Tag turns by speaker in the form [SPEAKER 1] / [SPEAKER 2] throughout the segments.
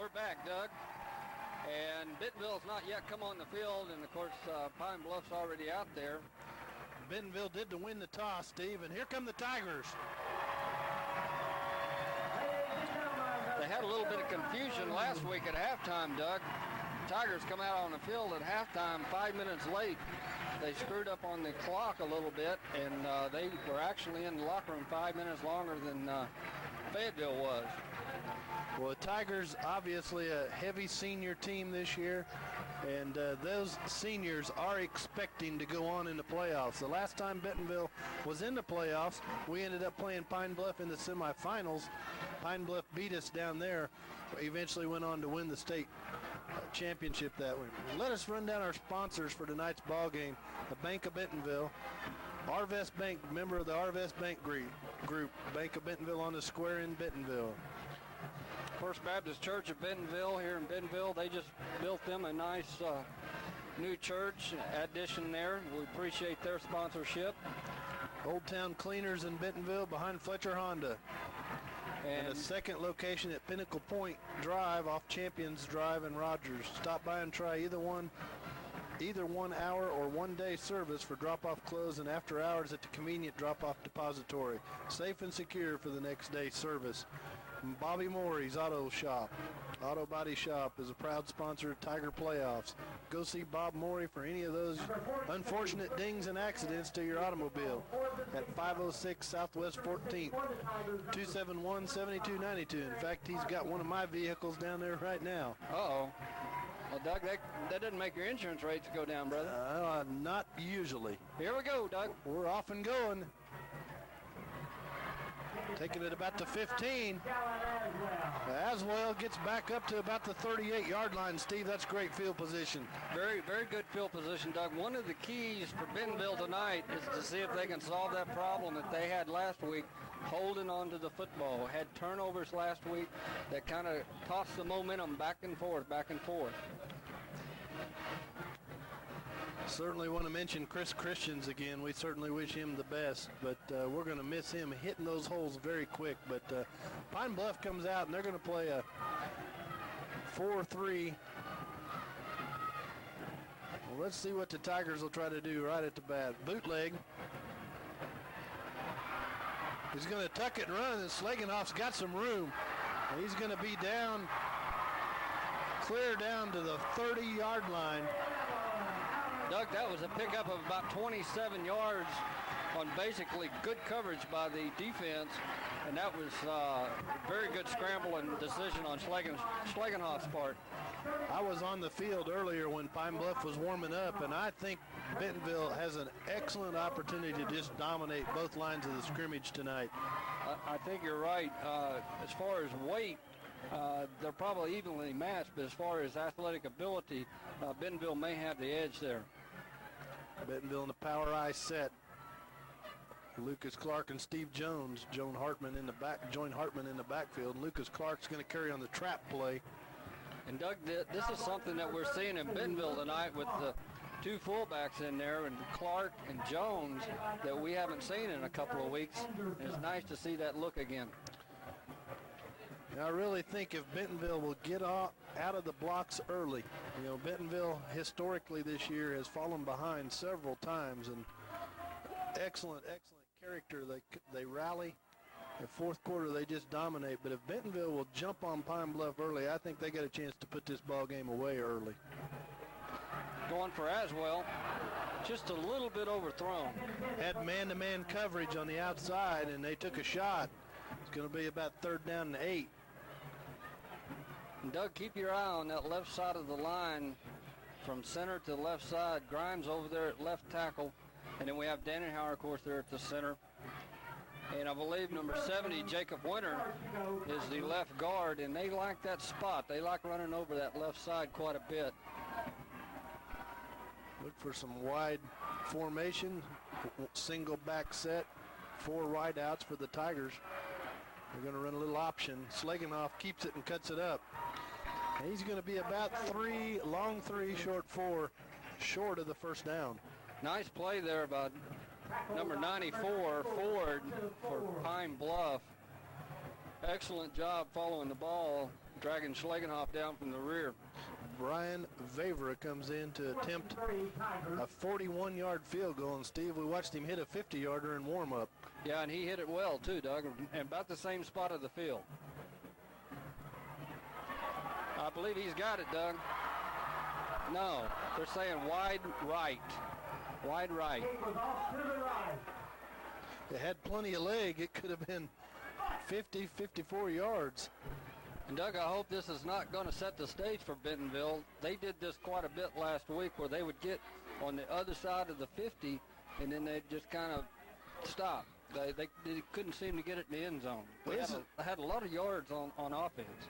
[SPEAKER 1] We're back, Doug. And Bentonville's not yet come on the field, and of course Pine Bluff's already out there.
[SPEAKER 2] Bentonville did to win the toss, Steve, and here come the Tigers.
[SPEAKER 1] They had a little bit of confusion last week at halftime, Doug. Tigers come out on the field at halftime 5 minutes late. They screwed up on the clock a little bit, and they were actually in the locker room 5 minutes longer than Fayetteville was.
[SPEAKER 2] Well, the Tigers, obviously a heavy senior team this year, and those seniors are expecting to go on in the playoffs. The last time Bentonville was in the playoffs, we ended up playing Pine Bluff in the semifinals. Pine Bluff beat us down there, eventually went on to win the state championship that way. Let us run down our sponsors for tonight's ball game. The Bank of Bentonville, Arvest Bank, member of the Arvest Bank group, Bank of Bentonville on the square in Bentonville.
[SPEAKER 1] First Baptist Church of Bentonville here in Bentonville, they just built them a nice new church addition there. We appreciate their sponsorship.
[SPEAKER 2] Old Town Cleaners in Bentonville behind Fletcher Honda. And a second location at Pinnacle Point Drive off Champions Drive in Rogers. Stop by and try either 1 hour or 1 day service for drop-off clothes and after hours at the convenient drop-off depository. Safe and secure for the next day service. Bobby Morey's Auto Body Shop is a proud sponsor of Tiger Playoffs. Go see Bob Morey for any of those unfortunate dings and accidents to your automobile at 506 Southwest 14th, 271-7292. In fact, he's got one of my vehicles down there right now.
[SPEAKER 1] Uh-oh. Well, Doug, that doesn't make your insurance rates go down, brother.
[SPEAKER 2] Not usually.
[SPEAKER 1] Here we go, Doug.
[SPEAKER 2] We're off and going. Taking it about to 15. Aswell gets back up to about the 38-yard line. Steve, that's great field position.
[SPEAKER 1] Very, very good field position, Doug. One of the keys for Bentonville tonight is to see if they can solve that problem that they had last week, holding on to the football. Had turnovers last week that kind of tossed the momentum back and forth, back and forth.
[SPEAKER 2] Certainly want to mention Chris Christians again. We certainly wish him the best, but we're going to miss him hitting those holes very quick. But Pine Bluff comes out, and they're going to play a 4-3. Well, let's see what the Tigers will try to do right at the bat. Bootleg. He's going to tuck it and run, and Slagenhoff's got some room. And he's going to be down, clear down to the 30-yard line.
[SPEAKER 1] Doug, that was a pickup of about 27 yards on basically good coverage by the defense, and that was very good scramble and decision on Schlagenhoff's part.
[SPEAKER 2] I was on the field earlier when Pine Bluff was warming up, and I think Bentonville has an excellent opportunity to just dominate both lines of the scrimmage tonight.
[SPEAKER 1] I think you're right. As far as weight, they're probably evenly matched, but as far as athletic ability, Bentonville may have the edge there.
[SPEAKER 2] Bentonville in the power I set. Lucas Clark and Steve Jones. Join Hartman in the backfield. Lucas Clark's going to carry on the trap play.
[SPEAKER 1] And Doug, this is something that we're seeing in Bentonville tonight with the two fullbacks in there, and Clark and Jones, that we haven't seen in a couple of weeks. And it's nice to see that look again.
[SPEAKER 2] I really think if Bentonville will get out of the blocks early, Bentonville historically this year has fallen behind several times, and excellent character. They rally. In fourth quarter, they just dominate. But if Bentonville will jump on Pine Bluff early, I think they got a chance to put this ball game away early.
[SPEAKER 1] Going for Aswell, just a little bit overthrown.
[SPEAKER 2] Had man-to-man coverage on the outside, and they took a shot. It's going to be about 3rd down and 8.
[SPEAKER 1] And Doug, keep your eye on that left side of the line from center to left side. Grimes over there at left tackle. And then we have Dannenhauer, of course, there at the center. And I believe number 70, Jacob Winter, is the left guard. And they like that spot. They like running over that left side quite a bit.
[SPEAKER 2] Look for some wide formation. Single back set. 4 wide outs for the Tigers. They're going to run a little option. Slagenhoff keeps it and cuts it up. And he's going to be about long 3, short 4, short of the first down.
[SPEAKER 1] Nice play there by number 94, Ford, for Pine Bluff. Excellent job following the ball, dragging Schlegenhoff down from the rear.
[SPEAKER 2] Brian Vavra comes in to attempt a 41-yard field goal. And, Steve, we watched him hit a 50-yarder in warm-up.
[SPEAKER 1] Yeah, and he hit it well, too, Doug, and about the same spot of the field. I believe he's got it, Doug. No, they're saying wide right. Wide right.
[SPEAKER 2] It had plenty of leg. It could have been 50, 54 yards.
[SPEAKER 1] And, Doug, I hope this is not going to set the stage for Bentonville. They did this quite a bit last week where they would get on the other side of the 50, and then they'd just kind of stop. They couldn't seem to get it in the end zone. They had a lot of yards on offense.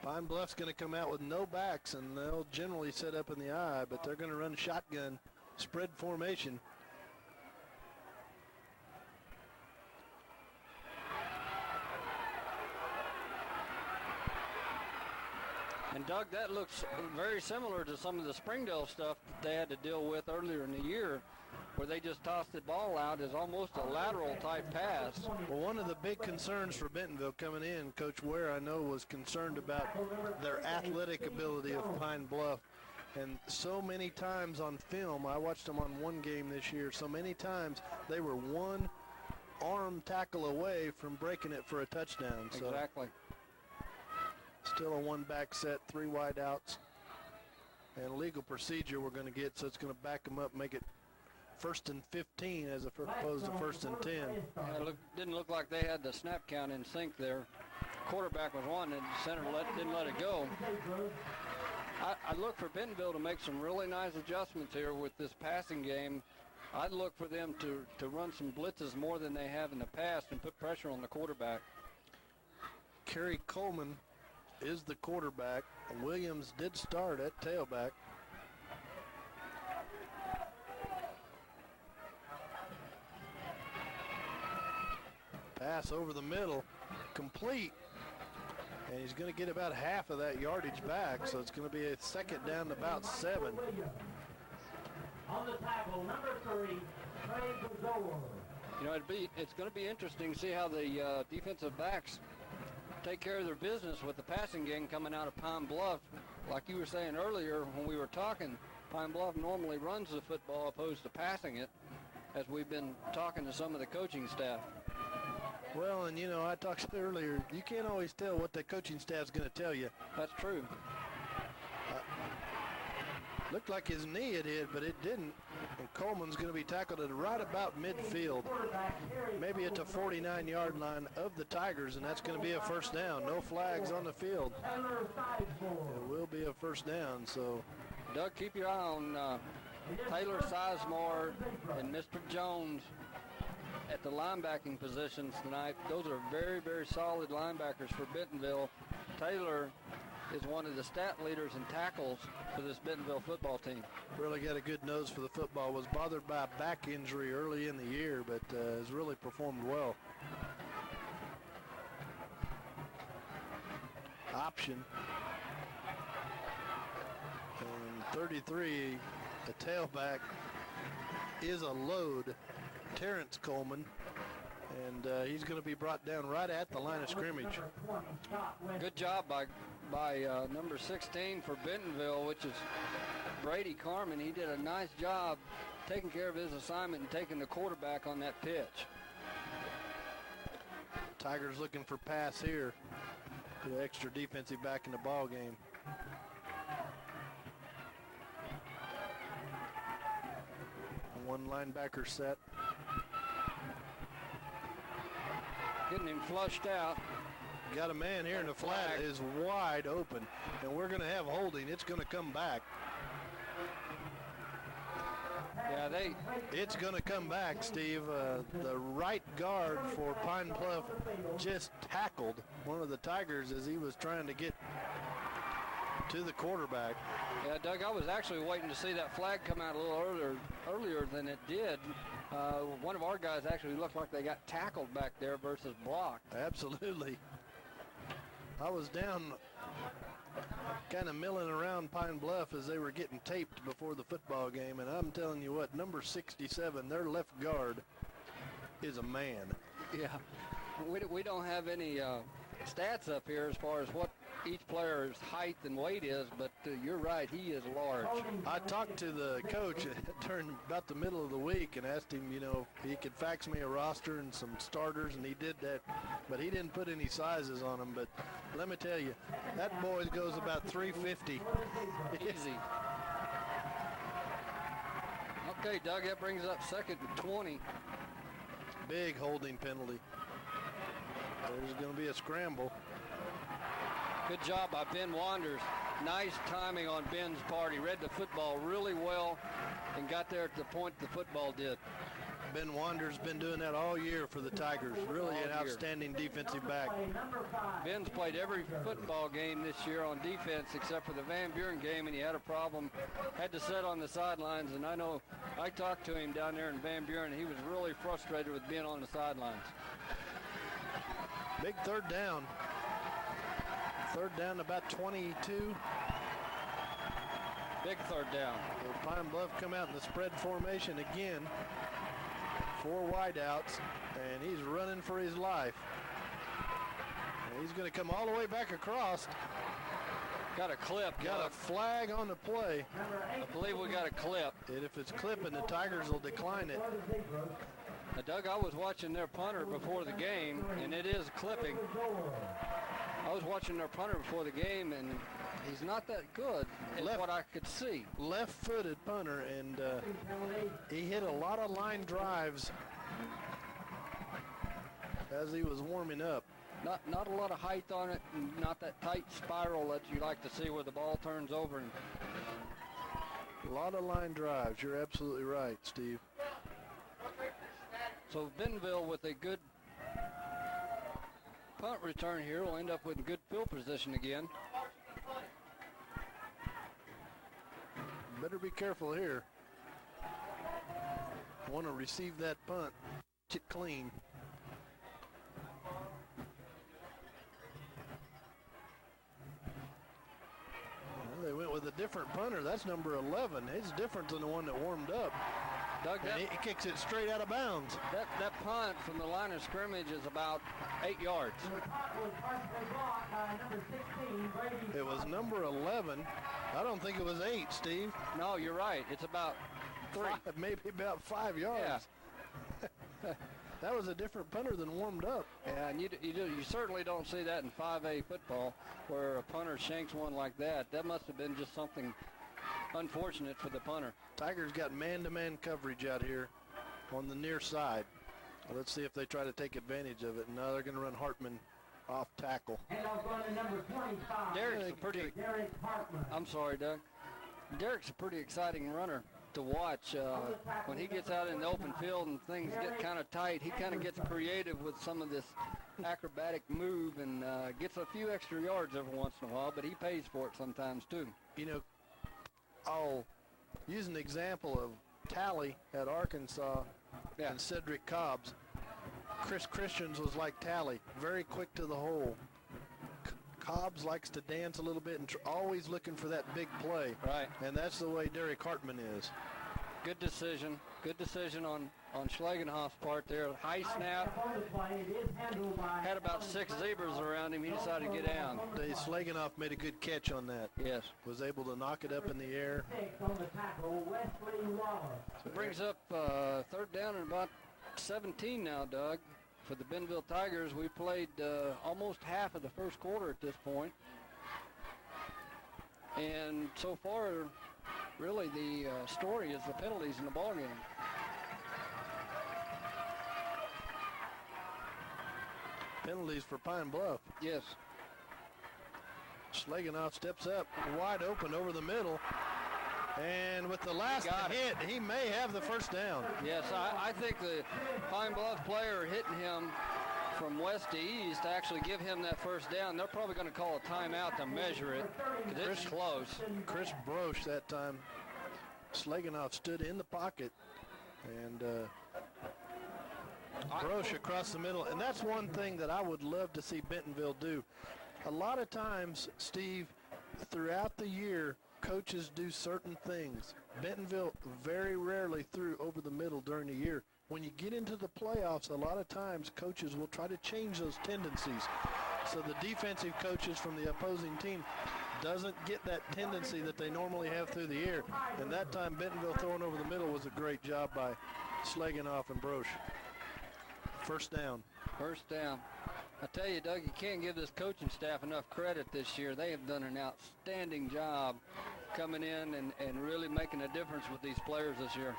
[SPEAKER 2] Pine Bluff's going to come out with no backs, and they'll generally set up in the eye, but they're going to run shotgun spread formation.
[SPEAKER 1] And, Doug, that looks very similar to some of the Springdale stuff that they had to deal with earlier in the year, where they just tossed the ball out as almost a lateral-type pass.
[SPEAKER 2] Well, one of the big concerns for Bentonville coming in, Coach Ware, I know, was concerned about their athletic ability of Pine Bluff. And so many times on film, I watched them on one game this year, so many times they were one arm tackle away from breaking it for a touchdown. So
[SPEAKER 1] exactly.
[SPEAKER 2] Still a one-back set, 3 wide outs. And legal procedure we're going to get, so it's going to back them up, make it 1st and 15 as opposed to 1st and 10.
[SPEAKER 1] It didn't look like they had the snap count in sync there. Quarterback was one, and the center didn't let it go. I look for Bentonville to make some really nice adjustments here with this passing game. I'd look for them to run some blitzes more than they have in the past and put pressure on the quarterback.
[SPEAKER 2] Kerry Coleman is the quarterback. Williams did start at tailback. Pass over the middle, complete. And he's going to get about half of that yardage back, so it's going to be a second down to about 7.
[SPEAKER 3] On the tackle, number 3, Trey Gazzola.
[SPEAKER 1] You know, it's going to be interesting to see how the defensive backs take care of their business with the passing game coming out of Pine Bluff. Like you were saying earlier when we were talking, Pine Bluff normally runs the football opposed to passing it, as we've been talking to some of the coaching staff.
[SPEAKER 2] Well, and, you know, I talked earlier, you can't always tell what the coaching staff's going to tell you.
[SPEAKER 1] That's true.
[SPEAKER 2] Looked like his knee had hit, but it didn't. And Coleman's going to be tackled at right about midfield, maybe at the 49-yard line of the Tigers, and that's going to be a first down. No flags on the field. It will be a first down, so.
[SPEAKER 1] Doug, keep your eye on Taylor Sizemore and Mr. Jones at the linebacking positions tonight. Those are very, very solid linebackers for Bentonville. Taylor is one of the stat leaders in tackles for this Bentonville football team.
[SPEAKER 2] Really got a good nose for the football. Was bothered by a back injury early in the year, but has really performed well. Option. And 33, the tailback, is a load. Terrence Coleman, and he's going to be brought down right at the line of scrimmage.
[SPEAKER 1] Good job by number 16 for Bentonville, which is Brady Carmen. He did a nice job taking care of his assignment and taking the quarterback on that pitch.
[SPEAKER 2] Tigers looking for pass here. Put an extra defensive back in the ball game. One linebacker set.
[SPEAKER 1] Getting him flushed out.
[SPEAKER 2] Got a man here, and the flat is wide open, and we're going to have holding. It's going to come back.
[SPEAKER 1] Yeah,
[SPEAKER 2] it's going to come back, Steve. The right guard for Pine Bluff just tackled one of the Tigers as he was trying to get to the quarterback.
[SPEAKER 1] Yeah, Doug, I was actually waiting to see that flag come out a little earlier than it did. One of our guys actually looked like they got tackled back there versus blocked.
[SPEAKER 2] Absolutely. I was down kind of milling around Pine Bluff as they were getting taped before the football game, and I'm telling you what, number 67, their left guard, is a man.
[SPEAKER 1] Yeah, we don't have any stats up here as far as what each player's height and weight is, but you're right, he is large.
[SPEAKER 2] I talked to the coach during about the middle of the week and asked him, if he could fax me a roster and some starters, and he did that, but he didn't put any sizes on them. But let me tell you, that boy goes about 350.
[SPEAKER 1] Easy. Okay, Doug, that brings up 2nd and 20.
[SPEAKER 2] Big holding penalty. There's going to be a scramble.
[SPEAKER 1] Good job by Ben Wanders. Nice timing on Ben's part. He read the football really well and got there at the point the football did.
[SPEAKER 2] Ben Wanders been doing that all year for the Tigers. Really an outstanding defensive back.
[SPEAKER 1] Ben's played every football game this year on defense except for the Van Buren game, and he had a problem. Had to sit on the sidelines, and I know I talked to him down there in Van Buren, and he was really frustrated with being on the sidelines.
[SPEAKER 2] Big third down. Third down about 22.
[SPEAKER 1] Big third down.
[SPEAKER 2] So Pine Bluff come out in the spread formation again. 4 wideouts, and he's running for his life. And he's going to come all the way back across.
[SPEAKER 1] Got a clip.
[SPEAKER 2] Got a flag on the play.
[SPEAKER 1] I believe we got a clip.
[SPEAKER 2] And if it's clipping, the Tigers will decline it.
[SPEAKER 1] Now, Doug, I was watching their punter before the game, and it is clipping. I was watching their punter before the game, and he's not that good at what I could see.
[SPEAKER 2] Left-footed punter, and he hit a lot of line drives as he was warming up.
[SPEAKER 1] Not a lot of height on it, and not that tight spiral that you like to see where the ball turns over. And
[SPEAKER 2] a lot of line drives. You're absolutely right, Steve.
[SPEAKER 1] So Bentonville with a good punt return here will end up with a good field position again.
[SPEAKER 2] Better be careful here. Want to receive that punt, get clean. Well, they went with a different punter. That's number 11. It's different than the one that warmed up.
[SPEAKER 1] Doug,
[SPEAKER 2] he kicks it straight out of bounds.
[SPEAKER 1] That punt from the line of scrimmage is about 8 yards.
[SPEAKER 2] It was number 11. I don't think it was 8, Steve.
[SPEAKER 1] No, you're right. It's about 3.
[SPEAKER 2] Maybe about 5 yards.
[SPEAKER 1] Yeah.
[SPEAKER 2] That was a different punter than warmed up.
[SPEAKER 1] Yeah, and you certainly don't see that in 5A football where a punter shanks one like that. That must have been just something unfortunate for the punter.
[SPEAKER 2] Tigers got man-to-man coverage out here on the near side. Let's see if they try to take advantage of it. Now they're going to run Hartman off tackle.
[SPEAKER 1] Derek's a pretty. I'm sorry, Doug. Derek's a pretty exciting runner to watch. When he gets out in the open field and things get kind of tight, he kind of gets creative with some of this acrobatic move and gets a few extra yards every once in a while, but he pays for it sometimes too.
[SPEAKER 2] I'll use an example of Talley at Arkansas and Cedric Cobbs. Chris Christians was like Talley, very quick to the hole. Cobbs likes to dance a little bit and always looking for that big play.
[SPEAKER 1] Right.
[SPEAKER 2] And that's the way Derek Hartman is.
[SPEAKER 1] Good decision. Good decision on Schlagenhoff's part there. High snap. Had about 6 zebras around him. He decided to get down.
[SPEAKER 2] Schlagenhoff made a good catch on that.
[SPEAKER 1] Yes.
[SPEAKER 2] Was able to knock it up in the air.
[SPEAKER 1] So it brings up 3rd down and about 17 now, Doug. For the Bentonville Tigers, we played almost half of the first quarter at this point. And so far, really the story is the penalties in the ballgame.
[SPEAKER 2] Penalties for Pine Bluff.
[SPEAKER 1] Yes.
[SPEAKER 2] Schlagenhoff steps up, wide open over the middle. And with the last hit, he may have the first down.
[SPEAKER 1] Yes, I think the Pine Bluff player hitting him from west to east to actually give him that first down. They're probably going to call a timeout to measure it because it's close.
[SPEAKER 2] Chris Broche that time. Schlagenhoff stood in the pocket. And Broche across the middle. And that's one thing that I would love to see Bentonville do. A lot of times, Steve, throughout the year, coaches do certain things. Bentonville very rarely threw over the middle during the year. When you get into the playoffs, a lot of times coaches will try to change those tendencies. So the defensive coaches from the opposing team doesn't get that tendency that they normally have through the air. And that time Bentonville throwing over the middle was a great job by Schlegenoff and Broche. First down.
[SPEAKER 1] First down. I tell you, Doug, you can't give this coaching staff enough credit this year. They have done an outstanding job coming in and really making a difference with these players this year.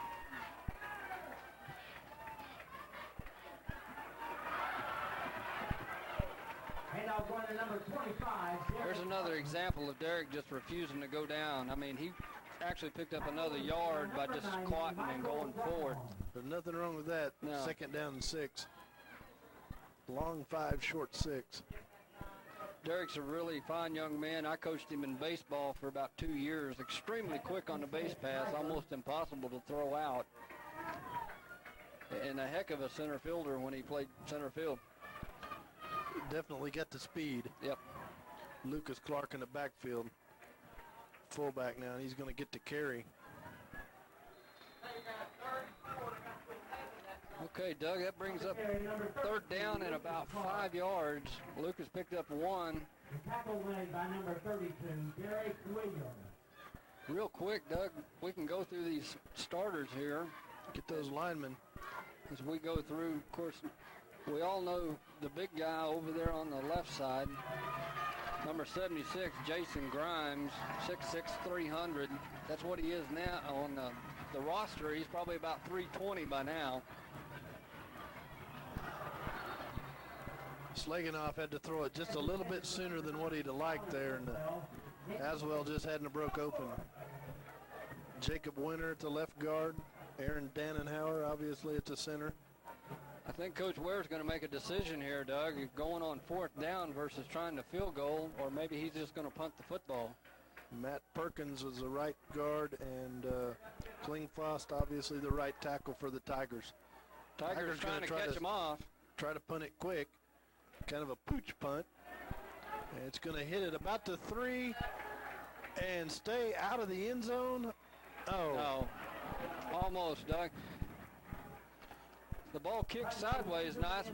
[SPEAKER 3] Going to number 25.
[SPEAKER 1] There's another example of Derek just refusing to go down. I mean, he actually picked up another yard by just squatting and going forward.
[SPEAKER 2] There's nothing wrong with that.
[SPEAKER 1] No.
[SPEAKER 2] Second down and 6. Long 5, short 6.
[SPEAKER 1] Derek's a really fine young man. I coached him in baseball for about 2 years. Extremely quick on the base pass, almost impossible to throw out. And a heck of a center fielder when he played center field.
[SPEAKER 2] Definitely got the speed.
[SPEAKER 1] Yep.
[SPEAKER 2] Lucas Clark in the backfield. Fullback now, and he's going to get to carry.
[SPEAKER 1] Okay, Doug, that brings up third down and about 5 yards. Lucas picked up 1.
[SPEAKER 3] Tackle made by number 32, Derek Williams.
[SPEAKER 1] Real quick, Doug, we can go through these starters here.
[SPEAKER 2] Get those linemen.
[SPEAKER 1] As we go through, of course, we all know the big guy over there on the left side, number 76, Jason Grimes, 6'6", 300. That's what he is now on the roster. He's probably about 320 by now.
[SPEAKER 2] Schlegenoff had to throw it just a little bit sooner than what he'd have liked there, and Aswell just hadn't broke open. Jacob Winter at the left guard. Aaron Dannenhauer, obviously, at the center.
[SPEAKER 1] I think Coach Ware's going to make a decision here, Doug, going on fourth down versus trying to field goal, or maybe he's just going to punt the football.
[SPEAKER 2] Matt Perkins was the right guard, and Klingfrost, obviously, the right tackle for the Tigers.
[SPEAKER 1] Tigers trying to catch him off.
[SPEAKER 2] Try to punt it quick. Kind of a pooch punt. And it's going to hit it about the 3 and stay out of the end zone. Oh.
[SPEAKER 1] No. Almost, Doug. The ball kicked sideways nice,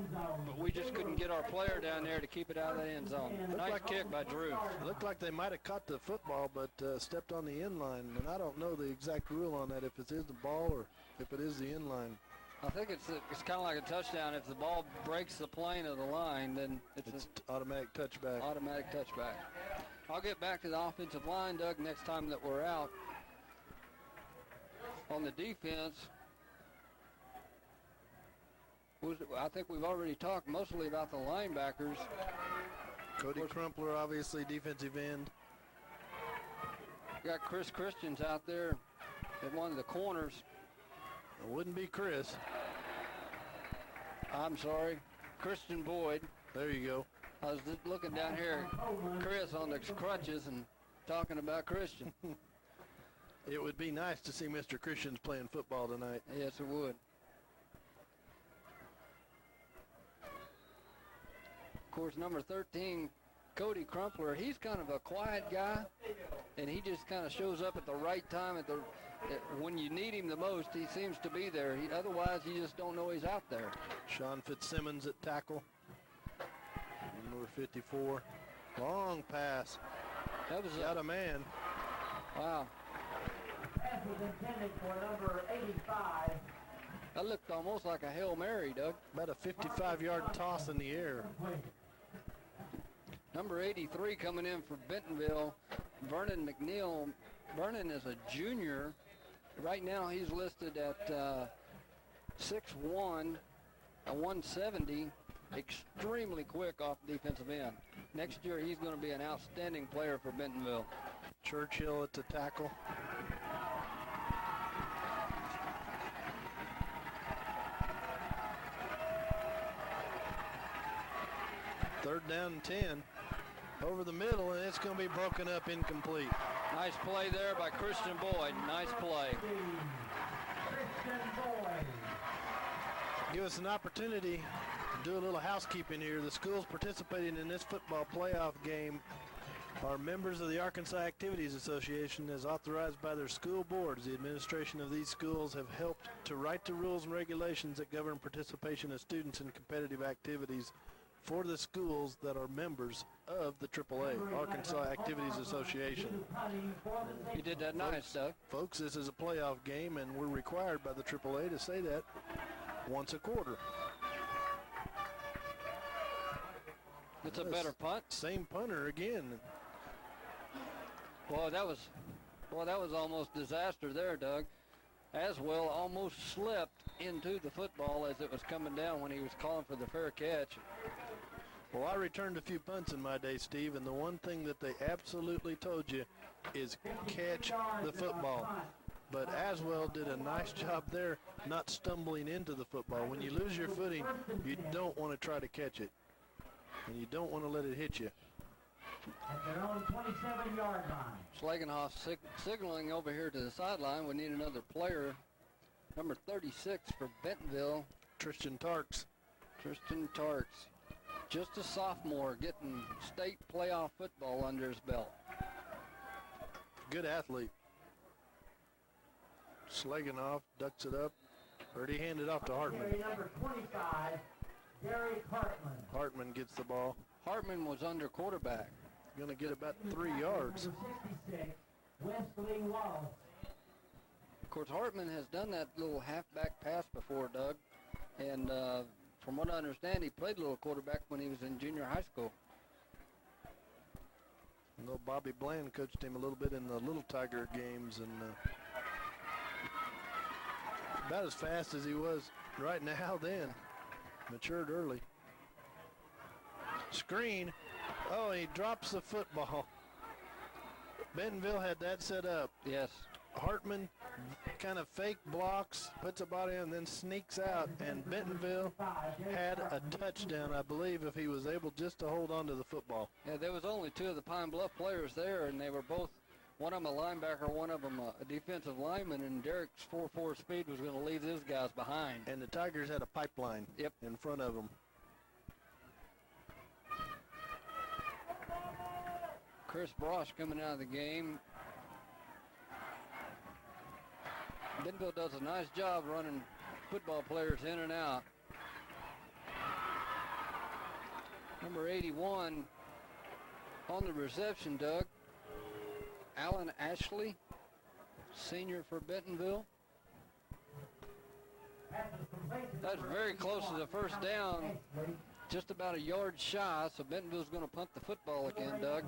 [SPEAKER 1] but we just couldn't get our player down there to keep it out of the end zone. Nice kick by Drew.
[SPEAKER 2] It looked like they might have caught the football, but stepped on the end line. And I don't know the exact rule on that, if it is the ball or if it is the end line.
[SPEAKER 1] I think it's kind of like a touchdown. If the ball breaks the plane of the line, then it's
[SPEAKER 2] automatic touchback.
[SPEAKER 1] Automatic touchback. I'll get back to the offensive line, Doug, next time that we're out. On the defense, I think we've already talked mostly about the linebackers.
[SPEAKER 2] Cody Crumpler, obviously, defensive end.
[SPEAKER 1] Got Chris Christians out there at one of the corners.
[SPEAKER 2] It wouldn't be Chris.
[SPEAKER 1] I'm sorry, Christian Boyd.
[SPEAKER 2] There you go.
[SPEAKER 1] I was just looking down here at Chris on the crutches and talking about Christian.
[SPEAKER 2] It would be nice to see Mr. Christians playing football tonight.
[SPEAKER 1] Yes, it would. Of course, number 13, Cody Crumpler, he's kind of a quiet guy, and he just kind of shows up at the right time when you need him the most. He seems to be there. Otherwise, you just don't know he's out there.
[SPEAKER 2] Sean Fitzsimmons at tackle. Number 54. Long pass.
[SPEAKER 1] That was
[SPEAKER 2] out of man.
[SPEAKER 1] Wow.
[SPEAKER 3] Pass was intended for number 85.
[SPEAKER 1] That looked almost like a Hail Mary, Doug.
[SPEAKER 2] About a 55-yard toss in the air.
[SPEAKER 1] Number 83 coming in for Bentonville, Vernon McNeil. Vernon is a junior. Right now he's listed at 6'1", 170, extremely quick off the defensive end. Next year he's going to be an outstanding player for Bentonville.
[SPEAKER 2] Churchill at the tackle. Third down and 10. Over the middle, and it's going to be broken up incomplete.
[SPEAKER 1] Nice play there by Christian Boyd. Nice play.
[SPEAKER 2] Give us an opportunity to do a little housekeeping here. The schools participating in this football playoff game are members of the Arkansas Activities Association, as authorized by their school boards. The administration of these schools have helped to write the rules and regulations that govern participation of students in competitive activities for the schools that are members of the AAA, Arkansas Activities Association.
[SPEAKER 1] You did that nice, Doug.
[SPEAKER 2] Folks, this is a playoff game, and we're required by the AAA to say that once a quarter.
[SPEAKER 1] It's a better punt.
[SPEAKER 2] Same punter again.
[SPEAKER 1] Boy, that was almost disaster there, Doug. Aswell almost slipped into the football as it was coming down when he was calling for the fair catch.
[SPEAKER 2] Well, I returned a few punts in my day, Steve, and the one thing that they absolutely told you is catch the football. But Aswell did a nice job there not stumbling into the football. When you lose your footing, you don't want to try to catch it, and you don't want to let it hit you.
[SPEAKER 3] At their own 27-yard line.
[SPEAKER 1] Schlagenhoff signaling over here to the sideline. We need another player. Number 36 for Bentonville.
[SPEAKER 2] Tristan Tarks.
[SPEAKER 1] Just a sophomore getting state playoff football under his belt.
[SPEAKER 2] Good athlete. Schlagenhoff ducks it up. Already handed off to Hartman.
[SPEAKER 3] Number 25, Derek Hartman.
[SPEAKER 2] Hartman gets the ball.
[SPEAKER 1] Hartman was under quarterback.
[SPEAKER 2] Going to get about 3 yards.
[SPEAKER 3] Number 66, Wesley Wallace.
[SPEAKER 1] Of course, Hartman has done that little halfback pass before, Doug. And from what I understand, he played a little quarterback when he was in junior high school.
[SPEAKER 2] I know Bobby Bland coached him a little bit in the Little Tiger games, and about as fast as he was right now then. Matured early. Screen. Oh, he drops the football. Bentonville had that set up.
[SPEAKER 1] Yes.
[SPEAKER 2] Hartman kind of fake blocks, puts a body in, and then sneaks out, and Bentonville had a touchdown, I believe, if he was able just to hold on to the football.
[SPEAKER 1] Yeah, there was only two of the Pine Bluff players there, and they were both, one of them a linebacker, one of them a defensive lineman, and Derek's 4.4 speed was going to leave those guys behind.
[SPEAKER 2] And the Tigers had a pipeline in front of them.
[SPEAKER 1] Chris Brosh coming out of the game. Bentonville does a nice job running football players in and out. Number 81 on the reception, Doug. Alan Ashley, senior for Bentonville. That's very close to the first down. Just about a yard shy, so Bentonville's going to punt the football again, Doug.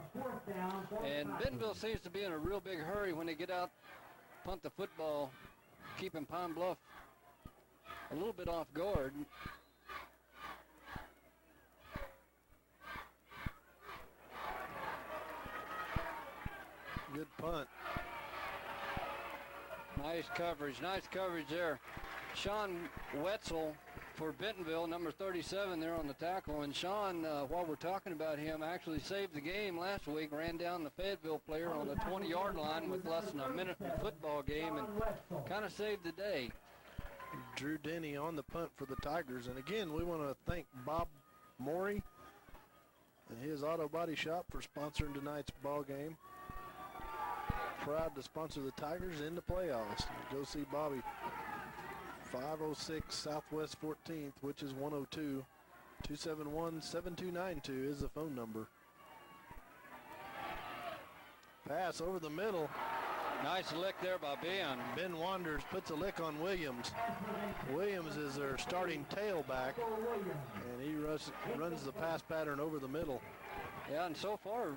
[SPEAKER 1] And Bentonville seems to be in a real big hurry when they get out, punt the football, keeping Pine Bluff a little bit off guard.
[SPEAKER 2] Good punt.
[SPEAKER 1] Nice coverage there. Sean Wetzel for Bentonville, number 37 there on the tackle. And Sean, while we're talking about him, actually saved the game last week, ran down the Fayetteville player on the 20-yard line with less than a minute in the football game and kind of saved the day.
[SPEAKER 2] Drew Denny on the punt for the Tigers. And again, we want to thank Bob Morey and his auto body shop for sponsoring tonight's ball game. Proud to sponsor the Tigers in the playoffs. Go see Bobby. 506 Southwest 14th, which is 102. 271-7292 is the phone number. Pass over the middle.
[SPEAKER 1] Nice lick there by Ben.
[SPEAKER 2] Ben Wanders puts a lick on Williams. Williams is their starting tailback, and he runs the pass pattern over the middle.
[SPEAKER 1] Yeah, and so far,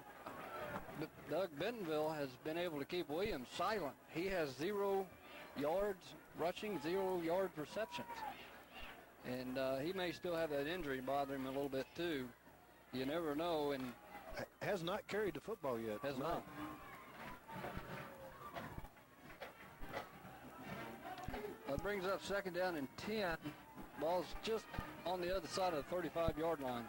[SPEAKER 1] Doug, Bentonville has been able to keep Williams silent. He has 0 yards rushing, 0 yard receptions. And he may still have that injury bothering him a little bit too. You never know. And
[SPEAKER 2] has not carried the football yet.
[SPEAKER 1] Has not. That brings up second down and 10. Ball's just on the other side of the 35-yard line.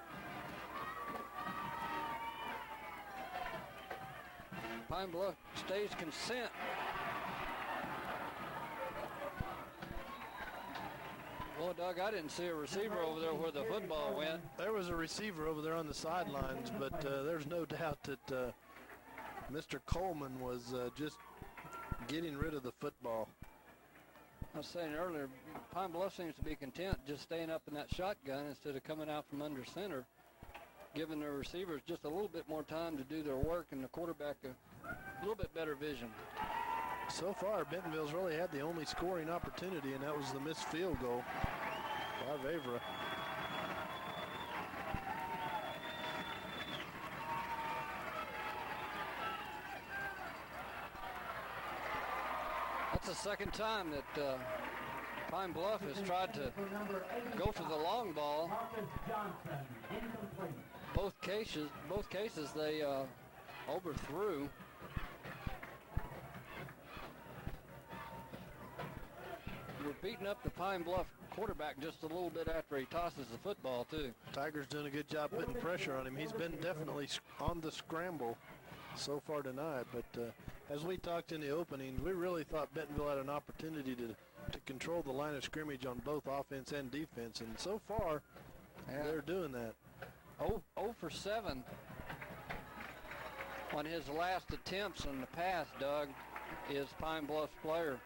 [SPEAKER 1] Pine Bluff stays consent. Well, Doug, I didn't see a receiver over there where the football went.
[SPEAKER 2] There was a receiver over there on the sidelines, but there's no doubt that Mr. Coleman was just getting rid of the football.
[SPEAKER 1] I was saying earlier, Pine Bluff seems to be content just staying up in that shotgun instead of coming out from under center. giving their receivers just a little bit more time to do their work and the quarterback a little bit better vision.
[SPEAKER 2] So far, Bentonville's really had the only scoring opportunity, and that was the missed field goal by Vavra.
[SPEAKER 1] That's the second time that Pine Bluff has tried to go for the long ball. Both cases they overthrew. We're beating up the Pine Bluff quarterback just a little bit after he tosses the football, too.
[SPEAKER 2] Tigers doing a good job putting pressure on him. He's been definitely on the scramble so far tonight, but as we talked in the opening, we really thought Bentonville had an opportunity to control the line of scrimmage on both offense and defense, and so far they're doing that.
[SPEAKER 1] 0 for 7 on his last attempts on the pass, Doug, is Pine Bluff's player.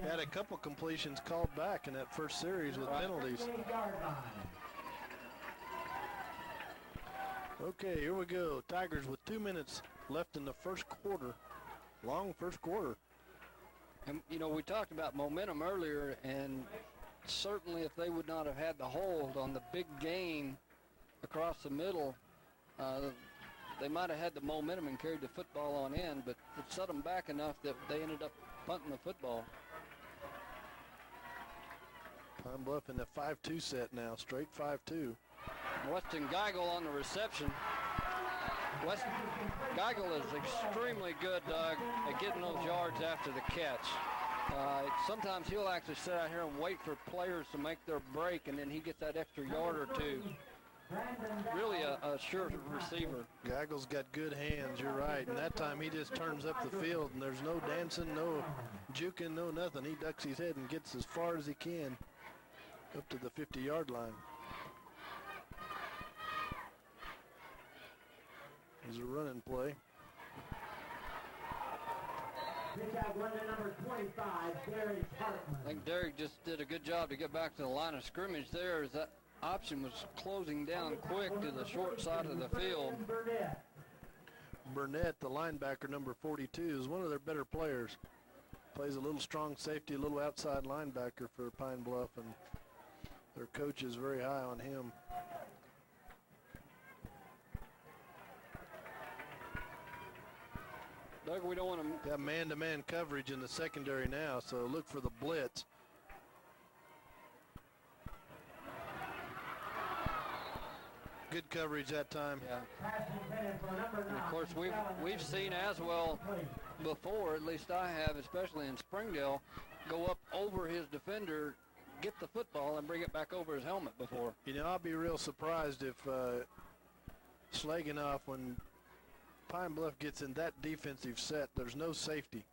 [SPEAKER 2] Had a couple completions called back in that first series with penalties. Okay, here we go. Tigers with 2 minutes left in the first quarter. Long first quarter.
[SPEAKER 1] And, you know, we talked about momentum earlier, and certainly if they would not have had the hold on the big gain across the middle, they might have had the momentum and carried the football on in, but it set them back enough that they ended up punting the football.
[SPEAKER 2] Pine Bluff in the 5-2 set now, straight 5-2.
[SPEAKER 1] Weston Geigel on the reception. Geigel is extremely good, Doug, at getting those yards after the catch. Sometimes he'll actually sit out here and wait for players to make their break, and then he gets that extra yard or two. Really a sure receiver.
[SPEAKER 2] Geigel's got good hands, you're right. And that time he just turns up the field, and there's no dancing, no juking, no nothing. He ducks his head and gets as far as he can up to the 50-yard line. Here's a running play.
[SPEAKER 1] I think Derrick just did a good job to get back to the line of scrimmage there, as that option was closing down quick to the short side of the field.
[SPEAKER 2] Burnett, the linebacker, number 42, is one of their better players. Plays a little strong safety, a little outside linebacker for Pine Bluff, and their coach is very high on him.
[SPEAKER 1] Doug, we don't want to...
[SPEAKER 2] Got man-to-man coverage in the secondary now, so look for the blitz. Good coverage that time.
[SPEAKER 1] Yeah. And of course, we've seen as well before, at least I have, especially in Springdale, go up over his defender, get the football, and bring it back over his helmet before.
[SPEAKER 2] You know, I'll be real surprised if Slaganoff, when Pine Bluff gets in that defensive set, there's no safety.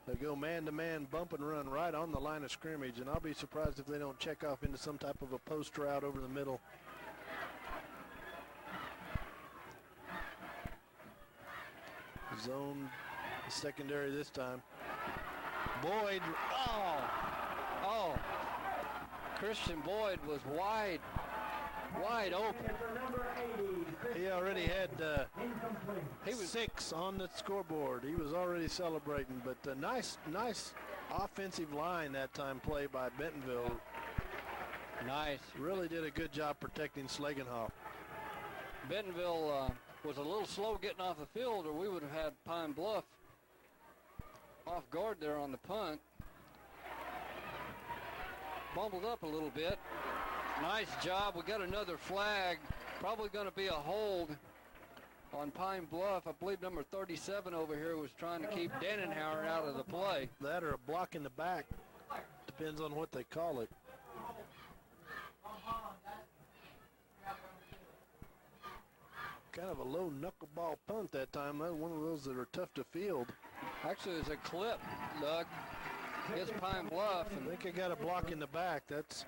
[SPEAKER 2] They go man-to-man, bump and run right on the line of scrimmage, and I'll be surprised if they don't check off into some type of a post route over the middle. Zone secondary this time. Boyd,
[SPEAKER 1] Christian Boyd was wide open.
[SPEAKER 2] He already had he was 6 on the scoreboard. He was already celebrating, but a nice offensive line that time play by Bentonville.
[SPEAKER 1] Nice.
[SPEAKER 2] Really did a good job protecting Slaganoff.
[SPEAKER 1] Bentonville was a little slow getting off the field, or we would have had Pine Bluff off guard there on the punt. Bumbled up a little bit. Nice job. We got another flag. Probably going to be a hold on Pine Bluff. I believe number 37 over here was trying to keep Dannenhauer out of the play.
[SPEAKER 2] That or a block in the back. Depends on what they call it. Kind of a low knuckleball punt that time. That was one of those that are tough to field.
[SPEAKER 1] Actually, there's a clip, Doug. It's Pine Bluff.
[SPEAKER 2] I think I got a block in the back. That's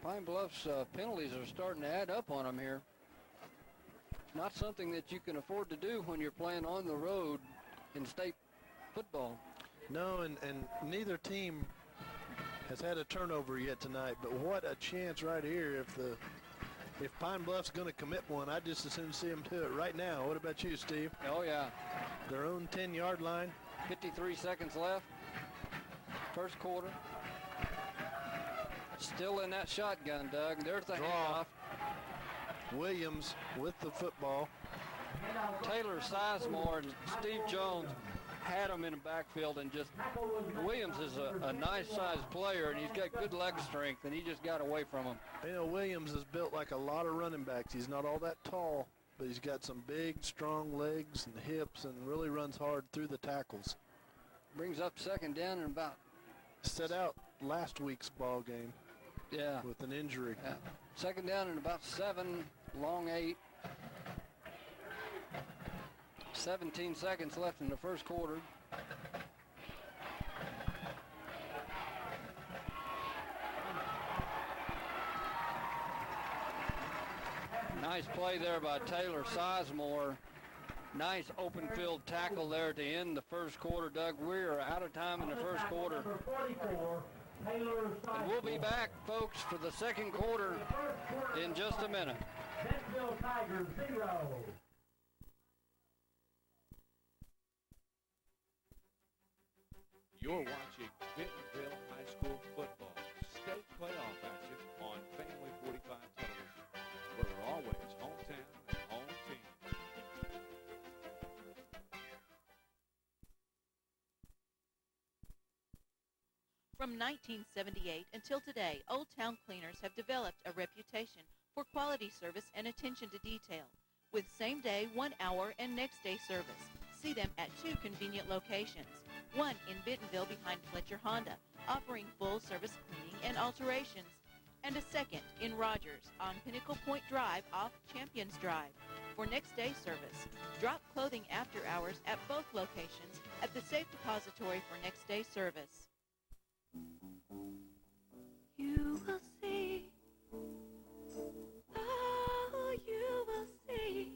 [SPEAKER 1] Pine Bluff's penalties are starting to add up on them here. Not something that you can afford to do when you're playing on the road in state football.
[SPEAKER 2] No, and neither team has had a turnover yet tonight, but what a chance right here. If Pine Bluff's going to commit one, I'd just as soon see them do it right now. What about you, Steve?
[SPEAKER 1] Oh, yeah.
[SPEAKER 2] Their own 10-yard line.
[SPEAKER 1] 53 seconds left. First quarter. Still in that shotgun, Doug. There's the handoff.
[SPEAKER 2] Williams with the football.
[SPEAKER 1] Taylor Sizemore and Steve Jones had him in the backfield, and just Williams is a nice-sized player, and he's got good leg strength, and he just got away from him.
[SPEAKER 2] You know, Williams is built like a lot of running backs. He's not all that tall, but he's got some big, strong legs and hips and really runs hard through the tackles.
[SPEAKER 1] Brings up second down and about.
[SPEAKER 2] Set out last week's ball game.
[SPEAKER 1] Yeah.
[SPEAKER 2] With an injury.
[SPEAKER 1] Yeah. Second down and about 7, long 8. 17 seconds left in the first quarter. Nice play there by Taylor Sizemore. Nice open field tackle there to end the first quarter, Doug. We're out of time in the first quarter. And we'll be back, folks, for the second quarter in just a minute.
[SPEAKER 3] Bentonville Tigers 0.
[SPEAKER 4] You're watching Bentonville High School football state playoff action on Family 45 television, where we're always hometown and home team.
[SPEAKER 5] From 1978 until today, Old Town Cleaners have developed a reputation for quality service and attention to detail, with same-day, 1-hour, and next-day service. See them at 2 convenient locations. One in Bentonville behind Fletcher Honda, offering full-service cleaning and alterations. And a second in Rogers on Pinnacle Point Drive off Champions Drive. For next-day service, drop clothing after hours at both locations at the Safe Depository for next-day service.
[SPEAKER 6] You will see, oh, you will see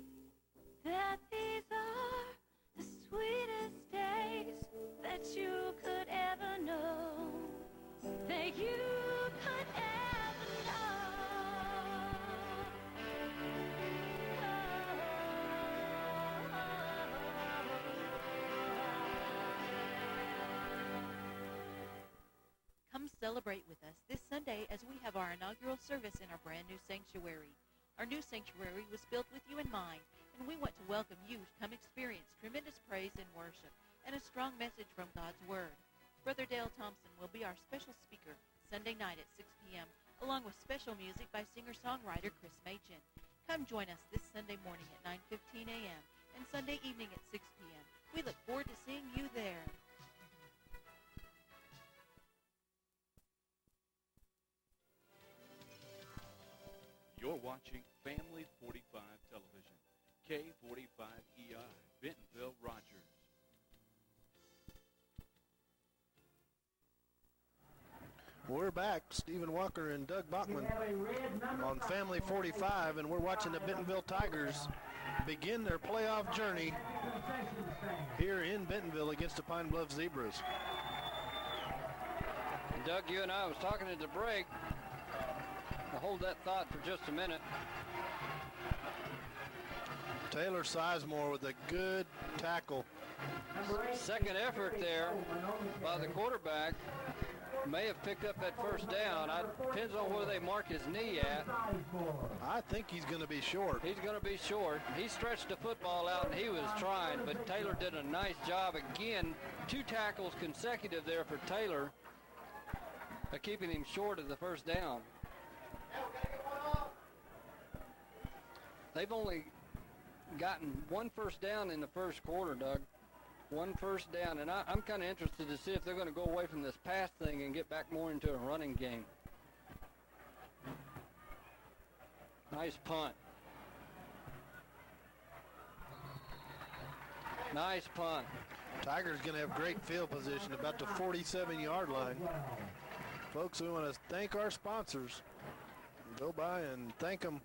[SPEAKER 6] that these are the sweetest days that you could ever know, that you could ever know.
[SPEAKER 5] Come celebrate with us this Sunday as we have our inaugural service in our brand new sanctuary. Our new sanctuary was built with you in mind, and we want to welcome you to come experience tremendous praise and worship and a strong message from God's Word. Brother Dale Thompson will be our special speaker Sunday night at 6 p.m., along with special music by singer-songwriter Chris Machin. Come join us this Sunday morning at 9:15 a.m. and Sunday evening at 6 p.m. We look forward to seeing you there.
[SPEAKER 4] You're watching Family 45 television, K45EI, Bentonville, Rogers.
[SPEAKER 2] We're back, Stephen Walker and Doug Bachman on Family 45, and we're watching the Bentonville Tigers begin their playoff journey here in Bentonville against the Pine Bluff Zebras.
[SPEAKER 1] Doug, you and I was talking at the break. I'll hold that thought for just a minute.
[SPEAKER 2] Taylor Sizemore with a good tackle.
[SPEAKER 1] Second effort there by the quarterback. May have picked up that first down. Depends on where they mark his knee at.
[SPEAKER 2] I think he's going to be short.
[SPEAKER 1] He's going to be short. He stretched the football out, and he was trying, but Taylor did a nice job. Again, 2 tackles consecutive there for Taylor, keeping him short of the first down. They've only gotten 1 first down in the first quarter, Doug. 1 first down, and I'm kind of interested to see if they're going to go away from this pass thing and get back more into a running game. Nice punt. Nice punt.
[SPEAKER 2] Tigers going to have great field position about the 47-yard line. Folks, we want to thank our sponsors. Go by and thank them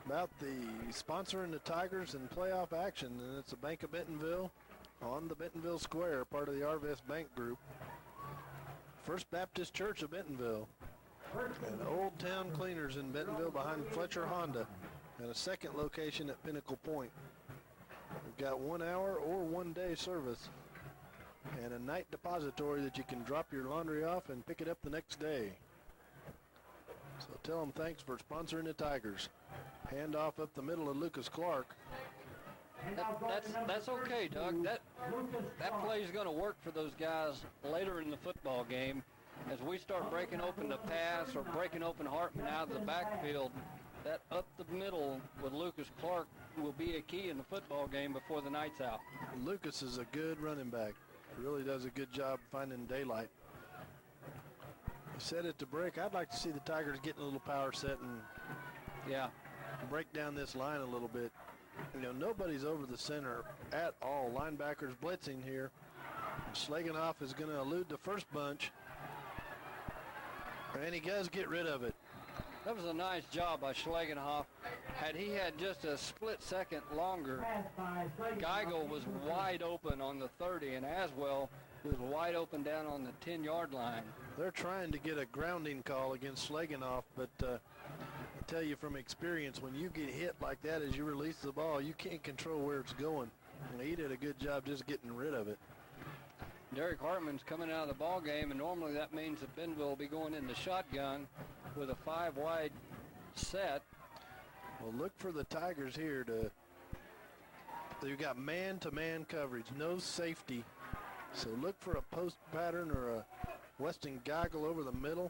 [SPEAKER 2] about the sponsoring the Tigers in playoff action. And it's the Bank of Bentonville, on the Bentonville Square, part of the Arvest Bank Group. First Baptist Church of Bentonville. And Old Town Cleaners in Bentonville behind Fletcher Honda. And a second location at Pinnacle Point. We've got 1 hour or 1 day service. And a night depository that you can drop your laundry off and pick it up the next day. So tell them thanks for sponsoring the Tigers. Hand off up the middle of Lucas Clark.
[SPEAKER 1] That's okay, Doug. That play is going to work for those guys later in the football game. As we start breaking open the pass or breaking open Hartman out of the backfield, that up the middle with Lucas Clark will be a key in the football game before the night's out.
[SPEAKER 2] Lucas is a good running back. Really does a good job finding daylight. You said at the break, I'd like to see the Tigers getting a little power set and break down this line a little bit. You know, nobody's over the center at all. Linebackers blitzing here. Schlagenoff is going to elude the first bunch. And he does get rid of it.
[SPEAKER 1] That was a nice job by Schlagenoff. Had he had just a split second longer, Geigel was wide open on the 30, and Aswell was wide open down on the 10-yard line.
[SPEAKER 2] They're trying to get a grounding call against Schlagenoff, but I tell you from experience, when you get hit like that as you release the ball, you can't control where it's going. And he did a good job just getting rid of it.
[SPEAKER 1] Derek Hartman's coming out of the ball game, and normally that means that Bentonville will be going into shotgun with a 5-wide set.
[SPEAKER 2] Well, look for the Tigers here they've got man-to-man coverage, no safety. So look for a post pattern or a Weston Geigel over the middle.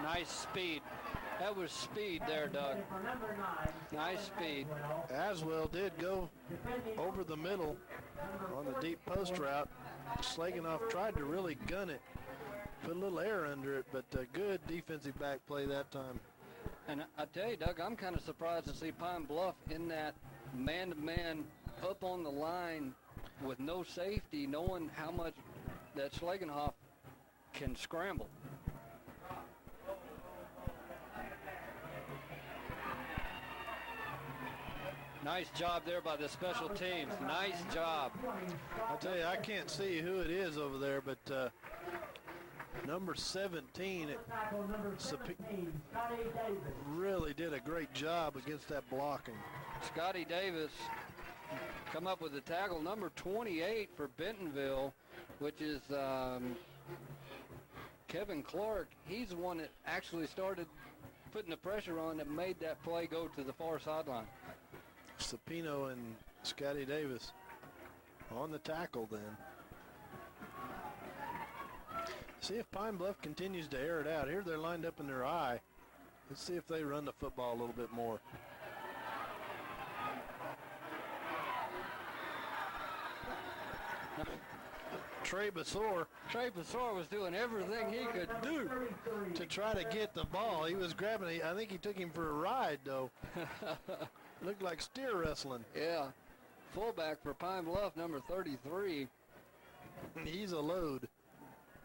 [SPEAKER 1] Nice speed. That was speed there, Doug. Nice speed.
[SPEAKER 2] Aswell did go over the middle on the deep post route. Schlagenoff tried to really gun it, put a little air under it, but a good defensive back play that time.
[SPEAKER 1] And I tell you, Doug, I'm kind of surprised to see Pine Bluff in that man-to-man up on the line with no safety, knowing how much that Schlagenoff can scramble. Nice job there by the special teams. Nice job.
[SPEAKER 2] I tell you, I can't see who it is over there, but number 17 really did a great job against that blocking.
[SPEAKER 1] Scotty Davis come up with the tackle. Number 28 for Bentonville, which is Kevin Clark. He's the one that actually started putting the pressure on that made that play go to the far sideline.
[SPEAKER 2] Sapino and Scotty Davis on the tackle then. See if Pine Bluff continues to air it out. Here they're lined up in their eye. Let's see if they run the football a little bit more. Trey Basor
[SPEAKER 1] was doing everything he could do
[SPEAKER 2] to try to get the ball. He was grabbing it. I think he took him for a ride, though. Looked like steer wrestling.
[SPEAKER 1] Yeah. Fullback for Pine Bluff, number 33.
[SPEAKER 2] He's a load.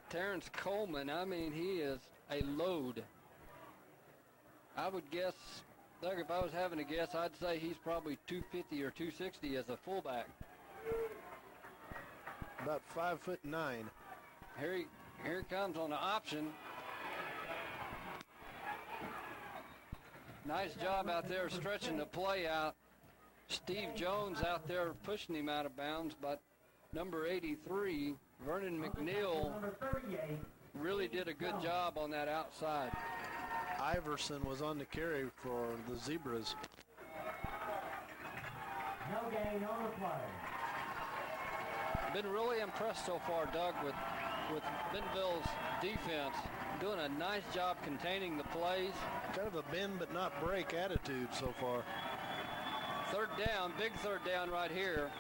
[SPEAKER 1] Terrence Coleman, I mean, he is a load. I would guess, Doug, if I was having to guess, I'd say he's probably 250 or 260 as a fullback.
[SPEAKER 2] About 5'9".
[SPEAKER 1] Here he comes on the option. Nice job out there stretching the play out. Steve Jones out there pushing him out of bounds, but number 83, Vernon McNeil, really did a good job on that outside.
[SPEAKER 2] Iverson was on the carry for the Zebras.
[SPEAKER 3] No gain on the play.
[SPEAKER 1] Been really impressed so far, Doug, with Bentonville's defense. Doing a nice job containing the plays.
[SPEAKER 2] Kind of a bend but not break attitude so far.
[SPEAKER 1] Third down, big third down right here.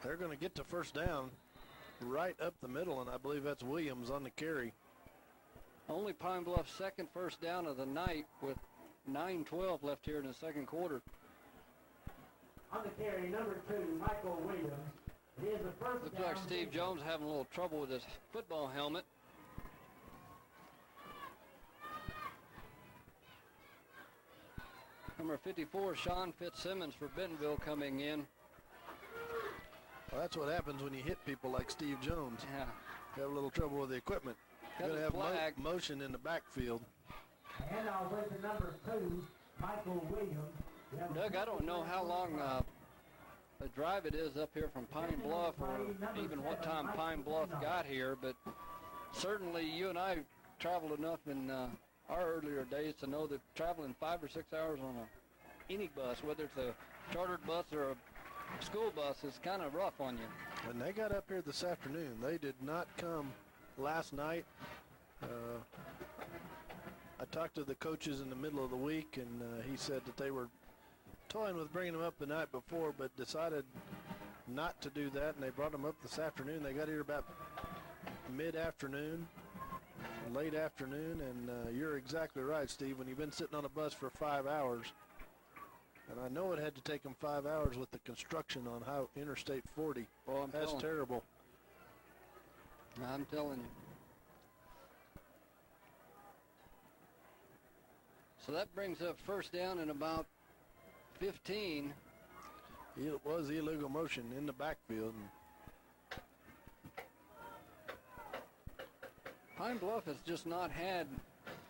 [SPEAKER 2] They're going to get to first down right up the middle, and I believe that's Williams on the carry.
[SPEAKER 1] Only Pine Bluff's second first down of the night with 9:12 left here in the second quarter.
[SPEAKER 3] On the carry, number 2, Michael Williams. He is the first
[SPEAKER 1] Looks
[SPEAKER 3] down.
[SPEAKER 1] like Steve Jones having a little trouble with his football helmet. number 54, Sean Fitzsimmons for Bentonville coming in.
[SPEAKER 2] Well, that's what happens when you hit people like Steve Jones.
[SPEAKER 1] Yeah.
[SPEAKER 2] You have a little trouble with the equipment. You're going to have
[SPEAKER 1] flag.
[SPEAKER 2] motion in the backfield.
[SPEAKER 3] And I'll wait to number 2, Michael Williams.
[SPEAKER 1] Doug, I don't know how long a drive it is up here from Pine Bluff, or even what time Pine Bluff got here, but certainly you and I traveled enough in our earlier days to know that traveling 5 or 6 hours on any bus, whether it's a chartered bus or a school bus, is kind of rough on you.
[SPEAKER 2] And they got up here this afternoon. They did not come last night. I talked to the coaches in the middle of the week, and he said that they were toying with bringing them up the night before, but decided not to do that, and they brought them up this afternoon. They got here about mid-afternoon, late afternoon, and you're exactly right, Steve. When you've been sitting on a bus for 5 hours, and I know it had to take them 5 hours with the construction on how Interstate 40.
[SPEAKER 1] Well,
[SPEAKER 2] that's terrible.
[SPEAKER 1] I'm telling you. So that brings up first down and about 15.
[SPEAKER 2] It was illegal motion in the backfield.
[SPEAKER 1] Pine Bluff has just not had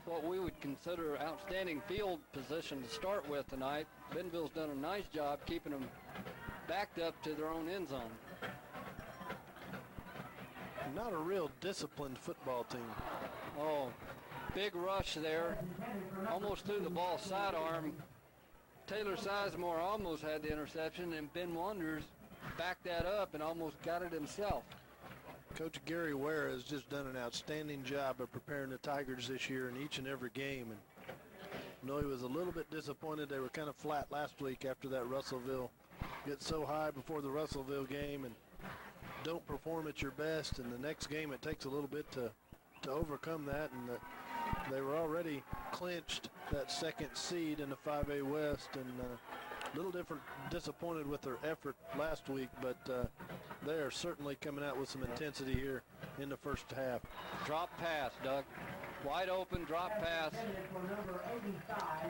[SPEAKER 1] what we would consider outstanding field position to start with tonight. Bentonville's done a nice job keeping them backed up to their own end zone.
[SPEAKER 2] Not a real disciplined football team.
[SPEAKER 1] Oh, big rush there. Almost threw the ball sidearm. Taylor Sizemore almost had the interception, and Ben Wanders backed that up and almost got it himself.
[SPEAKER 2] Coach Gary Ware has just done an outstanding job of preparing the Tigers this year in each and every game. And I know he was a little bit disappointed. They were kind of flat last week after that Russellville. Get so high before the Russellville game and don't perform at your best. And the next game it takes a little bit to overcome that. And they were already clinched that second seed in the 5A West, and a little disappointed with their effort last week, but they are certainly coming out with some intensity here in the first half.
[SPEAKER 1] Drop pass, Doug. Wide open drop pass.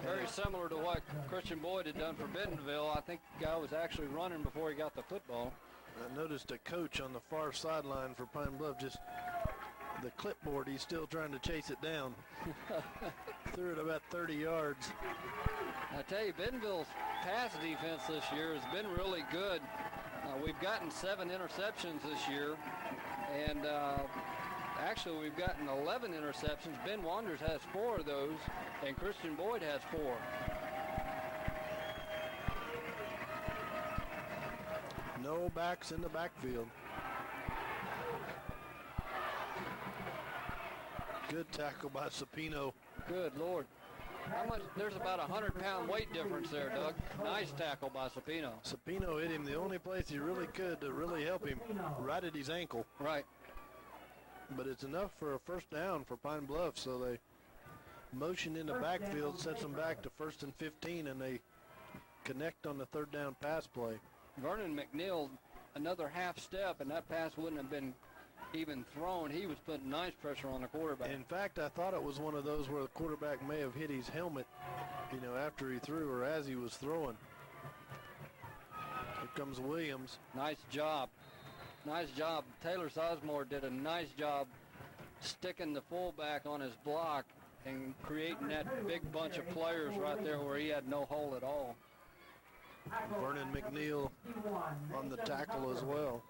[SPEAKER 1] Very similar to what Christian Boyd had done for Bentonville. I think the guy was actually running before he got the football.
[SPEAKER 2] I noticed a coach on the far sideline for Pine Bluff, just the clipboard, he's still trying to chase it down. Threw it about 30 yards.
[SPEAKER 1] I tell you, Bentonville's pass defense this year has been really good. We've gotten 7 interceptions this year, and actually we've gotten 11 interceptions. Ben Wanders has 4 of those, and Christian Boyd has 4.
[SPEAKER 2] No backs in the backfield. Good tackle by Sapino.
[SPEAKER 1] Good Lord. How much? There's about a 100-pound weight difference there, Doug. Nice tackle by Sapino.
[SPEAKER 2] Sapino hit him the only place he really could to really help him, right at his ankle.
[SPEAKER 1] Right.
[SPEAKER 2] But it's enough for a first down for Pine Bluff, so they motion in the backfield, sets them back to 1st and 15, and they connect on the third down pass play.
[SPEAKER 1] Vernon McNeil, another half step, and that pass wouldn't have been even thrown. He was putting nice pressure on the quarterback.
[SPEAKER 2] In fact, I thought it was one of those where the quarterback may have hit his helmet, after he threw or as he was throwing. Here comes Williams.
[SPEAKER 1] Nice job. Nice job. Taylor Sizemore did a nice job sticking the fullback on his block and creating that big bunch of players right there where he had no hole at all.
[SPEAKER 2] Vernon McNeil on the tackle as well.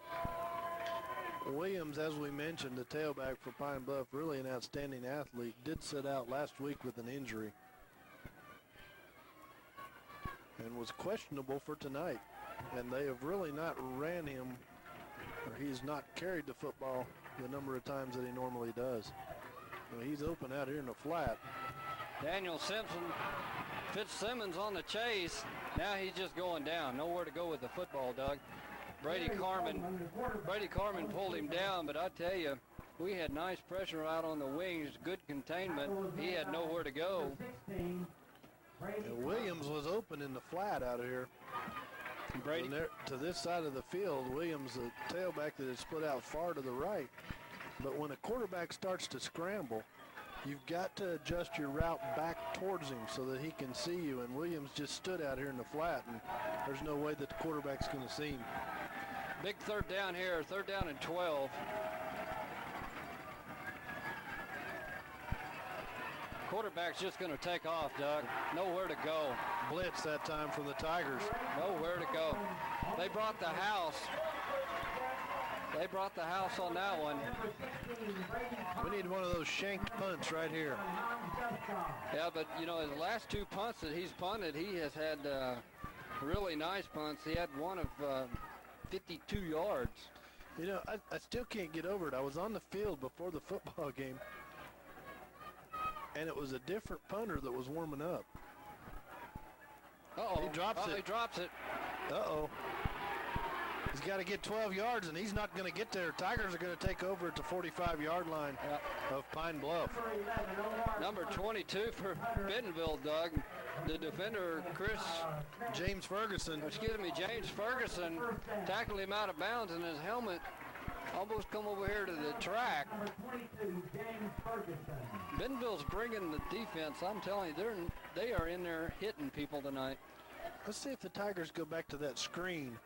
[SPEAKER 2] Williams, as we mentioned, the tailback for Pine Bluff, really an outstanding athlete, did sit out last week with an injury and was questionable for tonight. And they have really not ran him, or he's not carried the football the number of times that he normally does. He's open out here in the flat.
[SPEAKER 1] Daniel Simpson, Fitzsimmons on the chase. Now he's just going down. Nowhere to go with the football, Doug. Brady Carmen pulled him down, but I tell you, we had nice pressure out on the wings, good containment. He had nowhere to go.
[SPEAKER 2] And Williams was open in the flat out here.
[SPEAKER 1] Brady
[SPEAKER 2] to this side of the field, Williams, the tailback that is split out far to the right. But when a quarterback starts to scramble, You've got to adjust your route back towards him so that he can see you, and Williams just stood out here in the flat, and there's no way that the quarterback's going to see him.
[SPEAKER 1] Big third down here, 3rd down and 12. Quarterback's just going to take off, Doug. Nowhere to go.
[SPEAKER 2] Blitz that time from the Tigers.
[SPEAKER 1] Nowhere to go. They brought the house. They brought the house on that one.
[SPEAKER 2] We need one of those shanked punts right here.
[SPEAKER 1] Yeah, but, you know, his last 2 punts that he's punted, he has had really nice punts. He had one of 52 yards.
[SPEAKER 2] You know, I still can't get over it. I was on the field before the football game, and it was a different punter that was warming up.
[SPEAKER 1] Uh-oh.
[SPEAKER 2] He drops it.
[SPEAKER 1] He drops it.
[SPEAKER 2] Uh-oh. He's got to get 12 yards, and he's not going to get there. Tigers are going to take over at the 45-yard line of Pine Bluff.
[SPEAKER 1] Number 22 for Bentonville, Doug. The defender,
[SPEAKER 2] James Ferguson.
[SPEAKER 1] James Ferguson tackled him out of bounds, and his helmet almost come over here to the track. Bentonville's bringing the defense. I'm telling you, they are in there hitting people tonight.
[SPEAKER 2] Let's see if the Tigers go back to that screen.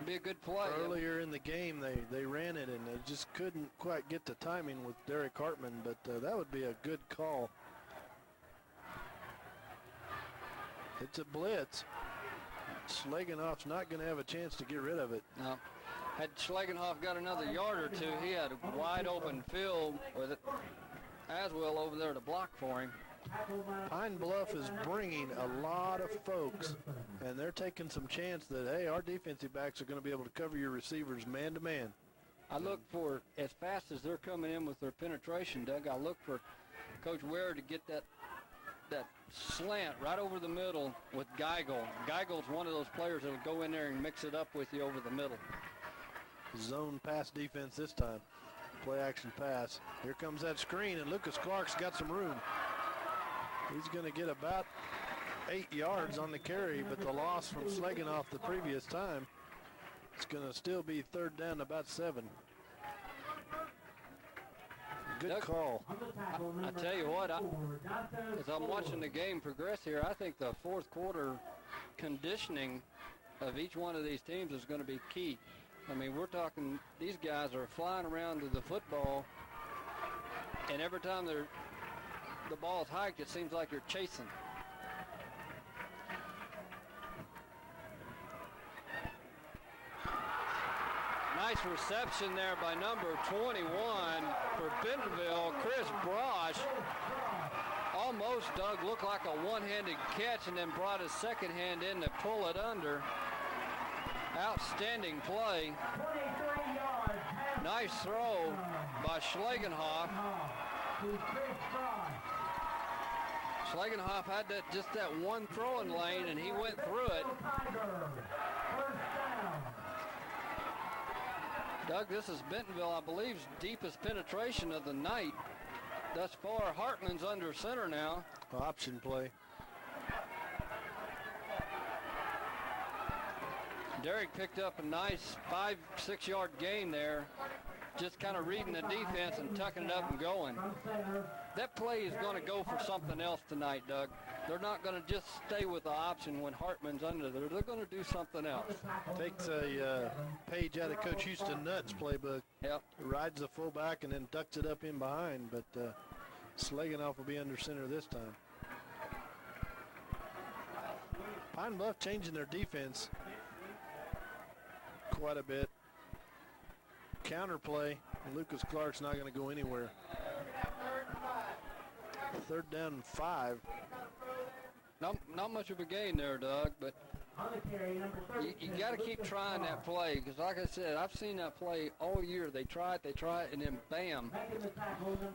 [SPEAKER 1] Be a good play.
[SPEAKER 2] Earlier in the game, they ran it, and they just couldn't quite get the timing with Derek Hartman, but that would be a good call. It's a blitz. Schlegenhoff's not going to have a chance to get rid of it.
[SPEAKER 1] No. Had Schlegenhoff got another yard or two, he had a wide open field with it. Aswell over there to block for him.
[SPEAKER 2] Pine Bluff is bringing a lot of folks, and they're taking some chance that, hey, our defensive backs are going to be able to cover your receivers man to man.
[SPEAKER 1] I look for, as fast as they're coming in with their penetration, Doug, I look for Coach Ware to get that slant right over the middle with Geigel. Geigel's one of those players that will go in there and mix it up with you over the middle.
[SPEAKER 2] Zone pass defense this time. Play action pass. Here comes that screen, and Lucas Clark's got some room. He's going to get about 8 yards on the carry, but the loss from Schlegenhoff the previous time, it's going to still be 3rd down, about 7. Good
[SPEAKER 1] Doug,
[SPEAKER 2] call.
[SPEAKER 1] I tell you what, as I'm watching the game progress here, I think the 4th quarter conditioning of each one of these teams is going to be key. I mean, we're talking, these guys are flying around to the football, and every time the ball's hiked, it seems like you're chasing. Nice reception there by number 21 for Bentonville, Chris Brosh. Almost, Doug, looked like a one-handed catch and then brought his second hand in to pull it under. Outstanding play. Nice throw by Schlegenhoff. Schlegenhoff had just that one throwing lane, and he went through it. Doug, this is Bentonville, I believe, deepest penetration of the night. Thus far, Hartman's under center now.
[SPEAKER 2] Option play.
[SPEAKER 1] Derek picked up a nice 5-6 yard gain there, just kind of reading the defense and tucking it up and going. That play is going to go for something else tonight, Doug. They're not going to just stay with the option when Hartman's under there. They're going to do something else.
[SPEAKER 2] Takes a page out of Coach Houston Nutt's playbook.
[SPEAKER 1] Yep.
[SPEAKER 2] Rides the fullback and then ducks it up in behind, but Schlegenhoff will be under center this time. Pine Bluff changing their defense quite a bit. Counter play. Lucas Clark's not going to go anywhere. 3rd down and 5.
[SPEAKER 1] Not much of a gain there, Doug, but you got to keep trying that play because, like I said, I've seen that play all year. They try it, and then bam,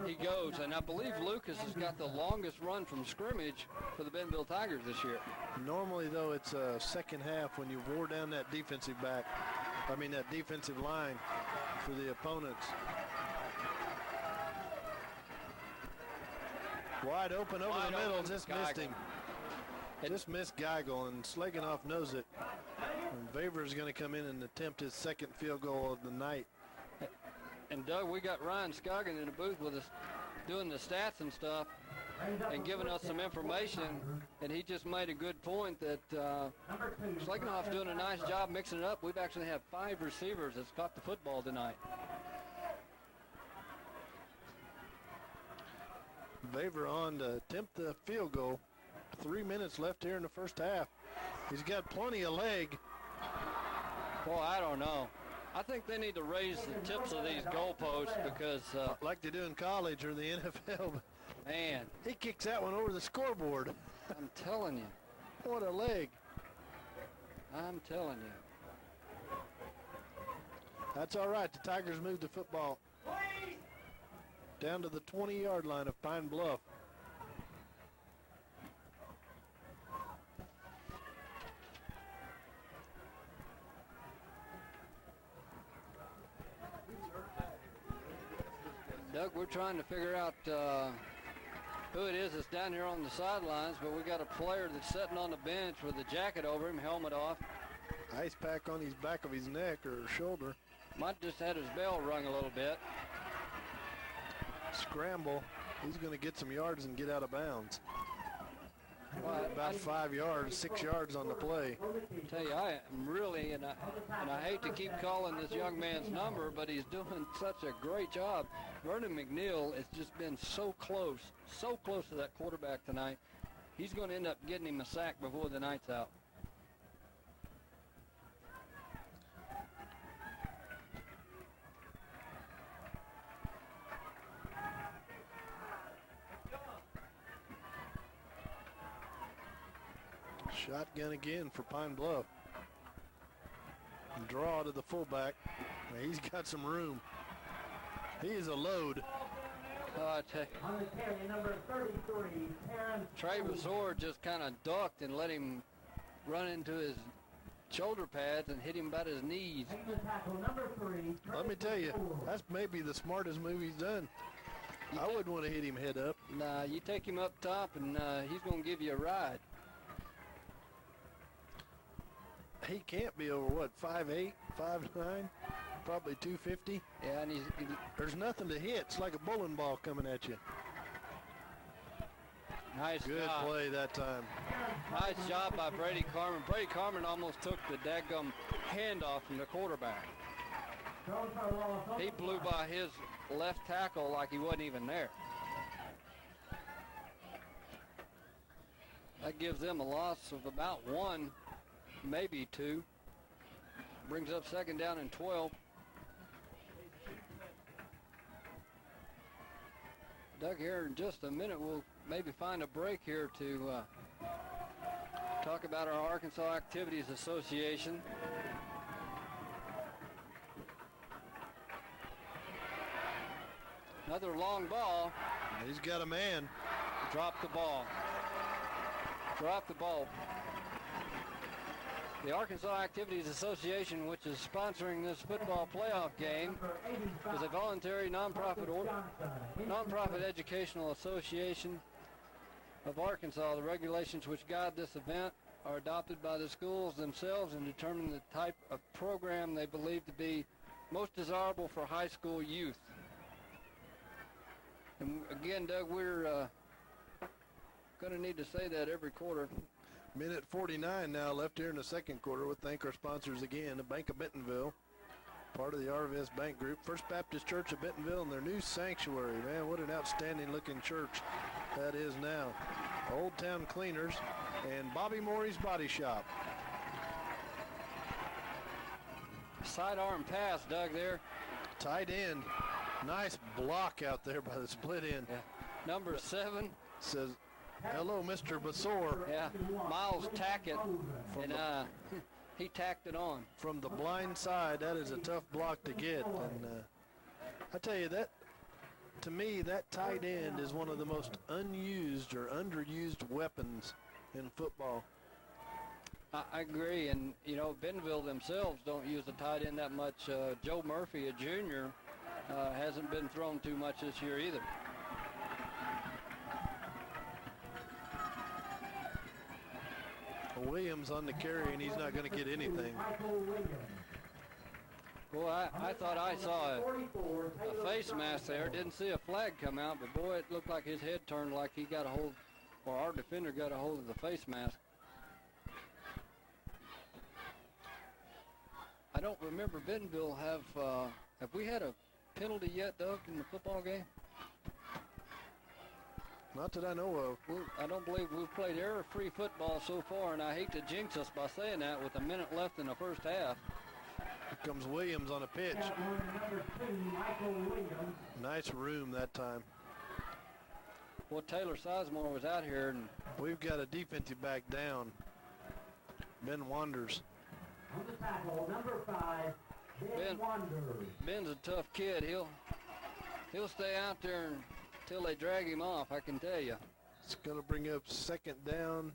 [SPEAKER 1] he goes. And I believe Lucas has got the longest run from scrimmage for the Bentonville Tigers this year.
[SPEAKER 2] Normally, though, it's a second half when you wore down that defensive line for the opponents. Wide open over the middle, just missed him. Just missed Geigel, and Schlegenhoff knows it. And Vaver's going to come in and attempt his second field goal of the night.
[SPEAKER 1] And Doug, we got Ryan Scoggin in the booth with us. doing the stats and stuff and giving us some information, and he just made a good point that Schlegenhoff's doing a nice job mixing it up. We've actually had 5 receivers that's caught the football tonight.
[SPEAKER 2] Vaver on to attempt the field goal. 3 minutes left here in the first half. He's got plenty of leg.
[SPEAKER 1] Boy, I don't know. I think they need to raise the tips of these goalposts because...
[SPEAKER 2] like they do in college or the NFL.
[SPEAKER 1] Man.
[SPEAKER 2] He kicks that one over the scoreboard.
[SPEAKER 1] I'm telling you.
[SPEAKER 2] What a leg.
[SPEAKER 1] I'm telling you.
[SPEAKER 2] That's all right. The Tigers move the football down to the 20-yard line of Pine Bluff.
[SPEAKER 1] Doug, we're trying to figure out who it is that's down here on the sidelines, but we got a player that's sitting on the bench with a jacket over him, helmet off.
[SPEAKER 2] Ice pack on his back of his neck or shoulder.
[SPEAKER 1] Might just had his bell rung a little bit.
[SPEAKER 2] Scramble. He's going to get some yards and get out of bounds.
[SPEAKER 1] Well,
[SPEAKER 2] about 5 yards, 6 yards on the play.
[SPEAKER 1] I tell you, I am really, and I hate to keep calling this young man's number, but he's doing such a great job. Vernon McNeil has just been so close to that quarterback tonight. He's going to end up getting him a sack before the night's out.
[SPEAKER 2] Shotgun again for Pine Bluff. And draw to the fullback. He's got some room. He is a load.
[SPEAKER 1] I tell you.
[SPEAKER 3] On the carry, number 33, Terrence
[SPEAKER 1] Travis Orr just kind of ducked and let him run into his shoulder pads and hit him about his knees.
[SPEAKER 3] Taking the tackle, number 3.
[SPEAKER 2] Let me tell you, that's maybe the smartest move he's done. I wouldn't want to hit him head up.
[SPEAKER 1] Nah, you take him up top and he's going to give you a ride.
[SPEAKER 2] He can't be over, what, 5'8", 5'9", probably 250.
[SPEAKER 1] Yeah, and
[SPEAKER 2] there's nothing to hit. It's like a bowling ball coming at you.
[SPEAKER 1] Nice
[SPEAKER 2] Good
[SPEAKER 1] job.
[SPEAKER 2] play that time.
[SPEAKER 1] Nice job by Brady Carmen. Brady Carmen almost took the daggum handoff from the quarterback. He blew by his left tackle like he wasn't even there. That gives them a loss of about 1. Maybe 2. Brings up second down and 12. Doug, here in just a minute, we'll maybe find a break here to talk about our Arkansas Activities Association. Another long ball.
[SPEAKER 2] He's got a man.
[SPEAKER 1] Drop the ball. Drop the ball. The Arkansas Activities Association, which is sponsoring this football playoff game, is a voluntary nonprofit educational association of Arkansas. The regulations which guide this event are adopted by the schools themselves and determine the type of program they believe to be most desirable for high school youth. And again, Doug, we're going to need to say that every quarter.
[SPEAKER 2] Minute 49 now left here in the second quarter. We'll thank our sponsors again, the Bank of Bentonville, part of the RVS Bank Group, First Baptist Church of Bentonville, and their new sanctuary. Man, what an outstanding looking church that is now. Old Town Cleaners and Bobby Morey's Body Shop.
[SPEAKER 1] Sidearm pass, Doug, there.
[SPEAKER 2] Tight end. Nice block out there by the split end.
[SPEAKER 1] Yeah. Number 7
[SPEAKER 2] says, hello, Mr. Basor.
[SPEAKER 1] Yeah, Miles Tackett, and he tacked it on.
[SPEAKER 2] From the blind side, that is a tough block to get. And I tell you, that, to me, that tight end is one of the most unused or underused weapons in football.
[SPEAKER 1] I agree, and, you know, Bentonville themselves don't use the tight end that much. Joe Murphy, a junior, hasn't been thrown too much this year either. Williams on the carry, and he's not going to get anything. Boy, I thought I saw a face mask there. Didn't see a flag come out, but boy, it looked like his head turned like he got a hold, or our defender got a hold of the face mask. I don't remember Bentonville have we had a penalty yet, Doug, in the football game?
[SPEAKER 2] Not that I know of.
[SPEAKER 1] I don't believe we've played error-free football so far, and I hate to jinx us by saying that with a minute left in the first half.
[SPEAKER 2] Here comes Williams on a pitch.
[SPEAKER 3] Number 2, Michael Williams.
[SPEAKER 2] Nice room that time.
[SPEAKER 1] Well, Taylor Sizemore was out here, and
[SPEAKER 2] we've got a defensive back down. Ben Wanders.
[SPEAKER 3] On the tackle, number 5, Ben Wanders.
[SPEAKER 1] Ben's a tough kid. He'll stay out there until they drag him off, I can tell you.
[SPEAKER 2] It's going to bring up second down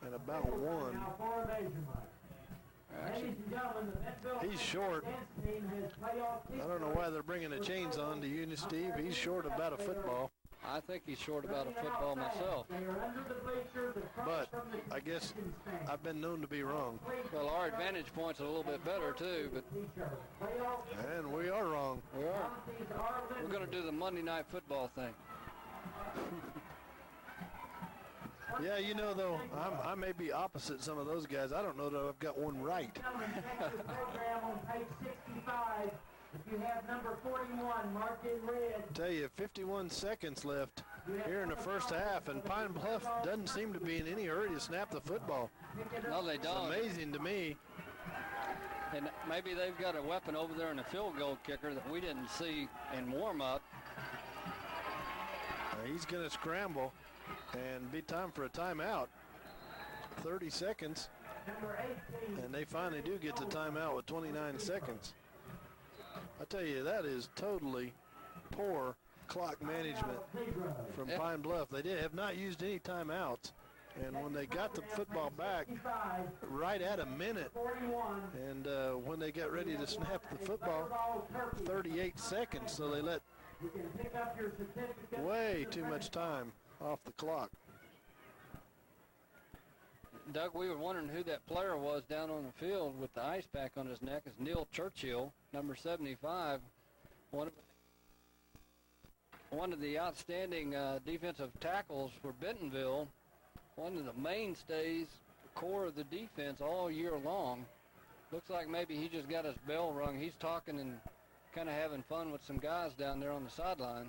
[SPEAKER 2] and about 1.
[SPEAKER 3] Now for a measurement. Ladies and gentlemen, the Bentonville
[SPEAKER 2] he's short.
[SPEAKER 3] team has playoff
[SPEAKER 2] I don't know why they're bringing the chains on to you, Steve. He's short about a football.
[SPEAKER 1] I think he's short about a football myself.
[SPEAKER 2] But I guess I've been known to be wrong.
[SPEAKER 1] Well, our advantage point's a little bit better, too. But
[SPEAKER 2] and we are wrong.
[SPEAKER 1] We are. We're going to do the Monday Night Football thing.
[SPEAKER 2] Yeah, you know, though, I may be opposite some of those guys. I don't know that I've got one right.
[SPEAKER 3] If you have number 41 marked in red.
[SPEAKER 2] Tell you, 51 seconds left here in the first half, and Pine Bluff doesn't seem to be in any hurry to snap the football.
[SPEAKER 1] No, they don't.
[SPEAKER 2] It's amazing to me.
[SPEAKER 1] And maybe they've got a weapon over there in the field goal kicker that we didn't see in warm-up.
[SPEAKER 2] He's going to scramble and be time for a timeout. 30 seconds. And they finally do get the timeout with 29 seconds. I tell you, that is totally poor clock management from Pine Bluff. They have not used any timeouts. And when they got the football back right at a minute, and when they got ready to snap the football, 38 seconds, so they let way too much time off the clock.
[SPEAKER 1] Doug, we were wondering who that player was down on the field with the ice pack on his neck. It's Neil Churchill, number 75, one of the outstanding defensive tackles for Bentonville, one of the mainstays, core of the defense all year long. Looks like maybe he just got his bell rung. He's talking and kind of having fun with some guys down there on the sideline.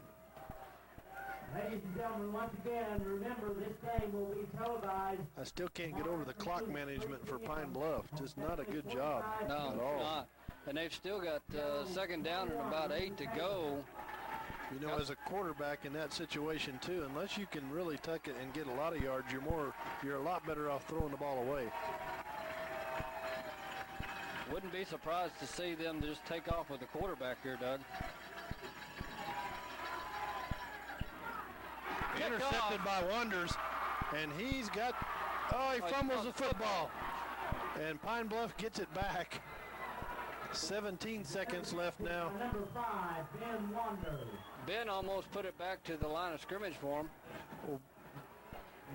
[SPEAKER 3] Ladies and gentlemen, once again, remember this game will be televised.
[SPEAKER 2] I still can't get over the clock management for Pine Bluff. Just not a good job
[SPEAKER 1] no,
[SPEAKER 2] at all.
[SPEAKER 1] Not. And they've still got second down and about 8 to go.
[SPEAKER 2] You know, as a quarterback in that situation too, unless you can really tuck it and get a lot of yards, you're a lot better off throwing the ball away.
[SPEAKER 1] Wouldn't be surprised to see them just take off with the quarterback here, Doug.
[SPEAKER 2] Intercepted by Wonders, and he's got, he fumbles the football. And Pine Bluff gets it back. 17 seconds left now.
[SPEAKER 3] Number 5, Ben Wonders.
[SPEAKER 1] Ben almost put it back to the line of scrimmage for him.
[SPEAKER 2] Well,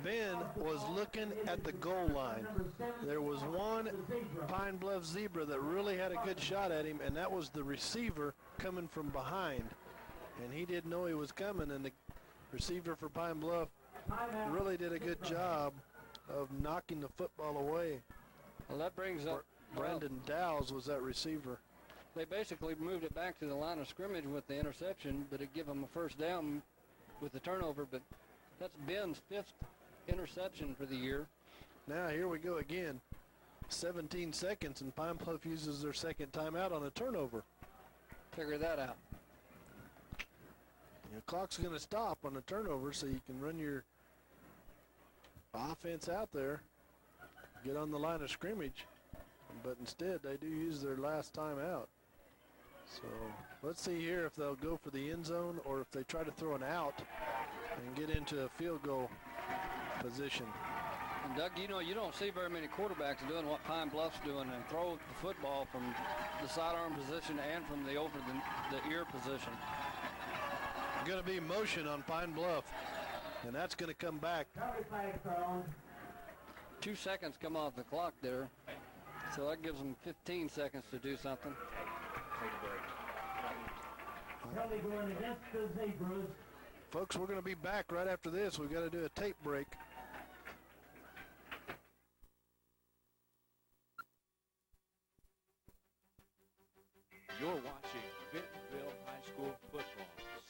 [SPEAKER 2] Ben was looking at the goal line. There was one Pine Bluff Zebra that really had a good shot at him, and that was the receiver coming from behind. And he didn't know he was coming, and the receiver for Pine Bluff really did a good job of knocking the football away.
[SPEAKER 1] Well, that brings up
[SPEAKER 2] Brandon Dowes was that receiver.
[SPEAKER 1] They basically moved it back to the line of scrimmage with the interception, but it gave them a first down with the turnover. But that's Ben's 5th interception for the year.
[SPEAKER 2] Now here we go again. 17 seconds, and Pine Bluff uses their second timeout on a turnover.
[SPEAKER 1] Figure that out.
[SPEAKER 2] The clock's going to stop on a turnover, so you can run your offense out there, get on the line of scrimmage. But instead, they do use their last timeout. So let's see here if they'll go for the end zone or if they try to throw an out and get into a field goal position.
[SPEAKER 1] And Doug, you know, you don't see very many quarterbacks doing what Pine Bluff's doing and throw the football from the sidearm position and from the over the ear position.
[SPEAKER 2] Going to be motion on Pine Bluff, and that's going to come back.
[SPEAKER 1] 2 seconds come off the clock there, so that gives them 15 seconds to do something.
[SPEAKER 3] He'll be going against the Zebras.
[SPEAKER 2] Folks, we're going to be back right after this. We've got to do a tape break.
[SPEAKER 4] You're watching Bentonville High School football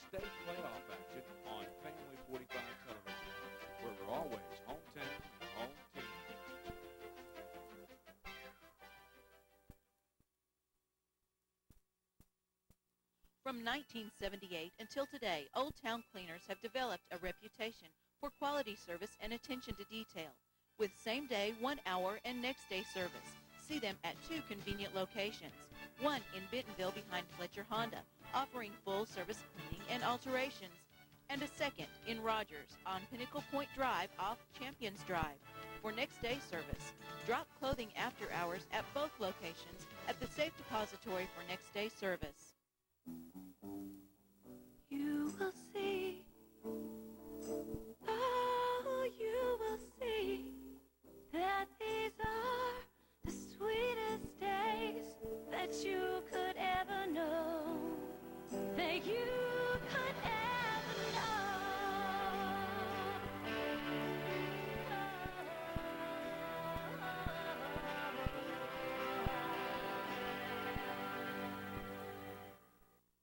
[SPEAKER 4] state playoff action on Family 45 television, where we're always hometown and home team.
[SPEAKER 5] From 1978 until today, Old Town Cleaners have developed a reputation for quality service and attention to detail, with same-day, 1-hour, and next-day service. See them at 2 convenient locations, one in Bentonville behind Fletcher Honda, offering full-service cleaning and alterations, and a second in Rogers on Pinnacle Point Drive off Champions Drive for next-day service. Drop clothing after hours at both locations at the Safe Depository for next-day service.
[SPEAKER 6] You will see, oh, you will see that these are the sweetest days that you could ever know, that you could ever know.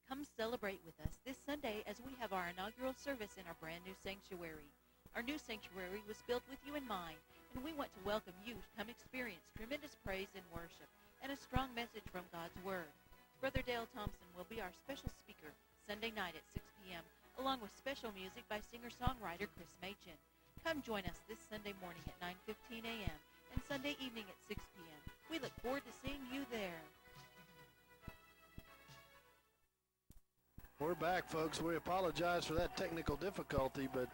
[SPEAKER 5] Come celebrate with us this Sunday as we have our inaugural service in our brand new sanctuary. Our new sanctuary was built with you in mind, and we want to welcome you to come experience tremendous praise and worship and a strong message from God's Word. Brother Dale Thompson will be our special speaker Sunday night at 6 p.m., along with special music by singer-songwriter Chris Machin. Come join us this Sunday morning at 9:15 a.m. and Sunday evening at 6 p.m. We look forward to seeing you there.
[SPEAKER 2] We're back, folks. We apologize for that technical difficulty, but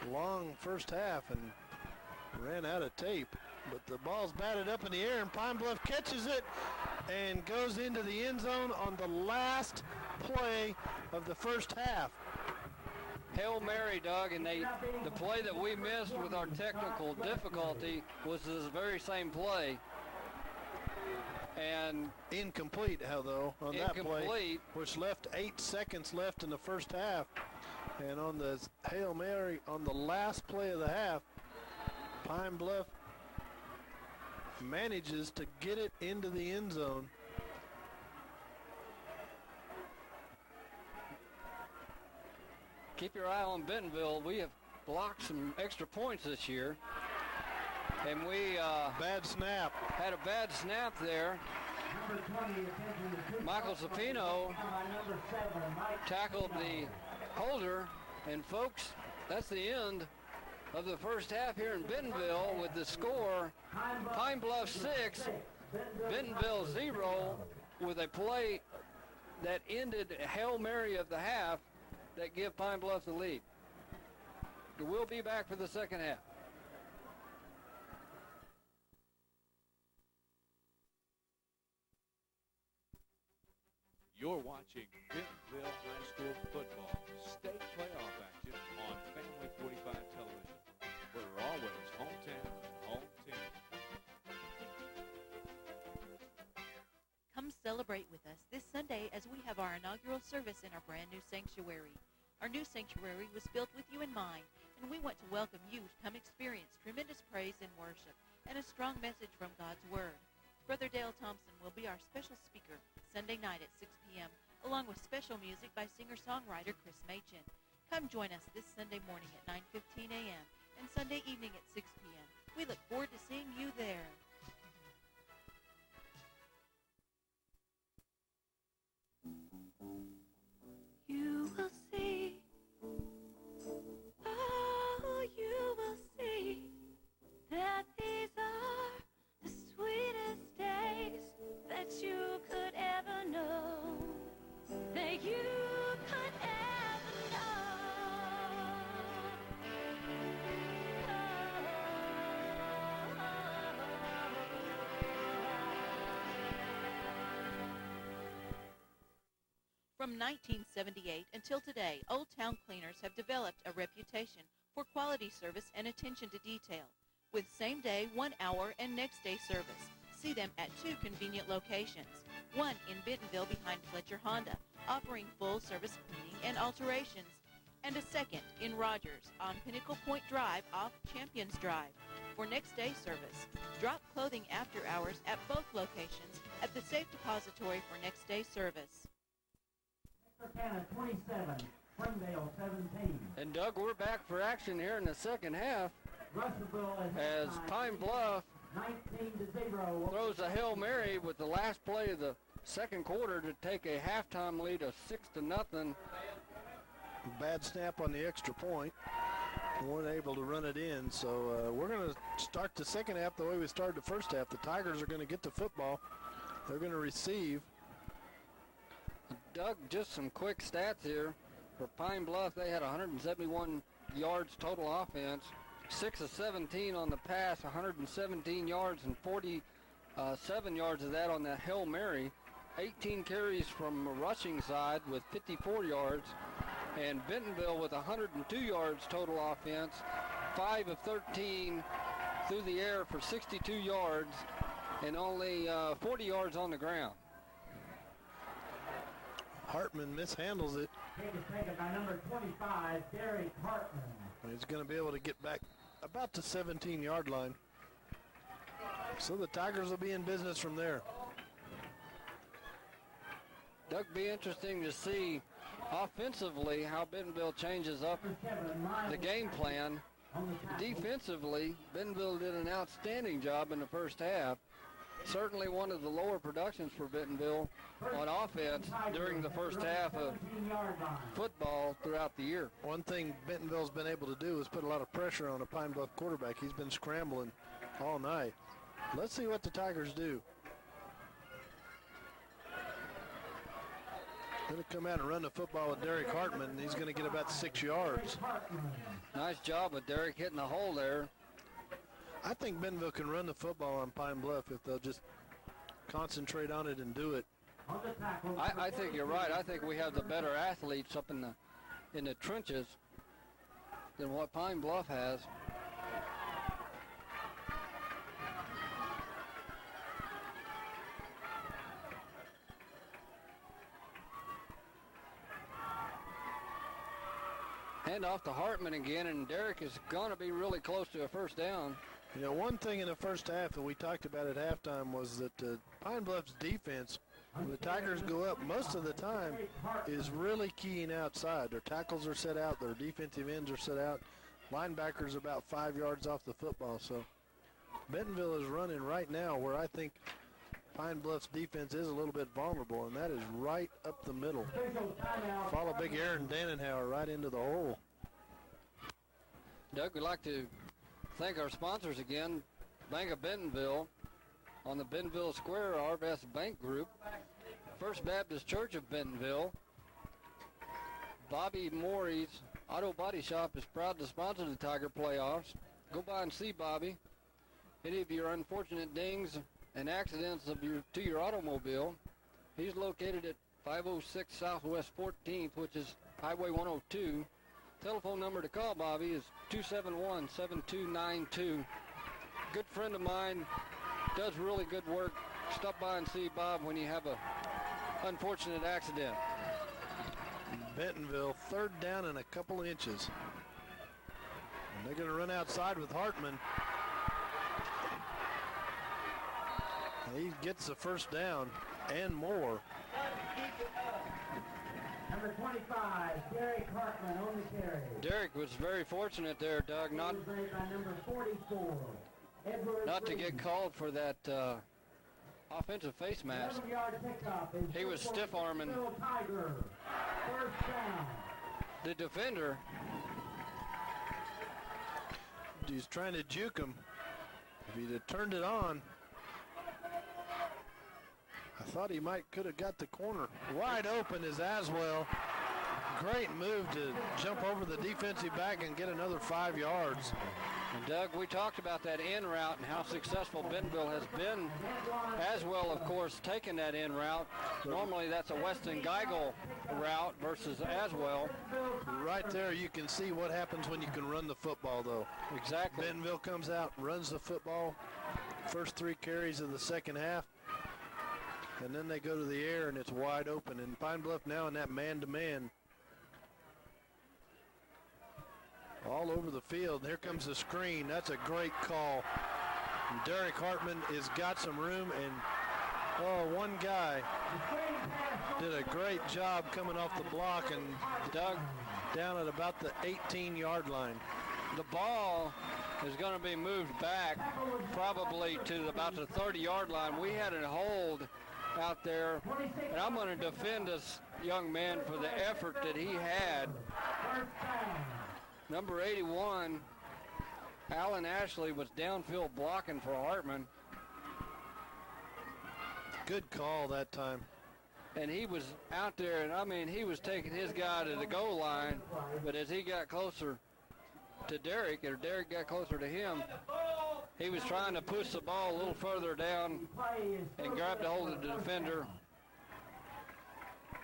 [SPEAKER 2] long first half and ran out of tape. But the ball's batted up in the air, and Pine Bluff catches it and goes into the end zone on the last play of the first half.
[SPEAKER 1] Hail Mary, Doug, and the play that we missed with our technical difficulty was this very same play. And
[SPEAKER 2] incomplete, though, on that play, which left 8 seconds left in the first half. And on the Hail Mary, on the last play of the half, Pine Bluff manages to get it into the end zone.
[SPEAKER 1] Keep your eye on Bentonville. We have blocked some extra points this year. And we
[SPEAKER 2] bad snap.
[SPEAKER 1] Had a bad snap there. Michael Zapino tackled the holder. And folks, that's the end of the first half here in Bentonville with the score Pine Bluff 6, Bentonville 0, with a play that ended a Hail Mary of the half that give Pine Bluff the lead. We'll be back for the second half.
[SPEAKER 4] You're watching Bentonville High School football state playoff action on Family 45 television, where we're always hometown and home team.
[SPEAKER 5] Come celebrate with us this Sunday as we have our inaugural service in our brand new sanctuary. Our new sanctuary was built with you in mind, and we want to welcome you to come experience tremendous praise and worship and a strong message from God's Word. Brother Dale Thompson will be our special speaker Sunday night at 6 p.m., along with special music by singer-songwriter Chris Machin. Come join us this Sunday morning at 9:15 a.m. and Sunday evening at 6 p.m. We look forward to seeing you there.
[SPEAKER 6] You will see, oh, you will see that these are the sweetest days that you could ever know, that you could ever know.
[SPEAKER 5] From 1978 until today, Old Town Cleaners have developed a reputation for quality service and attention to detail, with same-day, 1-hour, and next-day service. See them at 2 convenient locations, one in Bentonville behind Fletcher Honda, offering full-service cleaning and alterations, and a second in Rogers on Pinnacle Point Drive off Champions Drive. For next-day service, drop clothing after hours at both locations at the Safe Depository for next-day service.
[SPEAKER 3] Texarkana 27, Springdale 17.
[SPEAKER 1] And Doug, we're back for action here in the second half
[SPEAKER 3] Russellville
[SPEAKER 1] as Pine Bluff
[SPEAKER 3] 19-0.
[SPEAKER 1] throws a Hail Mary with the last play of the second quarter to take a halftime lead of 6-0.
[SPEAKER 2] Bad snap on the extra point. Weren't able to run it in, so we're going to start the second half the way we started the first half. The Tigers are going to get the football. They're going to receive.
[SPEAKER 1] Doug, just some quick stats here. For Pine Bluff, they had 171 yards total offense, 6 of 17 on the pass, 117 yards and 47 yards of that on that Hail Mary. 18 carries from the rushing side with 54 yards. And Bentonville with 102 yards total offense, 5 of 13 through the air for 62 yards and only 40 yards on the ground.
[SPEAKER 2] Hartman mishandles it.
[SPEAKER 3] Taken by number 25, Derek Hartman.
[SPEAKER 2] He's going to be able to get back about the 17-yard line. So the Tigers will be in business from there.
[SPEAKER 1] Doug, be interesting to see offensively how Bentonville changes up the game plan. Defensively, Bentonville did an outstanding job in the first half. Certainly one of the lower productions for Bentonville on offense during the first half of football throughout the year.
[SPEAKER 2] One thing Bentonville's been able to do is put a lot of pressure on a Pine Bluff quarterback. He's been scrambling all night. Let's see what the Tigers do. Going to come out and run the football with Derek Hartman. He's going to get about 6 yards.
[SPEAKER 1] Nice job with Derek hitting the hole there.
[SPEAKER 2] I think Bentonville can run the football on Pine Bluff if they'll just concentrate on it and do it.
[SPEAKER 1] I think you're right. I think we have the better athletes up in the trenches than what Pine Bluff has. Hand off to Hartman again, and Derek is going to be really close to a first down.
[SPEAKER 2] You know, one thing in the first half that we talked about at halftime was that Pine Bluff's defense, when the Tigers go up, most of the time is really keying outside. Their tackles are set out, their defensive ends are set out. Linebackers about 5 yards off the football. So Bentonville is running right now where I think Pine Bluff's defense is a little bit vulnerable, and that is right up the middle. Follow big Aaron Dannenhauer right into the hole.
[SPEAKER 1] Doug, we'd like to thank our sponsors again. Bank of Bentonville on the Bentonville Square, Arvest Bank Group. First Baptist Church of Bentonville. Bobby Morey's Auto Body Shop is proud to sponsor the Tiger playoffs. Go by and see Bobby. Any of your unfortunate dings and accidents to your automobile, he's located at 506 Southwest 14th, which is Highway 102. Telephone number to call Bobby is 271-7292. Good friend of mine, does really good work. Stop by and see Bob when you have a unfortunate accident.
[SPEAKER 2] Bentonville, third down and a couple inches. And they're going to run outside with Hartman. He gets the first down and more.
[SPEAKER 3] Number 25, Derek Hartman on the carry.
[SPEAKER 1] Derek was very fortunate there, Doug, not
[SPEAKER 3] By number 44, Edward
[SPEAKER 1] to get called for that offensive face mask.
[SPEAKER 3] 7-yard pickup is
[SPEAKER 1] He was stiff-arming
[SPEAKER 3] Tiger. First down.
[SPEAKER 1] the defender.
[SPEAKER 2] He's trying to juke him. If he'd have turned it on, I thought he could have got the corner. Wide open is Aswell. Great move to jump over the defensive back and get another 5 yards.
[SPEAKER 1] And Doug, we talked about that in route and how successful Bentonville has been. Aswell, of course, taking that in route. Normally that's a Weston Geigel route versus Aswell.
[SPEAKER 2] Right there you can see what happens when you can run the football, though.
[SPEAKER 1] Exactly.
[SPEAKER 2] Bentonville comes out, runs the football. First 3 carries of the second half. and then they go to the air and it's wide open. And Pine Bluff now in that man-to-man. All over the field. Here comes the screen. That's a great call. And Derek Hartman has got some room, and one guy did a great job coming off the block and dug down at about the 18-yard line.
[SPEAKER 1] The ball is going to be moved back probably to about the 30-yard line. We had a hold out there, and I'm going to defend this young man for the effort that he had. Number 81, Alan Ashley, was downfield blocking for Hartman.
[SPEAKER 2] Good call that time.
[SPEAKER 1] And he was out there, and I mean, he was taking his guy to the goal line, but as he got closer to Derek, or Derek got closer to him, he was trying to push the ball a little further down and grabbed a hold of the defender.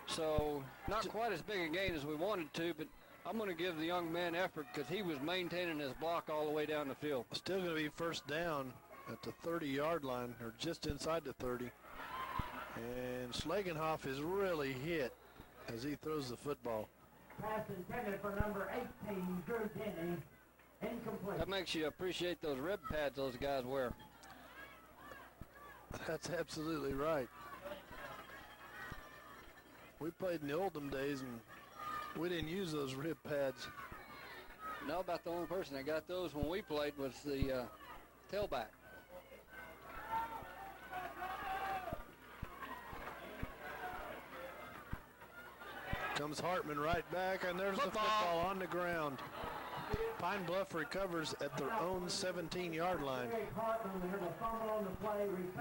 [SPEAKER 1] So not quite as big a gain as we wanted to, but I'm going to give the young man effort because he was maintaining his block all the way down the field.
[SPEAKER 2] Still going to be first down at the 30-yard line, or just inside the 30. And Schlagenhoff is really hit as he throws the football.
[SPEAKER 3] Pass intended for number 18, Drew Denny. Incomplete.
[SPEAKER 1] That makes you appreciate those rib pads those guys wear.
[SPEAKER 2] That's absolutely right. We played in the Oldham days, and we didn't use those rib pads.
[SPEAKER 1] No, about the only person that got those when we played was the tailback.
[SPEAKER 2] Comes Hartman right back, and there's the football on the ground. Pine Bluff recovers at their own 17-yard line.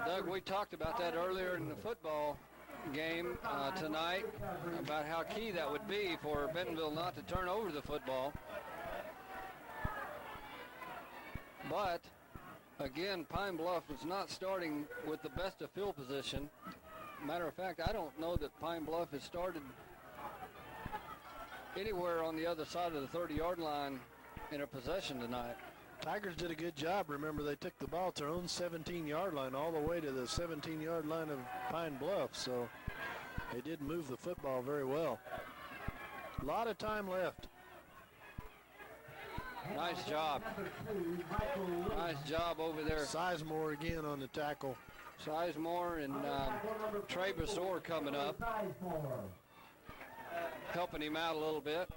[SPEAKER 1] Doug, we talked about that earlier in the football game tonight, about how key that would be for Bentonville not to turn over the football. But, again, Pine Bluff is not starting with the best of field position. Matter of fact, I don't know that Pine Bluff has started anywhere on the other side of the 30-yard line in a possession tonight.
[SPEAKER 2] Tigers did a good job. Remember, they took the ball to their own 17-yard line all the way to the 17-yard line of Pine Bluff, so they did move the football very well. A lot of time left.
[SPEAKER 1] Nice job. Nice job over there.
[SPEAKER 2] Sizemore again on the tackle.
[SPEAKER 1] Sizemore and Trey Besor coming up, helping him out a little bit.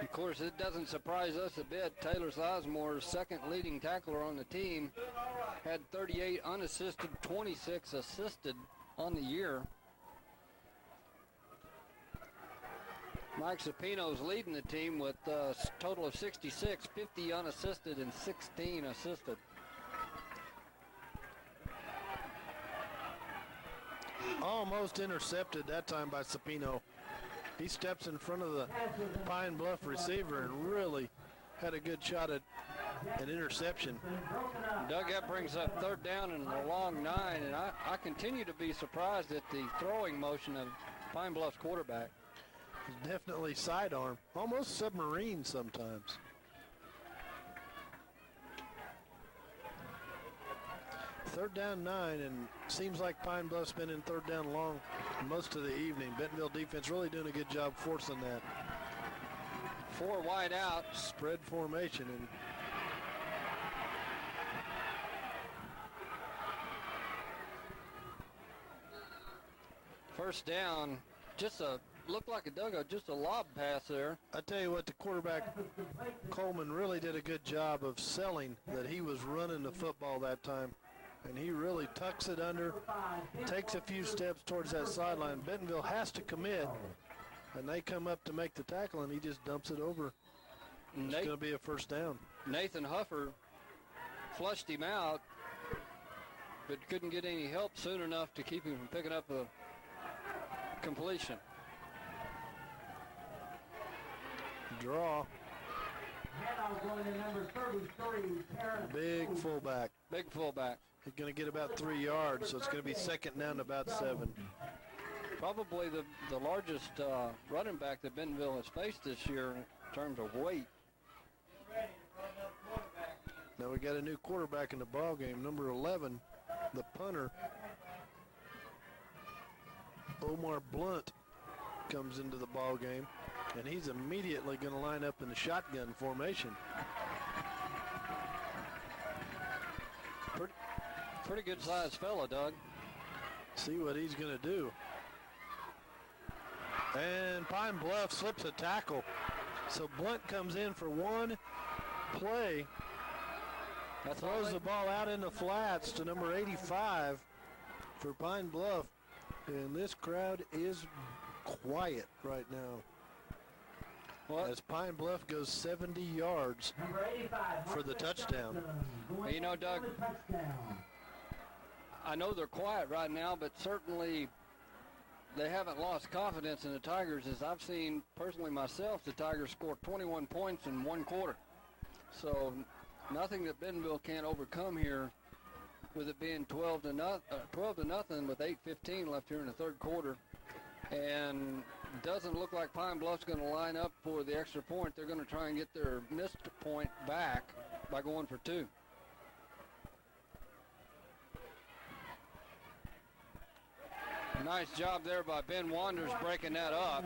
[SPEAKER 1] Of course, it doesn't surprise us a bit. Taylor Sizemore, second leading tackler on the team, had 38 unassisted, 26 assisted on the year. Mike Sapino's leading the team with a total of 66, 50 unassisted and 16 assisted.
[SPEAKER 2] Almost intercepted that time by Sapino. He steps in front of the Pine Bluff receiver and really had a good shot at an interception.
[SPEAKER 1] Doug, that brings up third down and a long 9, and I continue to be surprised at the throwing motion of Pine Bluff's quarterback.
[SPEAKER 2] Definitely sidearm, almost submarine sometimes. Third down 9, and seems like Pine Bluff's been in third down long most of the evening. Bentonville defense really doing a good job forcing that.
[SPEAKER 1] 4 wide out.
[SPEAKER 2] Spread formation. And
[SPEAKER 1] first down, looked like just a lob pass there.
[SPEAKER 2] I tell you what, the quarterback, Coleman, really did a good job of selling that he was running the football that time. And he really tucks it under, takes a few steps towards that sideline. Bentonville has to commit, and they come up to make the tackle, and he just dumps it over. It's going to be a first down.
[SPEAKER 1] Nathan Huffer flushed him out, but couldn't get any help soon enough to keep him from picking up a completion.
[SPEAKER 2] Draw. Big fullback.
[SPEAKER 1] Big fullback.
[SPEAKER 2] He's going to get about 3 yards, so it's going to be second down to about 7.
[SPEAKER 1] Probably the largest running back that Bentonville has faced this year in terms of weight.
[SPEAKER 2] Now we got a new quarterback in the ball game, number 11, the punter, Omar Blunt comes into the ball game, and he's immediately going to line up in the shotgun formation.
[SPEAKER 1] Pretty good sized fella, Doug.
[SPEAKER 2] See what he's going to do. And Pine Bluff slips a tackle. So Blunt comes in for one play. Throws the ball out in the flats to number 85 for Pine Bluff. And this crowd is quiet right now. As Pine Bluff goes 70 yards for the touchdown.
[SPEAKER 1] You know, Doug, I know they're quiet right now, but certainly they haven't lost confidence in the Tigers. As I've seen personally myself, the Tigers scored 21 points in one quarter. So nothing that Bentonville can't overcome here, with it being 12 to nothing with 8:15 left here in the third quarter. And it doesn't look like Pine Bluff's going to line up for the extra point. They're going to try and get their missed point back by going for two. Nice job there by Ben Wanders breaking that up.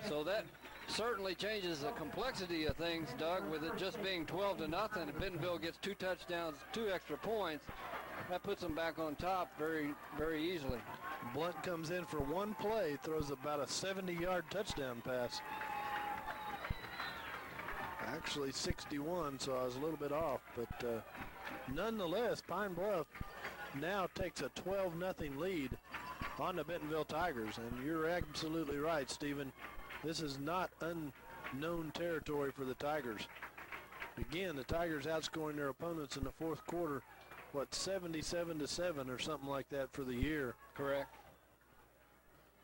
[SPEAKER 1] So that certainly changes the complexity of things, Doug, with it just being 12 to nothing. If Bentonville gets two touchdowns, two extra points, that puts them back on top very, very easily.
[SPEAKER 2] Blunt comes in for one play, throws about a 70-yard touchdown pass. Actually 61, so I was a little bit off, but nonetheless, Pine Bluff now takes a 12-0 lead on the Bentonville Tigers. And you're absolutely right, Stephen. This is not unknown territory for the Tigers. Again, the Tigers outscoring their opponents in the fourth quarter, 77-7 or something like that for the year.
[SPEAKER 1] Correct.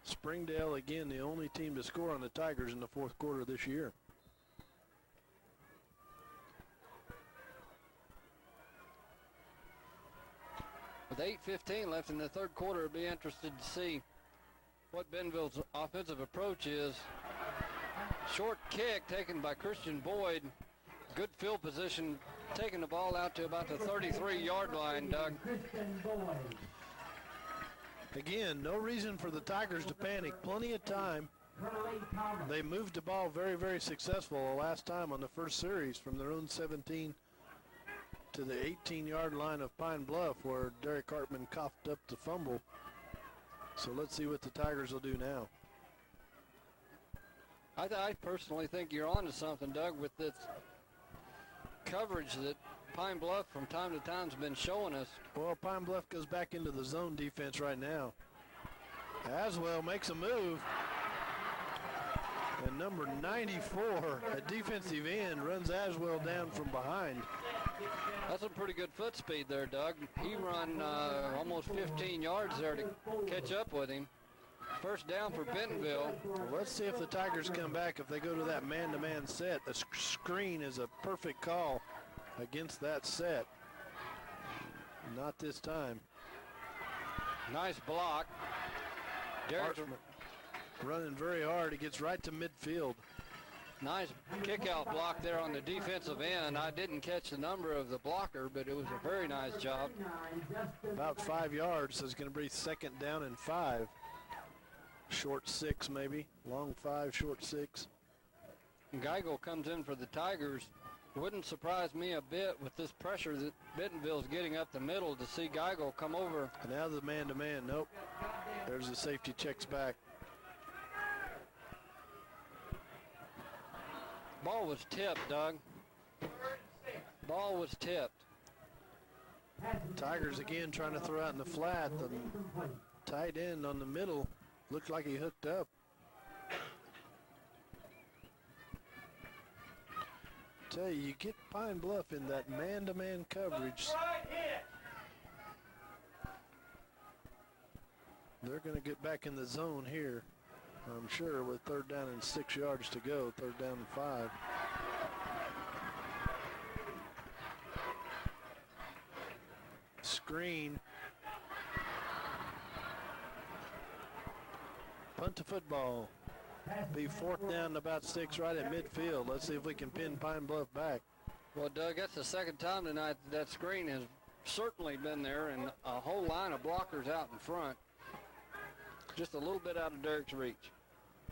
[SPEAKER 2] Springdale, again, the only team to score on the Tigers in the fourth quarter this year.
[SPEAKER 1] With 8:15 left in the third quarter, I'd be interested to see what Bentonville's offensive approach is. Short kick taken by Christian Boyd. Good field position, taking the ball out to about the 33-yard line, Doug.
[SPEAKER 2] Again, no reason for the Tigers to panic. Plenty of time. They moved the ball very, very successful the last time on the first series from their own 17 to the 18-yard line of Pine Bluff, where Derek Hartman coughed up the fumble. So let's see what the Tigers will do now.
[SPEAKER 1] I personally think you're on to something, Doug, with this coverage that Pine Bluff from time to time has been showing us.
[SPEAKER 2] Well, Pine Bluff goes back into the zone defense right now. Aswell makes a move. And number 94, a defensive end, runs Aswell down from behind.
[SPEAKER 1] That's a pretty good foot speed there, Doug. He run almost 15 yards there to catch up with him. First down for Bentonville.
[SPEAKER 2] Well, let's see if the Tigers come back. If they go to that man-to-man set, the screen is a perfect call against that set. Not this time.
[SPEAKER 1] Nice block. Derek
[SPEAKER 2] running very hard. He gets right to midfield.
[SPEAKER 1] Nice kick-out block there on the defensive end. I didn't catch the number of the blocker, but it was a very nice job.
[SPEAKER 2] About 5 yards, so it's going to be second down and 5. Short 6 maybe. Long 5, short 6.
[SPEAKER 1] Geigel comes in for the Tigers. It wouldn't surprise me a bit with this pressure that Bentonville's getting up the middle to see Geigel come over.
[SPEAKER 2] And now the man-to-man. Nope. There's the safety checks back.
[SPEAKER 1] Ball was tipped, Doug. Ball was tipped.
[SPEAKER 2] Tigers again trying to throw out in the flat. The tight end on the middle looked like he hooked up. Tell you get Pine Bluff in that man-to-man coverage. They're going to get back in the zone here, I'm sure, with third down and 6 yards to go, third down and 5. Screen. Punt to football. Be fourth down and about 6 right at midfield. Let's see if we can pin Pine Bluff back.
[SPEAKER 1] Well, Doug, that's the second time tonight that screen has certainly been there, and a whole line of blockers out in front. just a little bit out of Derek's reach.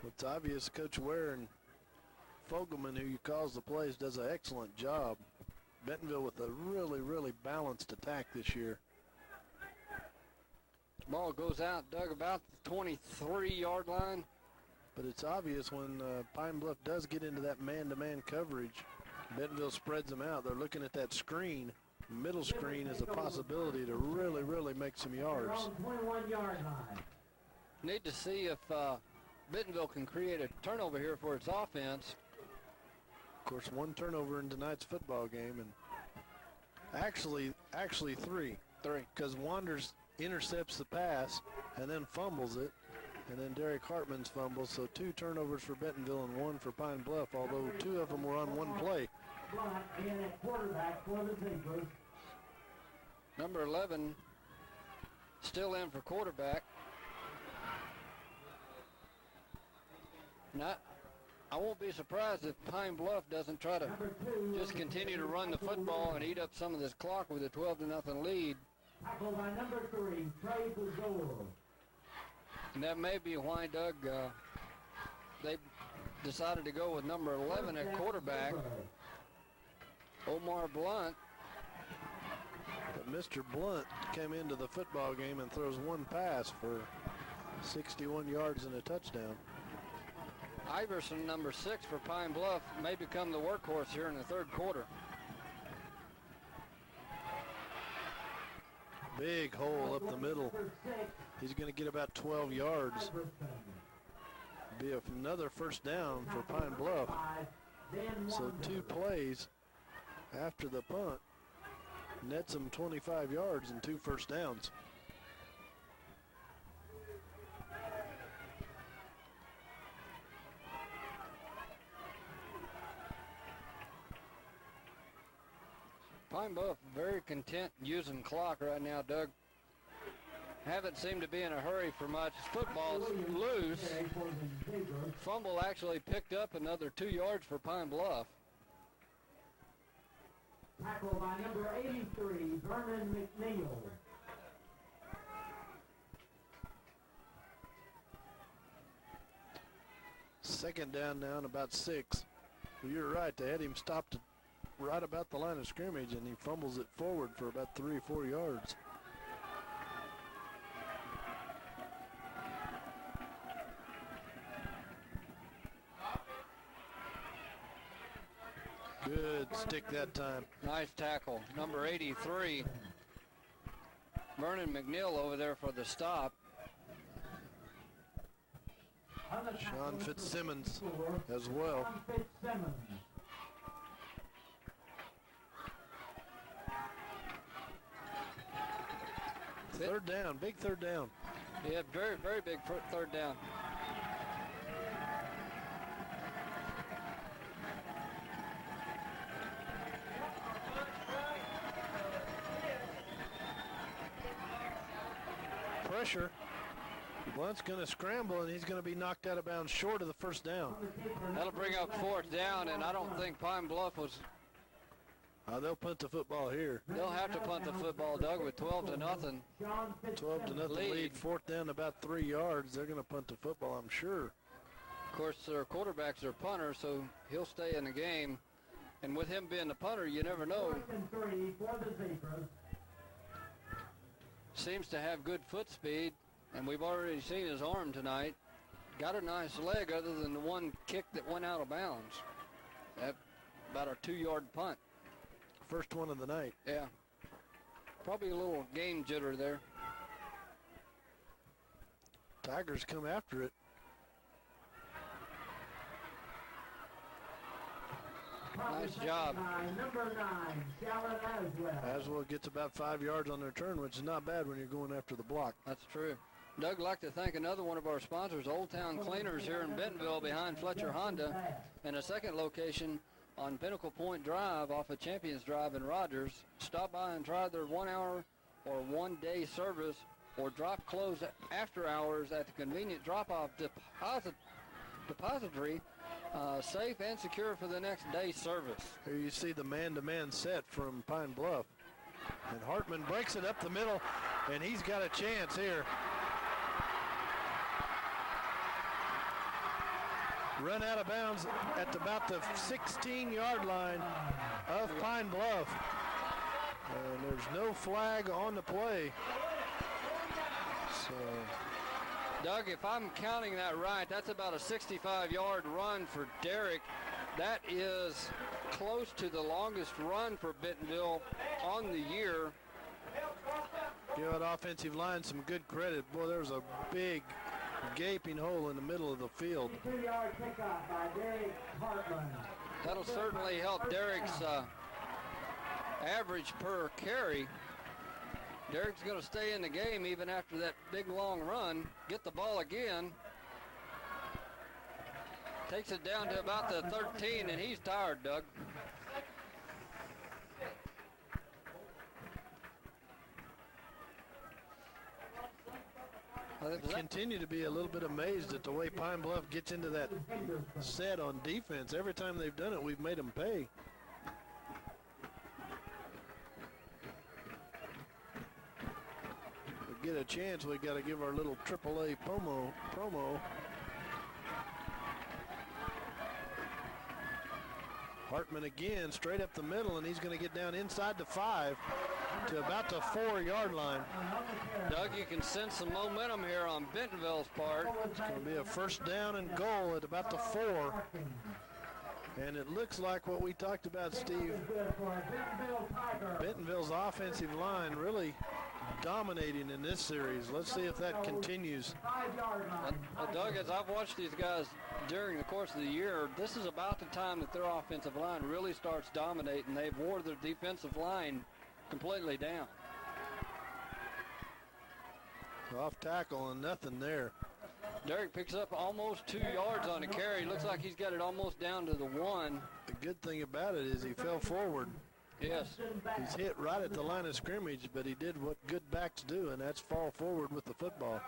[SPEAKER 2] It's obvious Coach Ware and Fogelman, who calls the plays, does an excellent job. Bentonville with a really, really balanced attack this year.
[SPEAKER 1] Ball goes out, Doug, about the 23-yard line.
[SPEAKER 2] But it's obvious when Pine Bluff does get into that man-to-man coverage, Bentonville spreads them out. They're looking at that screen. Middle screen is a possibility to really, really make some yards.
[SPEAKER 3] 21-yard line.
[SPEAKER 1] Need to see if Bentonville can create a turnover here for its offense.
[SPEAKER 2] Of course, one turnover in tonight's football game, and actually three. Because Wanders intercepts the pass and then fumbles it, and then Derek Hartman's fumbles. So 2 turnovers for Bentonville and 1 for Pine Bluff, although 2 of them were on one play.
[SPEAKER 3] Blunt in at quarterback for the Zebras.
[SPEAKER 1] Number 11 still in for quarterback. I won't be surprised if Pine Bluff doesn't try to just continue to run the football and eat up some of this clock with a 12-0 lead.
[SPEAKER 3] Tackled by number 3, Trey Pazor.
[SPEAKER 1] And that may be why, Doug, they decided to go with number 11 at quarterback, Omar Blunt.
[SPEAKER 2] But Mr. Blunt came into the football game and throws 1 pass for 61 yards and a touchdown.
[SPEAKER 1] Iverson, number 6 for Pine Bluff, may become the workhorse here in the 3rd quarter.
[SPEAKER 2] Big hole up the middle. He's going to get about 12 yards. Be another first down for Pine Bluff. So 2 plays after the punt nets them 25 yards and 2 first downs.
[SPEAKER 1] Pine Bluff very content using clock right now, Doug. Haven't seemed to be in a hurry for much. Football's loose. Fumble actually picked up another 2 yards for Pine Bluff.
[SPEAKER 3] Tackled by number 83, Vernon McNeil.
[SPEAKER 2] Second down now and about 6. Well, you're right. They had him stopped right about the line of scrimmage, and he fumbles it forward for about 3 or 4 yards. Good stick that time.
[SPEAKER 1] Nice tackle. Number 83, Vernon McNeil over there for the stop.
[SPEAKER 2] Sean Fitzsimmons as well. Third down, big third down.
[SPEAKER 1] Yeah, very, very big third down.
[SPEAKER 2] Pressure. Blunt's going to scramble, and he's going to be knocked out of bounds short of the first down.
[SPEAKER 1] That'll bring up 4th down, and I don't think Pine Bluff was.
[SPEAKER 2] They'll punt the football here.
[SPEAKER 1] They'll have to punt the football, Doug, with 12-0.
[SPEAKER 2] 12-0 lead. 4th down, about 3 yards. They're going to punt the football, I'm sure.
[SPEAKER 1] Of course, their quarterbacks are punters, so he'll stay in the game. And with him being the punter, you never know. Seems to have good foot speed, and we've already seen his arm tonight. Got a nice leg other than the one kick that went out of bounds. About a 2-yard punt.
[SPEAKER 2] First one of the night.
[SPEAKER 1] Yeah. Probably a little game jitter there.
[SPEAKER 2] Tigers come after it.
[SPEAKER 1] Nice job.
[SPEAKER 3] Number 9, Shalon Aswell.
[SPEAKER 2] Aswell gets about 5 yards on the return, which is not bad when you're going after the block.
[SPEAKER 1] That's true. Doug, I'd like to thank another one of our sponsors, Old Town Cleaners here in Bentonville behind Fletcher Honda, and a second location on Pinnacle Point Drive off of Champions Drive in Rogers. Stop by and try their 1-hour or 1-day service, or drop clothes after hours at the convenient drop-off depository. Safe and secure for the next day's service.
[SPEAKER 2] Here you see the man-to-man set from Pine Bluff. And Hartman breaks it up the middle, and he's got a chance here. run out of bounds at about the 16-yard line of Pine Bluff. And there's no flag on the play. So,
[SPEAKER 1] Doug, if I'm counting that right, that's about a 65-yard run for Derek. That is close to the longest run for Bentonville on the year.
[SPEAKER 2] give that offensive line some good credit. Boy, there was a big gaping hole in the middle of the field.
[SPEAKER 3] 2-yard pickup by Derek Hartman.
[SPEAKER 1] That'll certainly help Derek's average per carry. Derek's going to stay in the game even after that big long run. Get the ball again. Takes it down to about the 13, and he's tired, Doug.
[SPEAKER 2] I continue to be a little bit amazed at the way Pine Bluff gets into that set on defense. Every time they've done it, we've made them pay. We get a chance, we got to give our little AAA promo. Hartman again, straight up the middle, and he's going to get down inside the 5 to about the 4-yard line.
[SPEAKER 1] Doug, you can sense some momentum here on Bentonville's part.
[SPEAKER 2] It's going to be a first down and goal at about the 4. And it looks like what we talked about, Steve. Bentonville's offensive line really dominating in this series. Let's see if that continues.
[SPEAKER 1] Doug, as I've watched these guys during the course of the year, this is about the time that their offensive line really starts dominating. They've wore their defensive line completely down.
[SPEAKER 2] Off tackle and nothing there.
[SPEAKER 1] Derek picks up almost 2 yards on the carry. Looks like he's got it almost down to the 1.
[SPEAKER 2] The good thing about it is he fell forward.
[SPEAKER 1] Yes.
[SPEAKER 2] He's hit right at the line of scrimmage, but he did what good backs do, and that's fall forward with the football.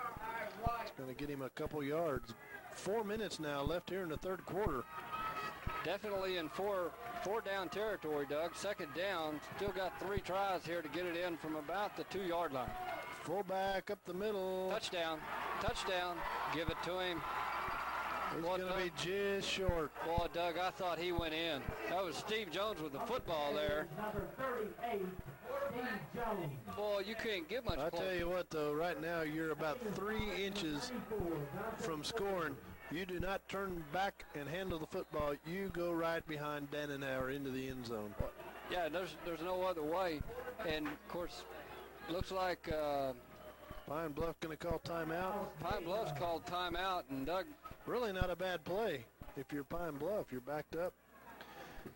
[SPEAKER 2] It's going to get him a couple yards. 4 minutes now left here in the third quarter.
[SPEAKER 1] Definitely in four down territory, Doug. Second down. Still got 3 tries here to get it in from about the 2-yard line.
[SPEAKER 2] Fullback up the middle.
[SPEAKER 1] Touchdown. Touchdown. Give it to him.
[SPEAKER 2] He's going to be just short.
[SPEAKER 1] Boy, Doug, I thought he went in. That was Steve Jones with the football there.
[SPEAKER 3] Number 38, Steve Jones.
[SPEAKER 1] Boy, you can't get much.
[SPEAKER 2] I tell you what, though, right now you're about 3 inches from scoring. You do not turn back and handle the football. You go right behind Dannenauer into the end zone.
[SPEAKER 1] Yeah, there's no other way. And, of course, looks like
[SPEAKER 2] Pine Bluff going to call timeout.
[SPEAKER 1] Pine Bluff's called timeout, and Doug.
[SPEAKER 2] Really not a bad play. If you're Pine Bluff, you're backed up.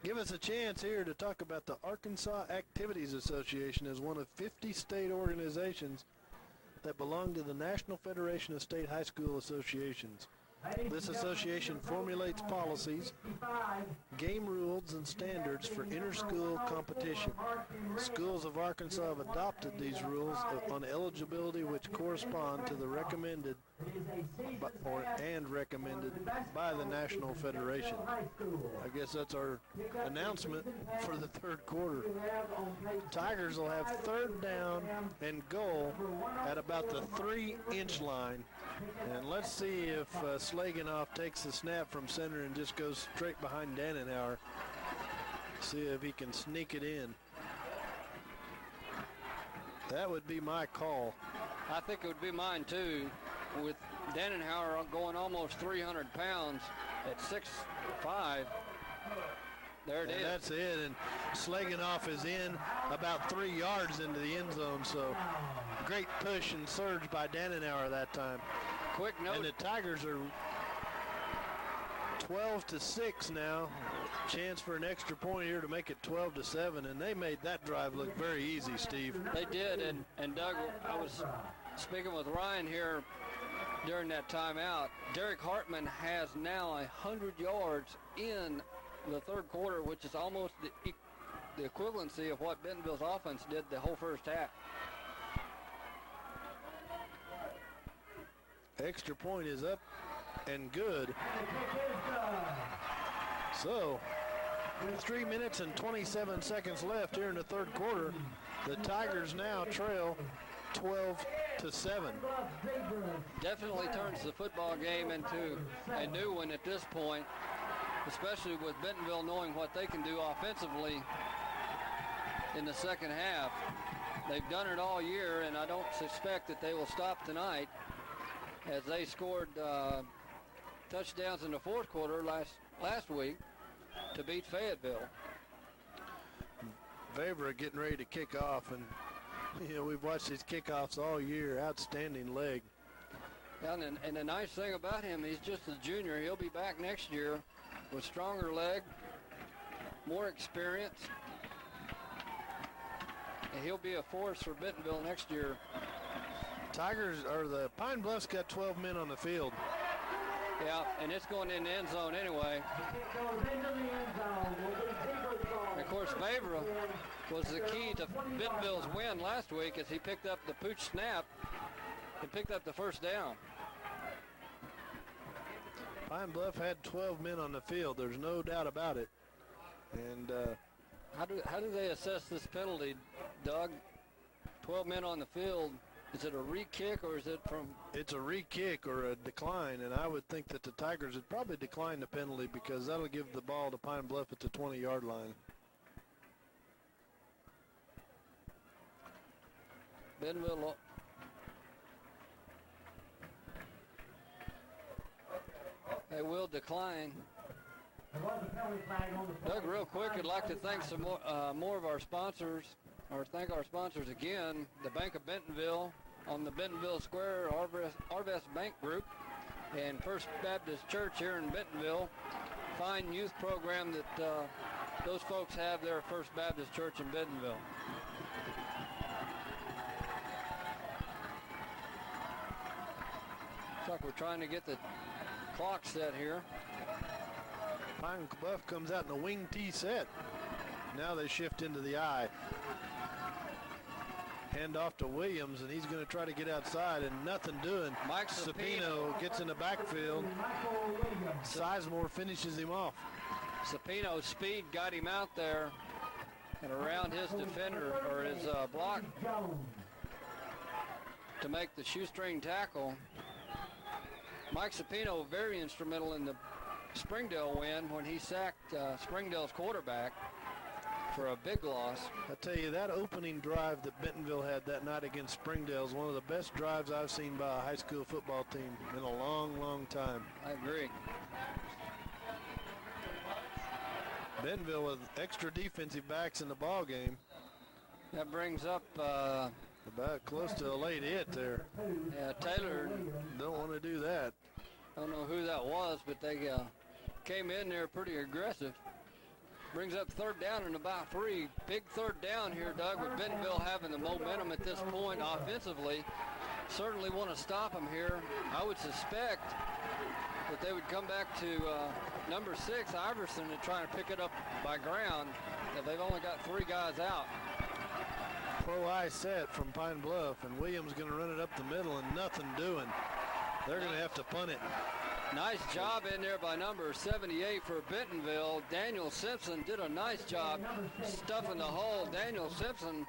[SPEAKER 2] Give us a chance here to talk about the Arkansas Activities Association as one of 50 state organizations that belong to the National Federation of State High School Associations. This association formulates policies, game rules, and standards for inter-school competition. Schools of Arkansas have adopted these rules on eligibility which correspond to the recommended by the National Federation. I guess that's our announcement for the third quarter. Tigers will have third down and goal at about the 3-inch line. And let's see if Slaganoff takes the snap from center and just goes straight behind Dannenauer. See if he can sneak it in. That would be my call.
[SPEAKER 1] I think it would be mine too, with Dannenauer going almost 300 pounds at 6'5". There it is.
[SPEAKER 2] That's it, and Slaganoff is in about 3 yards into the end zone, so great push and surge by Dannenauer that time.
[SPEAKER 1] Quick note.
[SPEAKER 2] And the Tigers are 12-6 now. Chance for an extra point here to make it 12-7, and they made that drive look very easy, Steve.
[SPEAKER 1] They did, and Doug, I was speaking with Ryan here during that timeout. Derek Hartman has now 100 yards in the third quarter, which is almost the equivalency of what Bentonville's offense did the whole first half.
[SPEAKER 2] Extra point is up and good. So, 3 minutes and 27 seconds left here in the third quarter. The Tigers now trail 12 to 7.
[SPEAKER 1] Definitely turns the football game into a new one at this point, especially with Bentonville knowing what they can do offensively in the second half. They've done it all year, and I don't suspect that they will stop tonight, as they scored touchdowns in the fourth quarter last week to beat Fayetteville.
[SPEAKER 2] Vavra getting ready to kick off, and we've watched these kickoffs all year. Outstanding leg.
[SPEAKER 1] Yeah, and the nice thing about him, he's just a junior. He'll be back next year with stronger leg, more experience, and he'll be a force for Bentonville next year.
[SPEAKER 2] The Pine Bluffs got 12 men on the field.
[SPEAKER 1] Yeah, and it's going in the end zone anyway. And of course, Vavra was the key to Bentonville's win last week, as he picked up the pooch snap and picked up the first down.
[SPEAKER 2] Pine Bluff had 12 men on the field. There's no doubt about it. And
[SPEAKER 1] how do they assess this penalty, Doug? 12 men on the field. Is it a re-kick, or is it from?
[SPEAKER 2] It's a re-kick or a decline, and I would think that the Tigers would probably decline the penalty, because that'll give the ball to Pine Bluff at the 20-yard line.
[SPEAKER 1] Bentonville. They will decline. Doug, real quick, I'd like to thank some more of our sponsors, or thank our sponsors again, the Bank of Bentonville on the Bentonville Square, Arvest Bank Group, and First Baptist Church here in Bentonville. Fine youth program that those folks have there at First Baptist Church in Bentonville. Looks like we're trying to get the clock set here.
[SPEAKER 2] Pine Bluff comes out in a wing T set. Now they shift into the I. Hand off to Williams, and he's going to try to get outside, and nothing doing.
[SPEAKER 1] Mike
[SPEAKER 2] Sapino gets in the backfield. Sizemore finishes him off.
[SPEAKER 1] Sapino's speed got him out there and around his defender, or his block, to make the shoestring tackle. Mike Sapino very instrumental in the Springdale win when he sacked Springdale's quarterback for a big loss.
[SPEAKER 2] I tell you, that opening drive that Bentonville had that night against Springdale is one of the best drives I've seen by a high school football team in a long, long time.
[SPEAKER 1] I agree.
[SPEAKER 2] Bentonville with extra defensive backs in the ball game.
[SPEAKER 1] That brings up
[SPEAKER 2] about close to a late hit there.
[SPEAKER 1] Yeah, Taylor.
[SPEAKER 2] Don't want to do that.
[SPEAKER 1] Don't know who that was, but they came in there pretty aggressive. Brings up third down and about 3. Big third down here, Doug, with Bentonville having the momentum at this point offensively. Certainly want to stop them here. I would suspect that they would come back to number 6, Iverson, and try and pick it up by ground. If they've only got 3 guys out.
[SPEAKER 2] Pro I set from Pine Bluff, and Williams going to run it up the middle and nothing doing. They're going to have to punt it.
[SPEAKER 1] Nice job in there by number 78 for Bentonville. Daniel Simpson did a nice job stuffing the hole. Daniel Simpson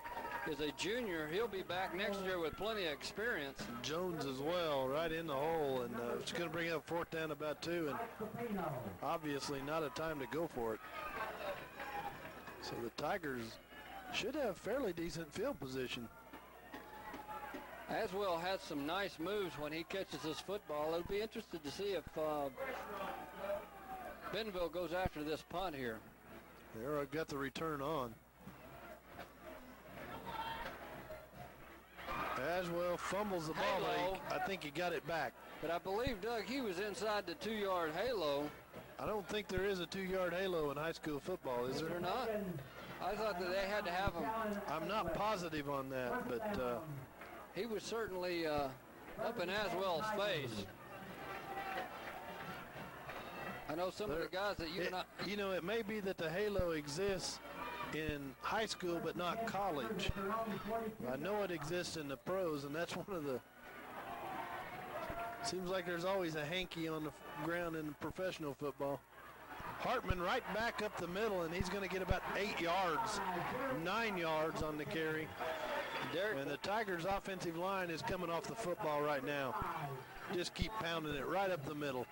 [SPEAKER 1] is a junior. He'll be back next year with plenty of experience.
[SPEAKER 2] Jones as well, right in the hole, and it's going to bring up fourth down about 2, and obviously not a time to go for it. So the Tigers should have fairly decent field position.
[SPEAKER 1] Aswell has some nice moves when he catches this football. I'll be interested to see if Bentonville goes after this punt here.
[SPEAKER 2] There, I've got the return on. Aswell fumbles the ball. I think he got it back.
[SPEAKER 1] But I believe, Doug, he was inside the 2-yard halo.
[SPEAKER 2] I don't think there is a 2-yard halo in high school football, is there?
[SPEAKER 1] Not? I thought that they had to have him.
[SPEAKER 2] I'm not positive on that, but
[SPEAKER 1] he was certainly up in Aswell's face. I know some of the guys that
[SPEAKER 2] you know, it may be that the halo exists in high school but not college. I know it exists in the pros, and that's one of the, seems like there's always a hanky on the ground in professional football. Hartman right back up the middle, and he's going to get about 8 yards, 9 yards on the carry. And the Tigers' offensive line is coming off the football right now. Just keep pounding it right up the middle.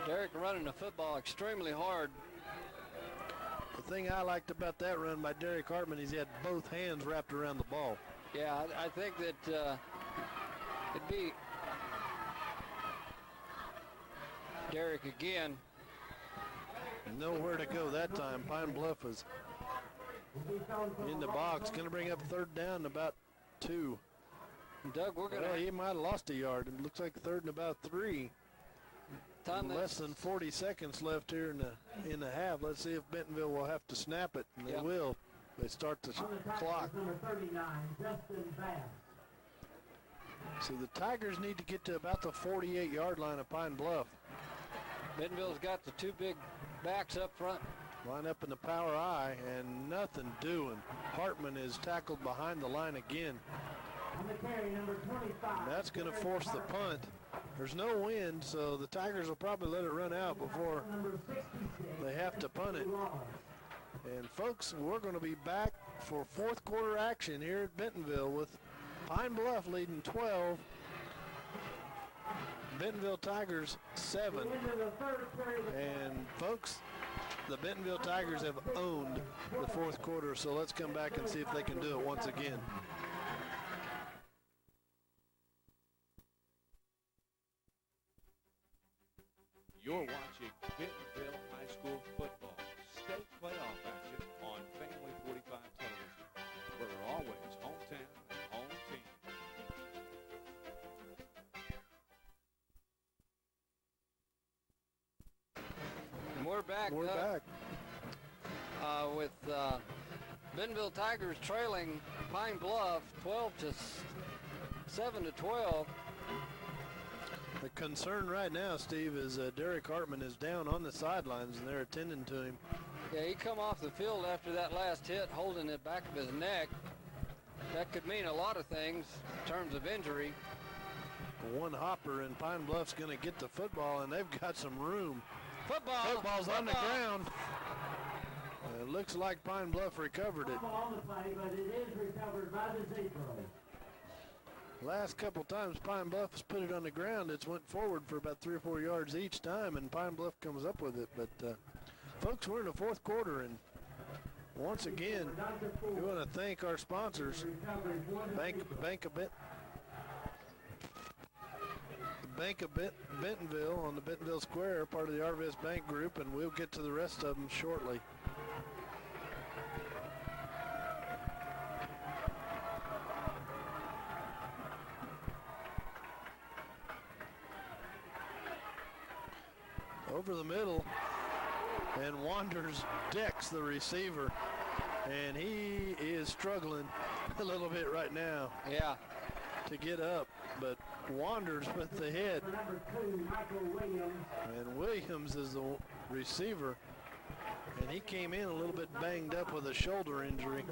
[SPEAKER 1] Derek running the football extremely hard.
[SPEAKER 2] The thing I liked about that run by Derek Hartman is he had both hands wrapped around the ball.
[SPEAKER 1] Yeah, I think that it'd be Derek again.
[SPEAKER 2] Nowhere to go that time. Pine Bluff was in the box. Going to bring up third down about 2.
[SPEAKER 1] Doug, we're going to...
[SPEAKER 2] Well, he might have lost a yard. It looks like third and about 3. Less than 40 seconds left here in the half. Let's see if Bentonville will have to snap it. And they will. They start the clock.
[SPEAKER 3] Number 39, Justin Bass.
[SPEAKER 2] So the Tigers need to get to about the 48-yard line of Pine Bluff.
[SPEAKER 1] Bentonville's got the 2 big backs up front.
[SPEAKER 2] Line up in the power I, and nothing doing. Hartman is tackled behind the line again.
[SPEAKER 3] On the carry, number 25.
[SPEAKER 2] And that's going to force the punt. There's no wind, so the Tigers will probably let it run out before they have to punt it. And folks, we're going to be back for fourth quarter action here at Bentonville with Pine Bluff leading 12. Bentonville Tigers 7. And folks, the Bentonville Tigers have owned the fourth quarter, so let's come back and see if they can do it once again.
[SPEAKER 4] You're watching Bentonville High School football state playoff action on Family 45 television, where we're always hometown and home team.
[SPEAKER 1] And we're back.
[SPEAKER 2] We're back.
[SPEAKER 1] With Bentonville Tigers trailing Pine Bluff 7 to 12.
[SPEAKER 2] The concern right now, Steve, is Derek Hartman is down on the sidelines, and they're attending to him.
[SPEAKER 1] Yeah, he come off the field after that last hit, holding the back of his neck. That could mean a lot of things in terms of injury.
[SPEAKER 2] One hopper, and Pine Bluff's going to get the football, and they've got some room.
[SPEAKER 1] Football's
[SPEAKER 2] on the ground. It looks like Pine Bluff recovered it.
[SPEAKER 3] On the play, but it is recovered by the Zebras.
[SPEAKER 2] Last couple times Pine Bluff has put it on the ground, it's went forward for about 3 or 4 yards each time, and Pine Bluff comes up with it. But folks, we're in the fourth quarter, and once again, we want to thank our sponsors, Bank of Bentonville on the Bentonville Square, part of the RVS Bank Group, and we'll get to the rest of them shortly. Over the middle, and Wanders decks the receiver, and he is struggling a little bit right now.
[SPEAKER 1] Yeah.
[SPEAKER 2] To get up, but Wanders with the hit.
[SPEAKER 3] Number 2, Michael Williams.
[SPEAKER 2] And Williams is the receiver, and he came in a little bit banged up with a shoulder injury.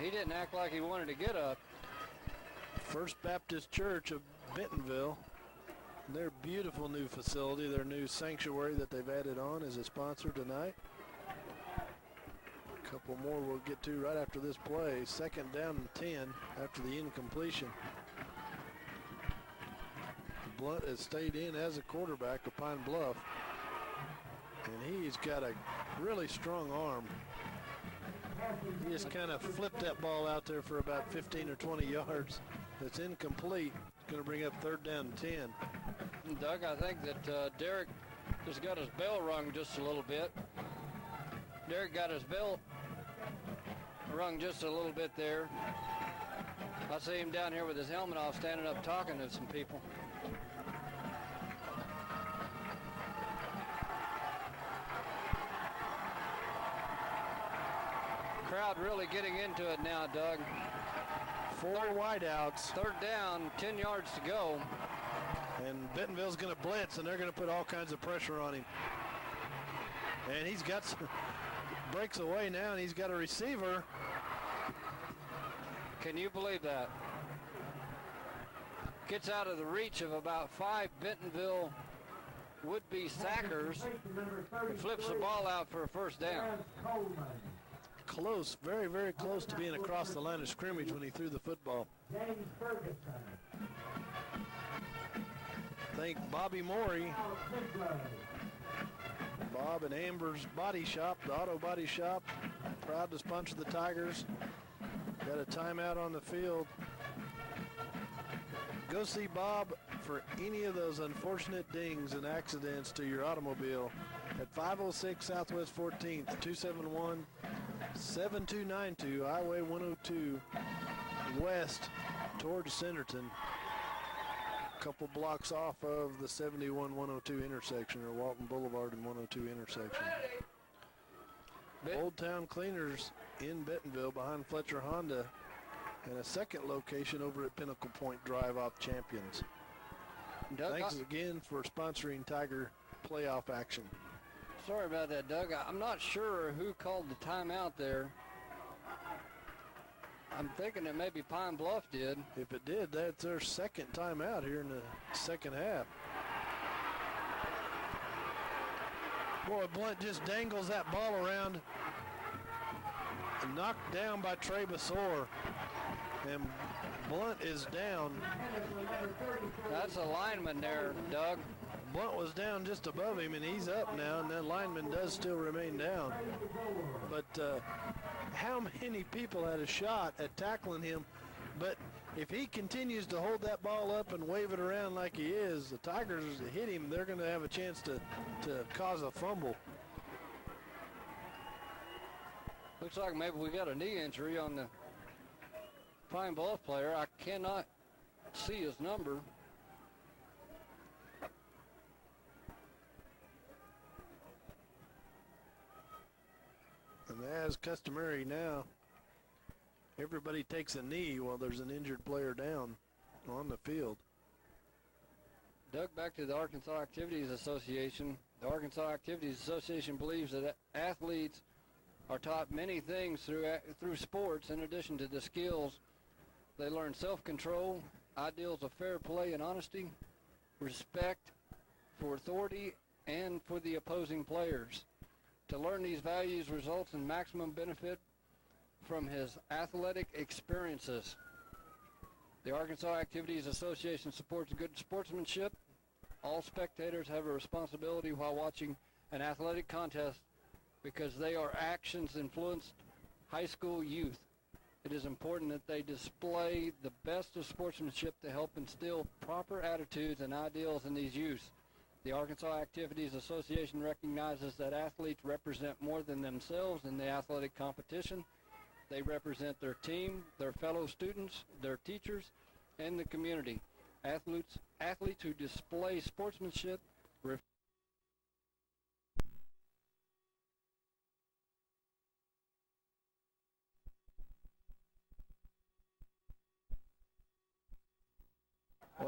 [SPEAKER 1] He didn't act like he wanted to get up.
[SPEAKER 2] First Baptist Church of Bentonville. Their beautiful new facility, their new sanctuary that they've added on, is a sponsor tonight. A couple more we'll get to right after this play. Second down and 10 after the incompletion. Blunt has stayed in as a quarterback of Pine Bluff, and he's got a really strong arm. He just kind of flipped that ball out there for about 15 or 20 yards. It's incomplete. It's going to bring up third down and 10.
[SPEAKER 1] Doug, I think that Derek just got his bell rung just a little bit. Derek got his bell rung just a little bit there. I see him down here with his helmet off, standing up talking to some people. Crowd really getting into it now, Doug.
[SPEAKER 2] 4 wideouts.
[SPEAKER 1] Third down, 10 yards to go.
[SPEAKER 2] And Bentonville's going to blitz, and they're going to put all kinds of pressure on him. And he's got some, breaks away now, and he's got a receiver.
[SPEAKER 1] Can you believe that? Gets out of the reach of about 5 Bentonville would-be sackers. And flips the ball out for a first down.
[SPEAKER 2] close, very, very close to being across the line of scrimmage when he threw the football.
[SPEAKER 3] James Ferguson.
[SPEAKER 2] Thank Bobby Morey, Bob and Amber's Body Shop, the auto body shop, proud to sponsor the Tigers. Got a timeout on the field. Go see Bob for any of those unfortunate dings and accidents to your automobile at 506 Southwest 14th, 271-7292, Highway 102 west towards Centerton. Couple blocks off of the 71-102 intersection, or Walton Boulevard and 102 intersection. Old Town Cleaners in Bentonville behind Fletcher Honda, and a second location over at Pinnacle Point Drive off Champions.
[SPEAKER 1] Doug,
[SPEAKER 2] thanks again for sponsoring Tiger playoff action.
[SPEAKER 1] Sorry about that, Doug. I'm not sure who called the timeout there. I'm thinking that maybe Pine Bluff did.
[SPEAKER 2] If it did, that's their second timeout here in the second half. Boy, Blunt just dangles that ball around and knocked down by Trey Basor. And Blunt is down.
[SPEAKER 1] That's a lineman there, Doug.
[SPEAKER 2] Blunt was down just above him, and he's up now, and that lineman does still remain down. But how many people had a shot at tackling him? But if he continues to hold that ball up and wave it around like he is, the Tigers hit him, they're going to have a chance to cause a fumble.
[SPEAKER 1] Looks like maybe we got a knee injury on the Pine Bluff player. I cannot see his number.
[SPEAKER 2] And as customary now, everybody takes a knee while there's an injured player down on the field.
[SPEAKER 1] Doug, back to the Arkansas Activities Association. The Arkansas Activities Association believes that athletes are taught many things through sports. In addition to the skills, they learn self-control, ideals of fair play and honesty, respect for authority and for the opposing players. To learn these values results in maximum benefit from his athletic experiences. The Arkansas Activities Association supports good sportsmanship. All spectators have a responsibility while watching an athletic contest because they are actions influenced high school youth. It is important that they display the best of sportsmanship to help instill proper attitudes and ideals in these youths. The Arkansas Activities Association recognizes that athletes represent more than themselves in the athletic competition. They represent their team, their fellow students, their teachers, and the community. Athletes who display sportsmanship we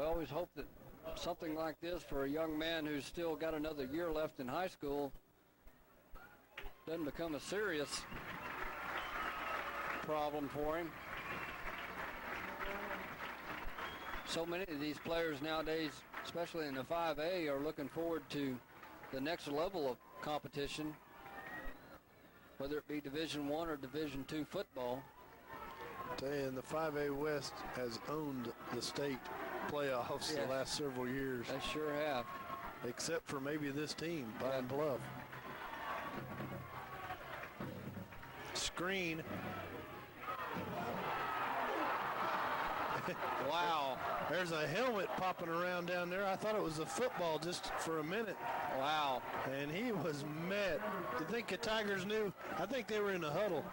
[SPEAKER 1] always hope that something like this for a young man who's still got another year left in high school doesn't become a serious problem for him. So many of these players nowadays, especially in the 5A, are looking forward to the next level of competition, whether it be Division I or Division II football.
[SPEAKER 2] I tell you, and the 5A West has owned the state playoffs the last several years.
[SPEAKER 1] They sure have.
[SPEAKER 2] Except for maybe this team, Pine Bluff. Screen. Wow. There's a helmet popping around down there. I thought it was a football just for a minute.
[SPEAKER 1] Wow.
[SPEAKER 2] And he was met. You think the Tigers knew? I think they were in a huddle.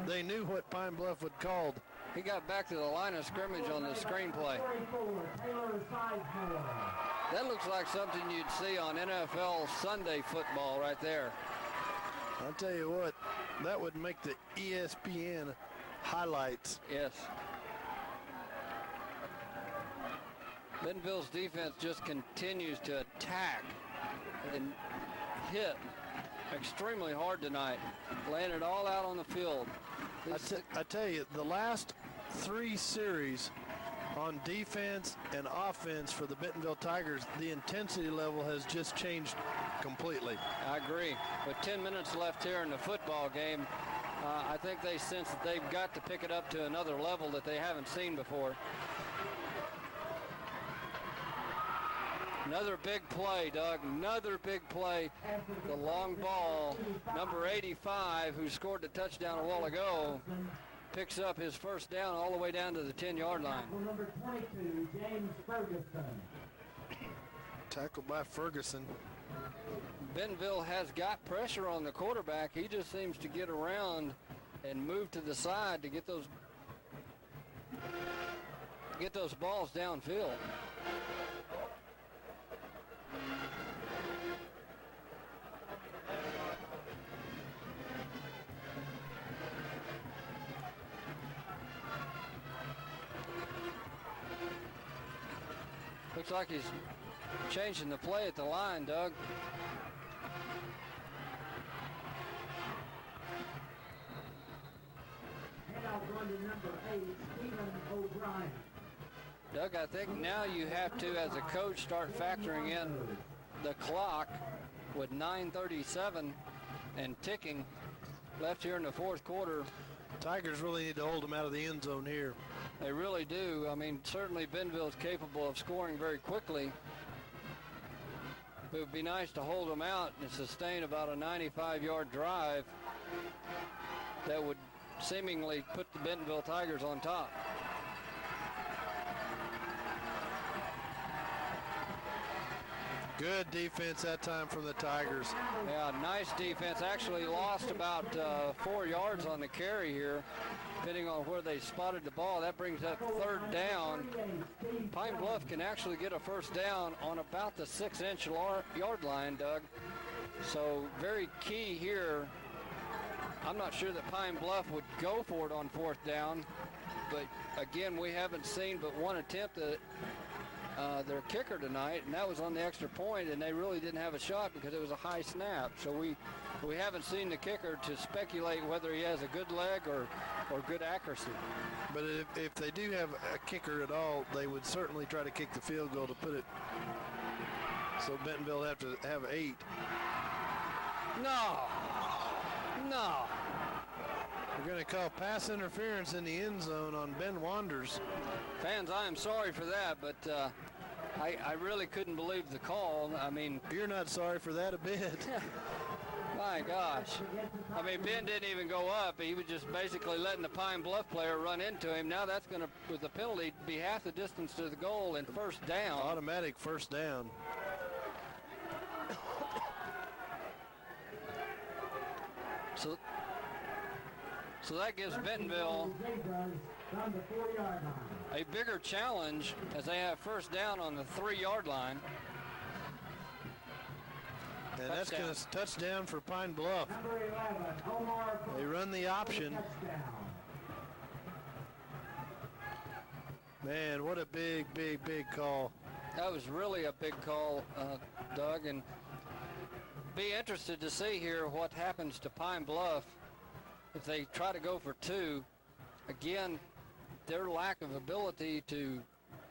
[SPEAKER 2] They knew what Pine Bluff had called.
[SPEAKER 1] He got back to the line of scrimmage on the screenplay. That looks like something you'd see on NFL Sunday football right there.
[SPEAKER 2] I'll tell you what, that would make the ESPN highlights.
[SPEAKER 1] Yes. Bentonville's defense just continues to attack and hit extremely hard tonight, laying it all out on the field.
[SPEAKER 2] I tell you, the last three series on defense and offense for the Bentonville Tigers, the intensity level has just changed completely.
[SPEAKER 1] I agree. With 10 minutes left here in the football game, I think they sense that they've got to pick it up to another level that they haven't seen before. Another big play, Doug. Another big play. The long ball. Number 85, who scored the touchdown a while ago, picks up his first down all the way down to the 10-yard line.
[SPEAKER 3] Number 22, James Ferguson.
[SPEAKER 2] Tackled by Ferguson.
[SPEAKER 1] Bentonville has got pressure on the quarterback. He just seems to get around and move to the side to get those balls downfield. Looks like he's changing the play at the line, Doug.
[SPEAKER 3] And I'll go to number 8, Stephen O'Brien.
[SPEAKER 1] Doug, I think now you have to, as a coach, start factoring in the clock with 9:37 and ticking left here in the fourth quarter.
[SPEAKER 2] Tigers really need to hold them out of the end zone here.
[SPEAKER 1] They really do. I mean, certainly Bentonville is capable of scoring very quickly. It would be nice to hold them out and sustain about a 95-yard drive that would seemingly put the Bentonville Tigers on top.
[SPEAKER 2] Good defense that time from the Tigers.
[SPEAKER 1] Yeah, nice defense. Actually lost about 4 yards on the carry here, depending on where they spotted the ball. That brings up third down. Pine Bluff can actually get a first down on about the 6-inch yard line, Doug. So very key here. I'm not sure that Pine Bluff would go for it on fourth down, but again, we haven't seen but one attempt at their kicker tonight, and that was on the extra point, and they really didn't have a shot because it was a high snap. So we haven't seen the kicker to speculate whether he has a good leg or good accuracy.
[SPEAKER 2] But if they do have a kicker at all, they would certainly try to kick the field goal to put it so Bentonville have to have 8.
[SPEAKER 1] No.
[SPEAKER 2] We're going to call pass interference in the end zone on Ben Wanders.
[SPEAKER 1] Fans, I am sorry for that, but I really couldn't believe the call. I mean,
[SPEAKER 2] you're not sorry for that a bit.
[SPEAKER 1] My gosh. I mean, Ben didn't even go up. He was just basically letting the Pine Bluff player run into him. Now that's going to, with the penalty, be half the distance to the goal and first down.
[SPEAKER 2] Automatic first down.
[SPEAKER 1] So that gives Bentonville a bigger challenge as they have first down on the 3-yard line.
[SPEAKER 2] And that's going to touchdown for Pine Bluff. They run the option. Man, what a big call.
[SPEAKER 1] That was really a big call, Doug, and be interested to see here what happens to Pine Bluff if they try to go for 2. Again, their lack of ability to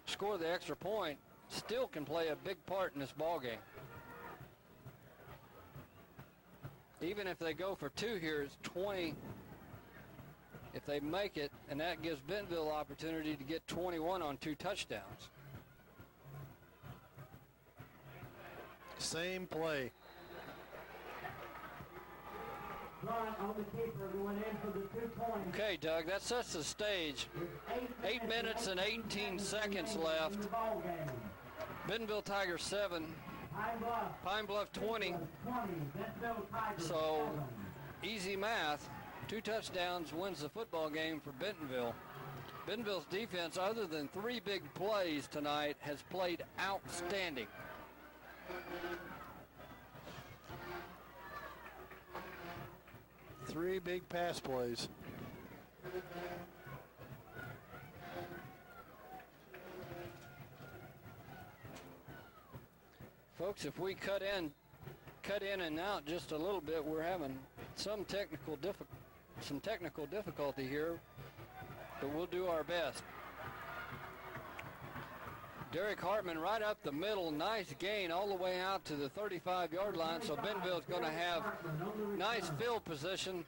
[SPEAKER 1] score the extra point still can play a big part in this ball game. Even if they go for 2 here, it's 20 if they make it, and that gives Bentonville opportunity to get 21 on 2 touchdowns.
[SPEAKER 2] Same play.
[SPEAKER 1] Okay, Doug, that sets the stage. 8 minutes and 18 seconds left. Bentonville Tigers 7, Pine Bluff 20. So easy math. 2 touchdowns wins the football game for Bentonville. Bentonville's defense, other than 3 big plays tonight, has played outstanding.
[SPEAKER 2] Three big pass plays.
[SPEAKER 1] Folks, if we cut in and out just a little bit, we're having some technical difficulty here, but we'll do our best. Derek Hartman right up the middle, nice gain all the way out to the 35-yard line, so Bentonville's going to have nice field position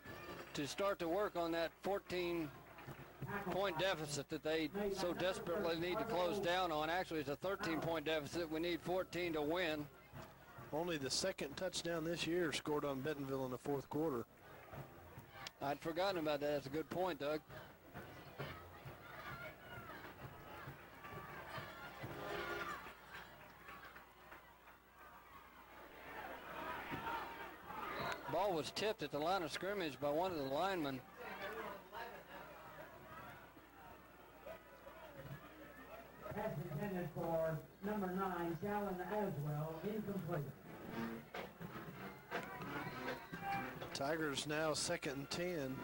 [SPEAKER 1] to start to work on that 14-point deficit that they so desperately need to close down on. Actually, it's a 13-point deficit. We need 14 to win.
[SPEAKER 2] Only the second touchdown this year scored on Bentonville in the fourth quarter.
[SPEAKER 1] I'd forgotten about that. That's a good point, Doug. Ball was tipped at the line of scrimmage by one of the linemen.
[SPEAKER 3] Pass intended for number 9, Shalon Aswell, incomplete.
[SPEAKER 2] Tigers now 2nd and 10.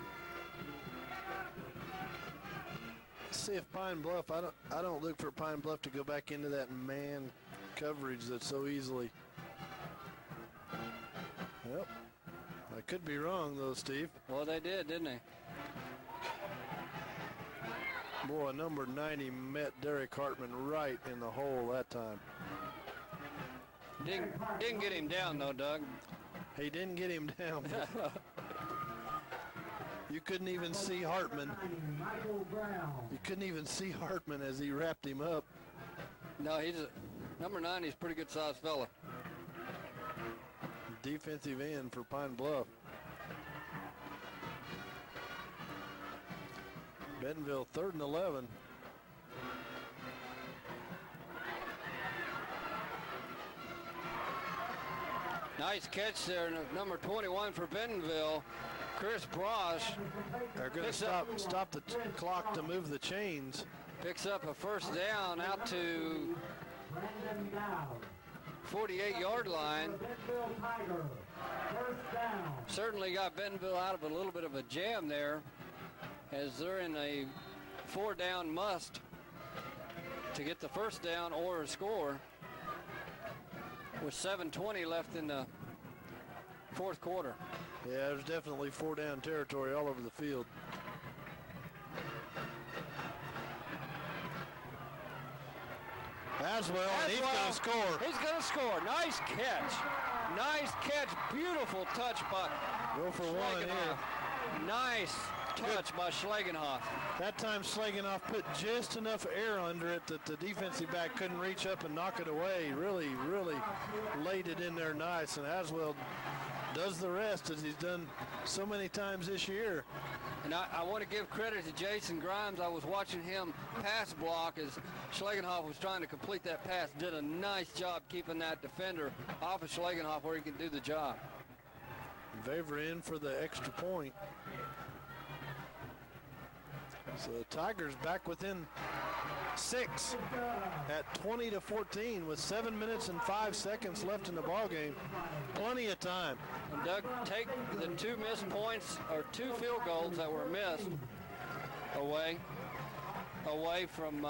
[SPEAKER 2] Let's see if Pine Bluff, I don't look for Pine Bluff to go back into that man coverage that's so easily. Yep. I could be wrong though, Steve.
[SPEAKER 1] Well, they did, didn't they?
[SPEAKER 2] Boy, number 90 met Derek Hartman right in the hole that time.
[SPEAKER 1] Didn't get him down though, Doug.
[SPEAKER 2] He didn't get him down. You couldn't even see Hartman. You couldn't even see Hartman as he wrapped him up.
[SPEAKER 1] No, number 90 is a pretty good sized fella.
[SPEAKER 2] Defensive end for Pine Bluff. Bentonville 3rd and 11.
[SPEAKER 1] Nice catch there, number 21 for Bentonville, Chris Brosh.
[SPEAKER 2] They're going to stop the clock to move the chains.
[SPEAKER 1] Picks up a first down out to 48-yard line. Certainly got Bentonville out of a little bit of a jam there, as they're in a 4-down must to get the first down or a score, with 7:20 left in the fourth quarter.
[SPEAKER 2] Yeah, there's definitely 4-down territory all over the field. Aswell, and he's going to score.
[SPEAKER 1] He's going to score. Nice catch. Nice catch. Beautiful touch by
[SPEAKER 2] Go for one here.
[SPEAKER 1] Nice touch by Schlagenhoff.
[SPEAKER 2] That time Schlagenhoff put just enough air under it that the defensive back couldn't reach up and knock it away. Really, really laid it in there nice, and Aswell does the rest as he's done so many times this year.
[SPEAKER 1] And I want to give credit to Jason Grimes. I was watching him pass block as Schlagenhoff was trying to complete that pass. Did a nice job keeping that defender off of Schlagenhoff where he can do the job.
[SPEAKER 2] Vaver in for the extra point. So the Tigers back within 6 at 20-14 with 7 minutes and 5 seconds left in the ball game. Plenty of time.
[SPEAKER 1] And Doug, take the 2 missed points or 2 field goals that were missed away from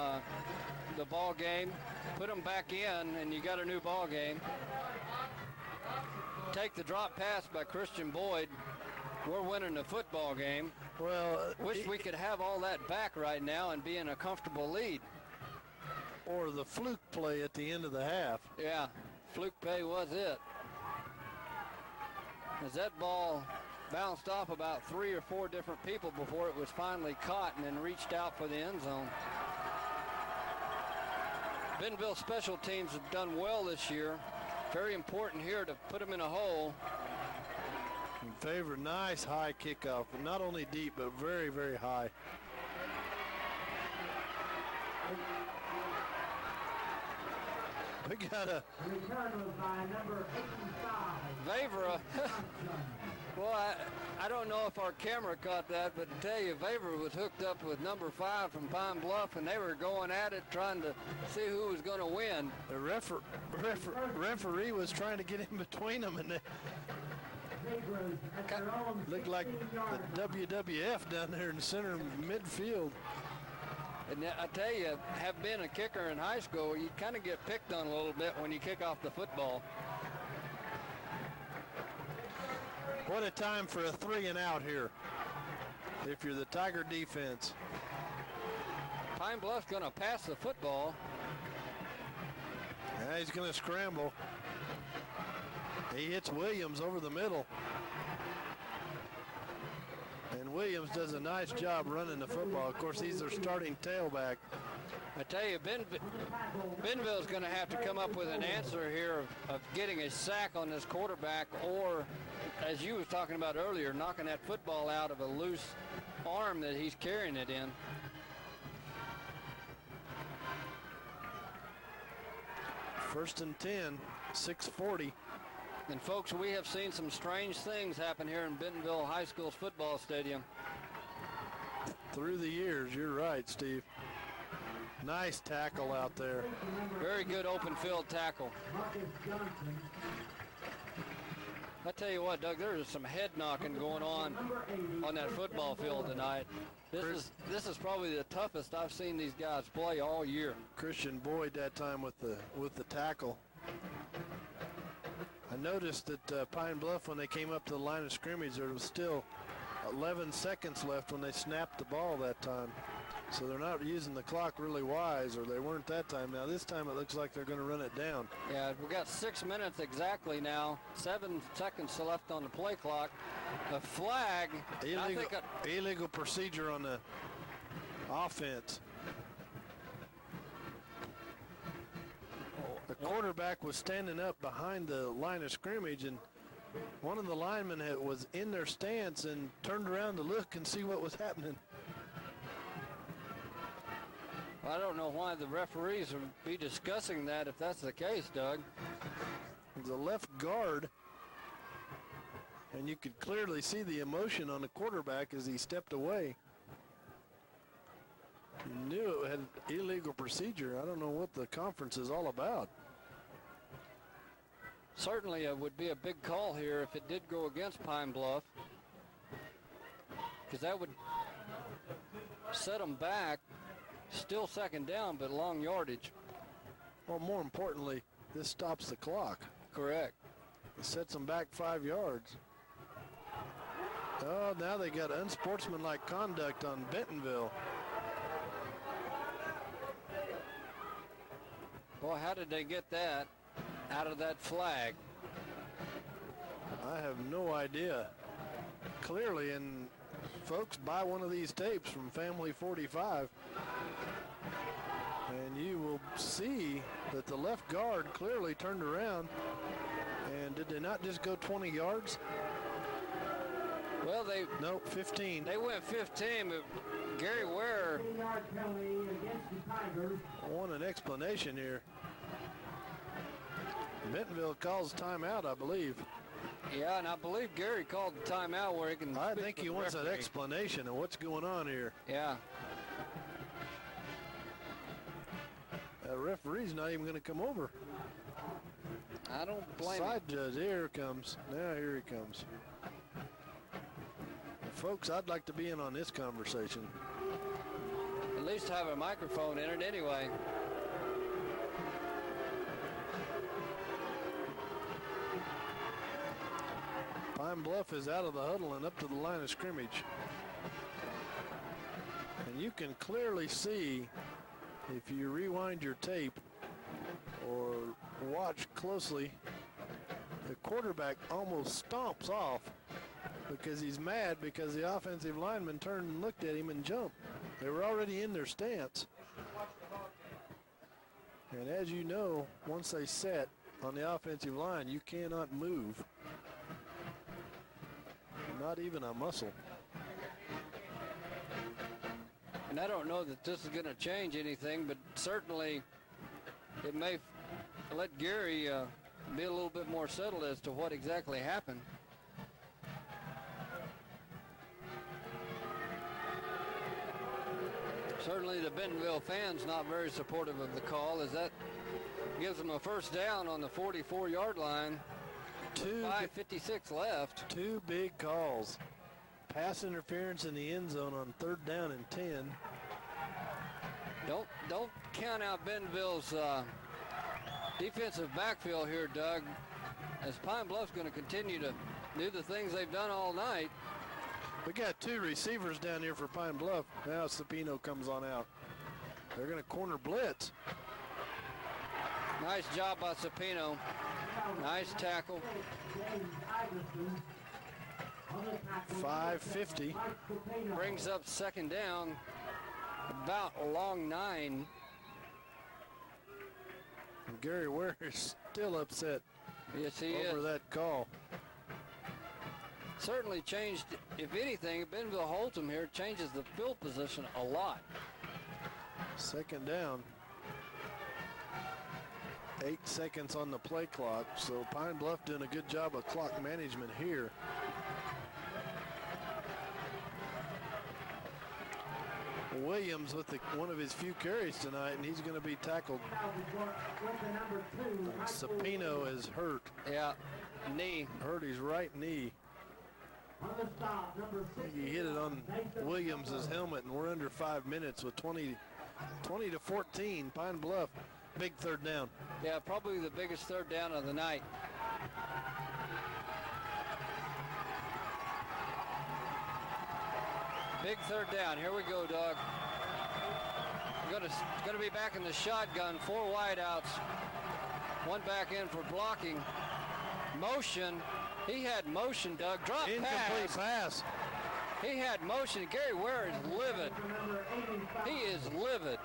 [SPEAKER 1] the ball game. Put them back in, and you got a new ball game. Take the drop pass by Christian Boyd. We're winning the football game.
[SPEAKER 2] Well,
[SPEAKER 1] wish we could have all that back right now and be in a comfortable lead.
[SPEAKER 2] Or the fluke play at the end of the half.
[SPEAKER 1] Yeah, fluke play was it. As that ball bounced off about 3 or 4 different people before it was finally caught and then reached out for the end zone. Bentonville special teams have done well this year. Very important here to put them in a hole.
[SPEAKER 2] In favor, nice high kickoff, but not only deep, but very, very high. We got a
[SPEAKER 1] Vavra. Well, I don't know if our camera caught that, but to tell you, Vavra was hooked up with number 5 from Pine Bluff, and they were going at it, trying to see who was going to win.
[SPEAKER 2] The referee was trying to get in between them, and they looked like the WWF down there in the center midfield.
[SPEAKER 1] And I tell you, have been a kicker in high school, you kind of get picked on a little bit when you kick off the football.
[SPEAKER 2] What a time for a 3 and out here if you're the Tiger defense.
[SPEAKER 1] Pine Bluff's going to pass the football.
[SPEAKER 2] Yeah, he's going to scramble. He hits Williams over the middle. And Williams does a nice job running the football. Of course, he's their starting tailback.
[SPEAKER 1] I tell you, Bentonville's going to have to come up with an answer here of getting a sack on this quarterback, or, as you was talking about earlier, knocking that football out of a loose arm that he's carrying it in.
[SPEAKER 2] First and 10, 6:40.
[SPEAKER 1] And folks, we have seen some strange things happen here in Bentonville High School's football stadium.
[SPEAKER 2] Through the years, you're right, Steve. Nice tackle out there.
[SPEAKER 1] Very good open field tackle. I tell you what, Doug, there is some head knocking going on that football field tonight. This is probably the toughest I've seen these guys play all year.
[SPEAKER 2] Christian Boyd that time with the tackle. I noticed that Pine Bluff, when they came up to the line of scrimmage, there was still 11 seconds left when they snapped the ball that time. So they're not using the clock really wise, or they weren't that time. Now this time it looks like they're going to run it down.
[SPEAKER 1] Yeah, we've got 6 minutes exactly now. 7 seconds left on the play clock. A flag.
[SPEAKER 2] Illegal procedure on the offense. The quarterback was standing up behind the line of scrimmage, and one of the linemen was in their stance and turned around to look and see what was happening.
[SPEAKER 1] I don't know why the referees would be discussing that if that's the case, Doug.
[SPEAKER 2] The left guard, and you could clearly see the emotion on the quarterback as he stepped away. You knew it had illegal procedure. I don't know what the conference is all about.
[SPEAKER 1] Certainly it would be a big call here if it did go against Pine Bluff, because that would set them back. Still second down, but long yardage.
[SPEAKER 2] Well, more importantly, this stops the clock.
[SPEAKER 1] Correct.
[SPEAKER 2] It sets them back 5 yards. Oh, now they got unsportsmanlike conduct on Bentonville.
[SPEAKER 1] Boy, how did they get that out of that flag?
[SPEAKER 2] I have no idea. Clearly, and folks, buy one of these tapes from Family 45. And you will see that the left guard clearly turned around. And did they not just go 20 yards?
[SPEAKER 1] Well,
[SPEAKER 2] Nope, 15.
[SPEAKER 1] They went 15, but Gary Ware.
[SPEAKER 2] I want an explanation here. Bentonville calls timeout, I believe.
[SPEAKER 1] Yeah, and I believe Gary called the timeout where he can.
[SPEAKER 2] I think he wants an explanation of what's going on here.
[SPEAKER 1] Yeah.
[SPEAKER 2] The referee's not even going to come over.
[SPEAKER 1] I don't blame him.
[SPEAKER 2] Side judge, here he comes. Now here he comes. Folks, I'd like to be in on this conversation.
[SPEAKER 1] At least have a microphone in it anyway.
[SPEAKER 2] Pine Bluff is out of the huddle and up to the line of scrimmage. And you can clearly see, if you rewind your tape or watch closely, the quarterback almost stomps off because he's mad because the offensive lineman turned and looked at him and jumped. They were already in their stance. And as you know, once they set on the offensive line, you cannot move. Not even a muscle.
[SPEAKER 1] And I don't know that this is going to change anything, but certainly it may let Gary be a little bit more settled as to what exactly happened. Certainly the Bentonville fans not very supportive of the call, as that gives them a first down on the 44-yard line. 5:56 left.
[SPEAKER 2] Two big calls. Pass interference in the end zone on 3rd down and 10.
[SPEAKER 1] Don't count out Bentonville's defensive backfield here, Doug, as Pine Bluff's going to continue to do the things they've done all night.
[SPEAKER 2] We got 2 receivers down here for Pine Bluff. Now Cepino comes on out. They're going to corner blitz.
[SPEAKER 1] Nice job by Cepino. Nice tackle.
[SPEAKER 2] 5:50.
[SPEAKER 1] Brings up second down, about along 9.
[SPEAKER 2] And Gary Ware is still upset
[SPEAKER 1] Yes, he
[SPEAKER 2] over
[SPEAKER 1] is.
[SPEAKER 2] that call.
[SPEAKER 1] Certainly changed, if anything, Bentonville holds him here, changes the field position a lot.
[SPEAKER 2] Second down. 8 seconds on the play clock, so Pine Bluff doing a good job of clock management here. Williams with one of his few carries tonight, and he's going to be tackled. Sapino is hurt.
[SPEAKER 1] Yeah, knee.
[SPEAKER 2] Hurt his right knee. He hit it on Williams' helmet, and we're under 5 minutes with 20 to 14. Pine Bluff, big third down.
[SPEAKER 1] Yeah, probably the biggest third down of the night. Big third down. Here we go, Doug. Gonna be back in the shotgun. 4 wideouts. 1 back in for blocking. Motion. He had motion, Doug. Drop
[SPEAKER 2] Incomplete pass.
[SPEAKER 1] He had motion. Gary Ware is livid. He is livid.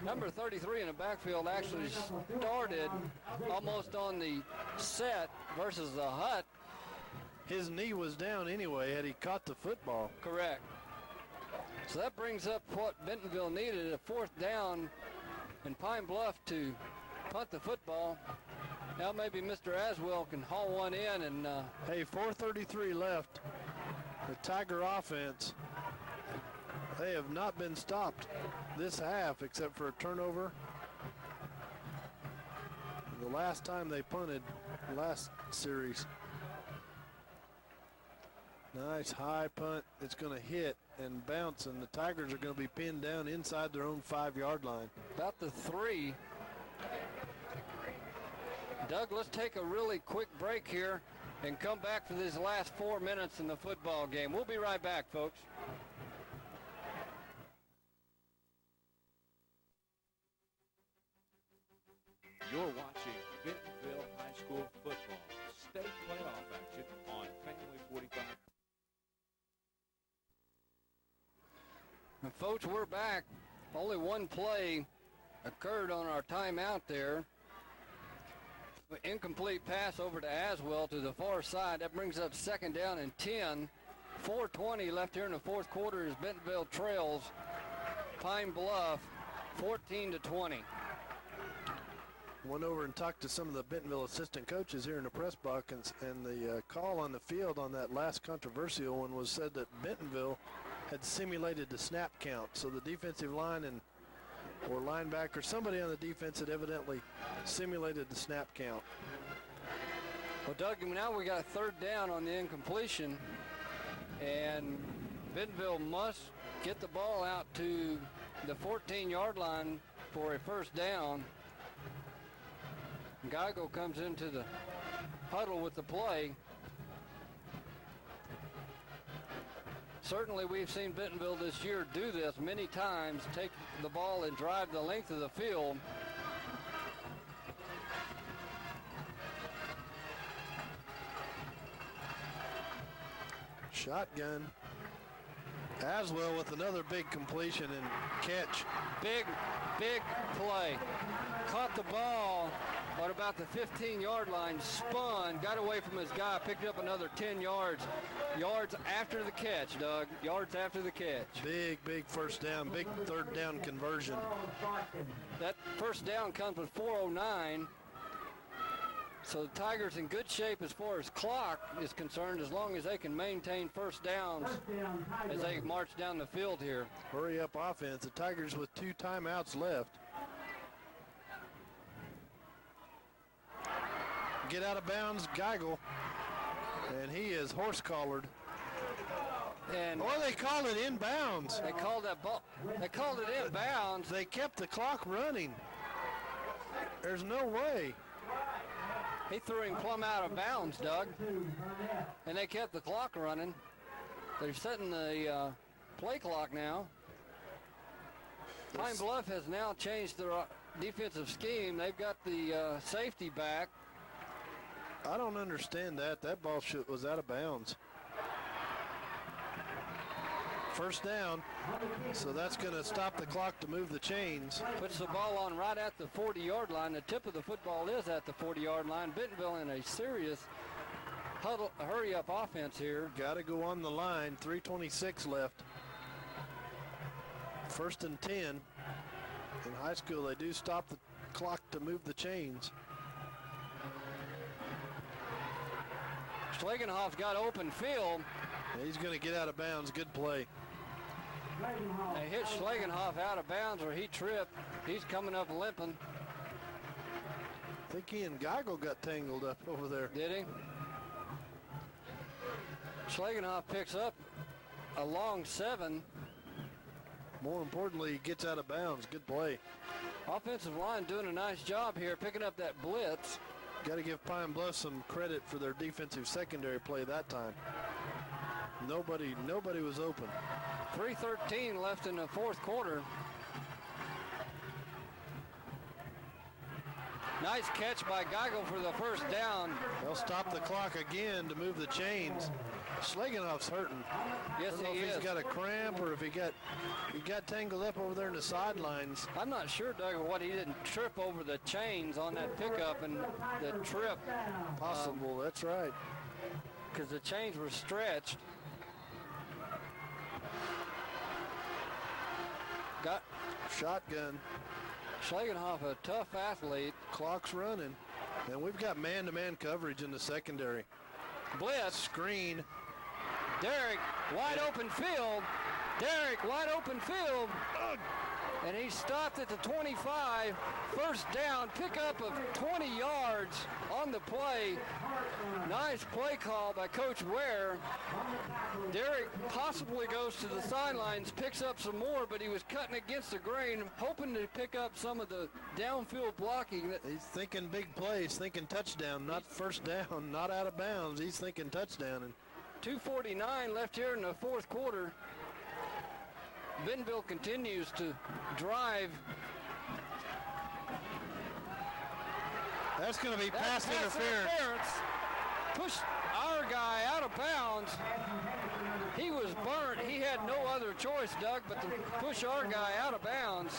[SPEAKER 1] Number 33 in the backfield actually started almost on the set versus the hut.
[SPEAKER 2] His knee was down anyway had he caught the football.
[SPEAKER 1] Correct. So that brings up what Bentonville needed, a 4th down, and Pine Bluff to punt the football. Now maybe Mr. Aswell can haul one in and...
[SPEAKER 2] Hey, 4:33 left. The Tiger offense, they have not been stopped this half except for a turnover. The last time they punted, last series. Nice high punt. It's going to hit and bounce, and the Tigers are going to be pinned down inside their own 5-yard line.
[SPEAKER 1] About the 3. Doug, let's take a really quick break here and come back for these last 4 minutes in the football game. We'll be right back, folks.
[SPEAKER 4] You're watching Bentonville High School football state playoff action on Family 45.
[SPEAKER 1] And folks, we're back. Only one play occurred on our timeout there. Incomplete pass over to Aswell to the far side. That brings up second down and 10. 4:20 left here in the 4th quarter as Bentonville trails Pine Bluff 14-20.
[SPEAKER 2] Went over and talked to some of the Bentonville assistant coaches here in the press box, and the call on the field on that last controversial one was said that Bentonville had simulated the snap count. So the defensive line or linebacker, somebody on the defense had evidently simulated the snap count.
[SPEAKER 1] Well, Doug, now we got a 3rd down on the incompletion, and Bentonville must get the ball out to the 14-yard line for a 1st down. Geigo comes into the huddle with the play. Certainly we've seen Bentonville this year do this many times, take the ball and drive the length of the field.
[SPEAKER 2] Shotgun. Aswell with another big completion and catch.
[SPEAKER 1] Big play. Caught the ball at about the 15-yard line, spun, got away from his guy, picked up another 10 yards. Yards after the catch, Doug. Yards after the catch.
[SPEAKER 2] Big 1st down, big 3rd down conversion.
[SPEAKER 1] That 1st down comes with 4:09. So the Tigers in good shape as far as clock is concerned, as long as they can maintain 1st downs as they march down the field here.
[SPEAKER 2] Hurry up offense. The Tigers with 2 timeouts left. Get out of bounds, Geigel. And he is horse-collared.
[SPEAKER 1] And
[SPEAKER 2] or they called it inbounds.
[SPEAKER 1] They called that ball. They called it inbounds.
[SPEAKER 2] They kept the clock running. There's no way.
[SPEAKER 1] He threw him plumb out of bounds, Doug. And they kept the clock running. They're setting the play clock now. Pine Bluff has now changed their defensive scheme. They've got the safety back.
[SPEAKER 2] I don't understand that. That ball was out of bounds. First down, so that's going to stop the clock to move the chains.
[SPEAKER 1] Puts the ball on right at the 40-yard line. The tip of the football is at the 40-yard line. Bentonville in a serious hurry-up offense here.
[SPEAKER 2] Got to go on the line. 3:26 left. First and 10. In high school, they do stop the clock to move the chains.
[SPEAKER 1] Schlagenhoff's got open field.
[SPEAKER 2] He's going to get out of bounds. Good play.
[SPEAKER 1] They hit Schlagenhoff out of bounds, or he tripped. He's coming up limping.
[SPEAKER 2] I think he and Geigel got tangled up over there.
[SPEAKER 1] Did he? Schlagenhoff picks up a long 7.
[SPEAKER 2] More importantly, he gets out of bounds. Good play.
[SPEAKER 1] Offensive line doing a nice job here, picking up that blitz.
[SPEAKER 2] Got to give Pine Bluff some credit for their defensive secondary play that time. Nobody was open.
[SPEAKER 1] 3:13 left in the fourth quarter. Nice catch by Geigel for the first down.
[SPEAKER 2] They'll stop the clock again to move the chains. Schlagenhoff's hurting.
[SPEAKER 1] Yes,
[SPEAKER 2] I don't know if he's got a cramp or if he got tangled up over there in the sidelines.
[SPEAKER 1] I'm not sure, Doug, what he didn't trip over the chains on that pickup and the trip.
[SPEAKER 2] Possible, that's right.
[SPEAKER 1] Because the chains were stretched. Got
[SPEAKER 2] shotgun.
[SPEAKER 1] Schlagenhoff, a tough athlete.
[SPEAKER 2] Clock's running. And we've got man-to-man coverage in the secondary.
[SPEAKER 1] Blitz.
[SPEAKER 2] Screen.
[SPEAKER 1] Derek, wide open field. Derek, wide open field. And he stopped at the 25. First down, pickup of 20 yards on the play. Nice play call by Coach Ware. Derek possibly goes to the sidelines, picks up some more, but he was cutting against the grain, hoping to pick up some of the downfield blocking.
[SPEAKER 2] He's thinking big plays, thinking touchdown, not first down, not out of bounds. He's thinking touchdown. And
[SPEAKER 1] 2:49 left here in the fourth quarter. Bentonville continues to drive.
[SPEAKER 2] That's going to be pass interference.
[SPEAKER 1] Pushed our guy out of bounds. He was burnt. He had no other choice, Doug, but to push our guy out of bounds.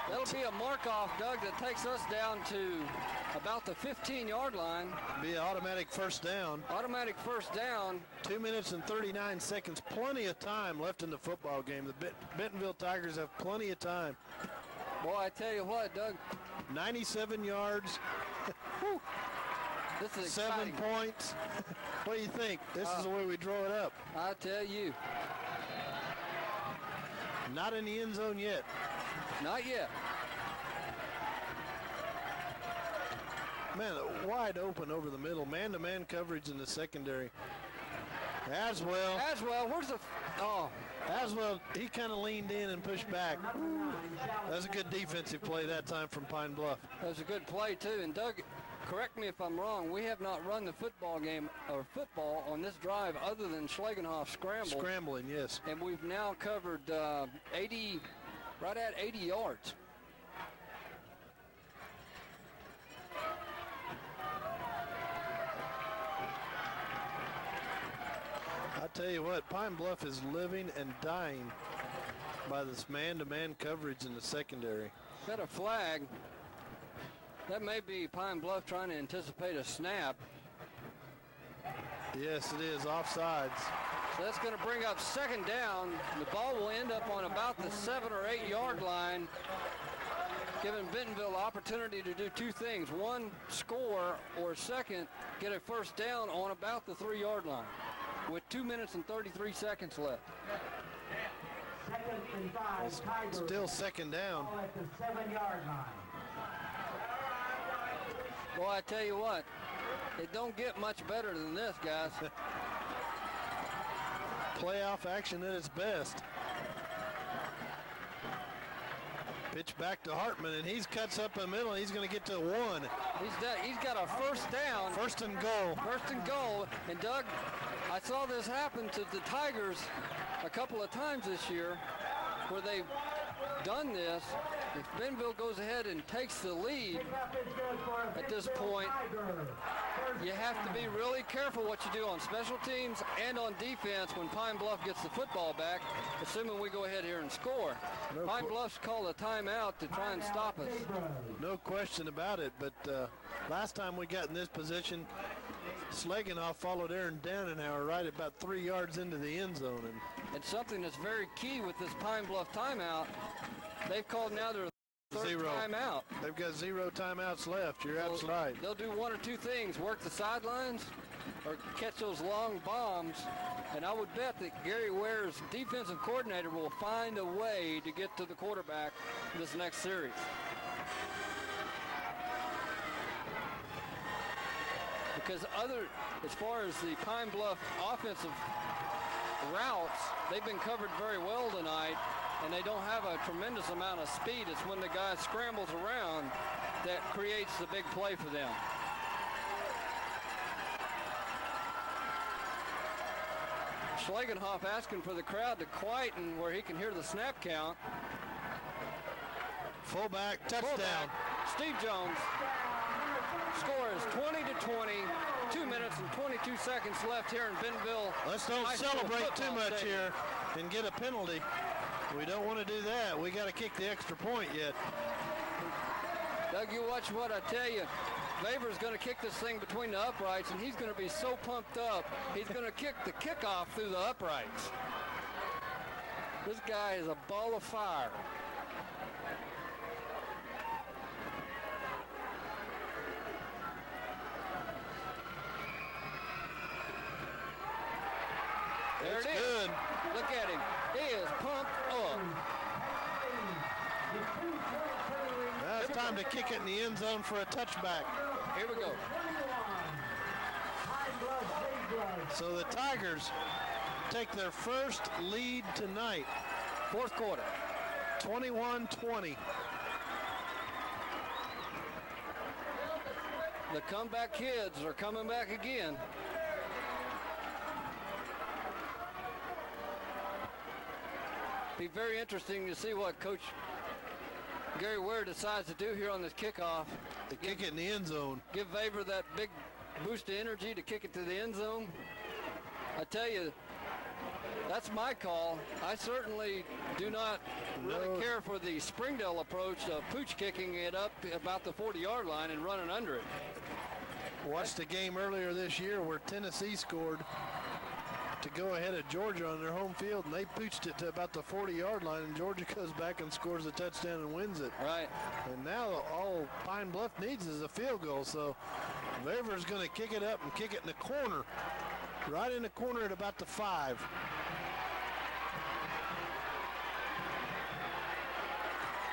[SPEAKER 1] That'll be a mark-off, Doug, that takes us down to about the 15-yard line.
[SPEAKER 2] Be an automatic first down.
[SPEAKER 1] Automatic first down.
[SPEAKER 2] 2 minutes and 39 seconds. Plenty of time left in the football game. The Bentonville Tigers have plenty of time.
[SPEAKER 1] Boy, I tell you what, Doug.
[SPEAKER 2] 97 yards.
[SPEAKER 1] This is
[SPEAKER 2] 7
[SPEAKER 1] exciting.
[SPEAKER 2] points. What do you think? This is the way we draw it up.
[SPEAKER 1] I tell you.
[SPEAKER 2] Not in the end zone yet.
[SPEAKER 1] Not yet.
[SPEAKER 2] Man, wide open over the middle. Man-to-man coverage in the secondary. Aswell,
[SPEAKER 1] where's the...
[SPEAKER 2] Aswell, he kind of leaned in and pushed back. That was a good defensive play that time from Pine Bluff.
[SPEAKER 1] That was a good play, too. And, Doug, correct me if I'm wrong, we have not run the football on this drive other than Schlagenhoff scramble.
[SPEAKER 2] Scrambling, yes.
[SPEAKER 1] And we've now covered 80, right at 80 yards.
[SPEAKER 2] I tell you what, Pine Bluff is living and dying by this man-to-man coverage in the secondary.
[SPEAKER 1] Got a flag. That may be Pine Bluff trying to anticipate a snap.
[SPEAKER 2] Yes, it is. Offsides.
[SPEAKER 1] So that's going to bring up second down. The ball will end up on about the 7 or 8 yard line, giving Bentonville opportunity to do two things. One, score, or second, get a first down on about the 3 yard line with 2 minutes and 33 seconds left.
[SPEAKER 3] Second and 5, Tigers.
[SPEAKER 2] Still second down.
[SPEAKER 3] At the 7 yard line.
[SPEAKER 1] Boy, I tell you what, it don't get much better than this, guys.
[SPEAKER 2] Playoff action at its best. Pitch back to Hartman, and he cuts up in the middle. He's going to get to 1.
[SPEAKER 1] He's got a first down.
[SPEAKER 2] First and goal.
[SPEAKER 1] First and goal. And, Doug, I saw this happen to the Tigers a couple of times this year where they done this, if Bentonville goes ahead and takes the lead at this point, you have to be really careful what you do on special teams and on defense when Pine Bluff gets the football back, assuming we go ahead here and score. Pine Bluff's called a timeout to try and stop us.
[SPEAKER 2] No question about it, but last time we got in this position, Schlegenhoff followed Aaron Dannenhauer right about 3 yards into the end zone.
[SPEAKER 1] And something that's very key with this Pine Bluff timeout, they've called now their third timeout.
[SPEAKER 2] They've got 0 timeouts left. You're absolutely right.
[SPEAKER 1] They'll do one or two things, work the sidelines or catch those long bombs. And I would bet that Gary Ware's defensive coordinator will find a way to get to the quarterback this next series. Because as far as the Pine Bluff offensive routes, they've been covered very well tonight, and they don't have a tremendous amount of speed. It's when the guy scrambles around that creates the big play for them. Schlegenhoff asking for the crowd to quieten where he can hear the snap count.
[SPEAKER 2] Fullback, touchdown.
[SPEAKER 1] Fullback, Steve Jones. Score is 20-20. 2 minutes and 22 seconds left here in Bentonville.
[SPEAKER 2] Let's don't celebrate too much here and get a penalty. We don't want to do that. We got to kick the extra point yet.
[SPEAKER 1] Doug, you watch what I tell you. Vaver's going to kick this thing between the uprights, and he's going to be so pumped up, he's going to kick the kickoff through the uprights. This guy is a ball of fire. There it is. Good. Look at him. He is pumped up.
[SPEAKER 2] Now it's time to kick it in the end zone for a touchback.
[SPEAKER 1] Here we go.
[SPEAKER 2] So the Tigers take their first lead tonight.
[SPEAKER 1] Fourth quarter.
[SPEAKER 2] 21-20.
[SPEAKER 1] The comeback kids are coming back again. Be very interesting to see what Coach Gary Ware decides to do here on this kickoff.
[SPEAKER 2] To kick it in the end zone.
[SPEAKER 1] Give Vaver that big boost of energy to kick it to the end zone. I tell you, that's my call. I certainly do not really care for the Springdale approach of pooch kicking it up about the 40-yard line and running under it.
[SPEAKER 2] Watched the game earlier this year where Tennessee scored to go ahead of Georgia on their home field, and they pooched it to about the 40-yard line, and Georgia goes back and scores a touchdown and wins it.
[SPEAKER 1] Right.
[SPEAKER 2] And now all Pine Bluff needs is a field goal, so Vaver's going to kick it up and kick it in the corner, right in the corner at about the 5.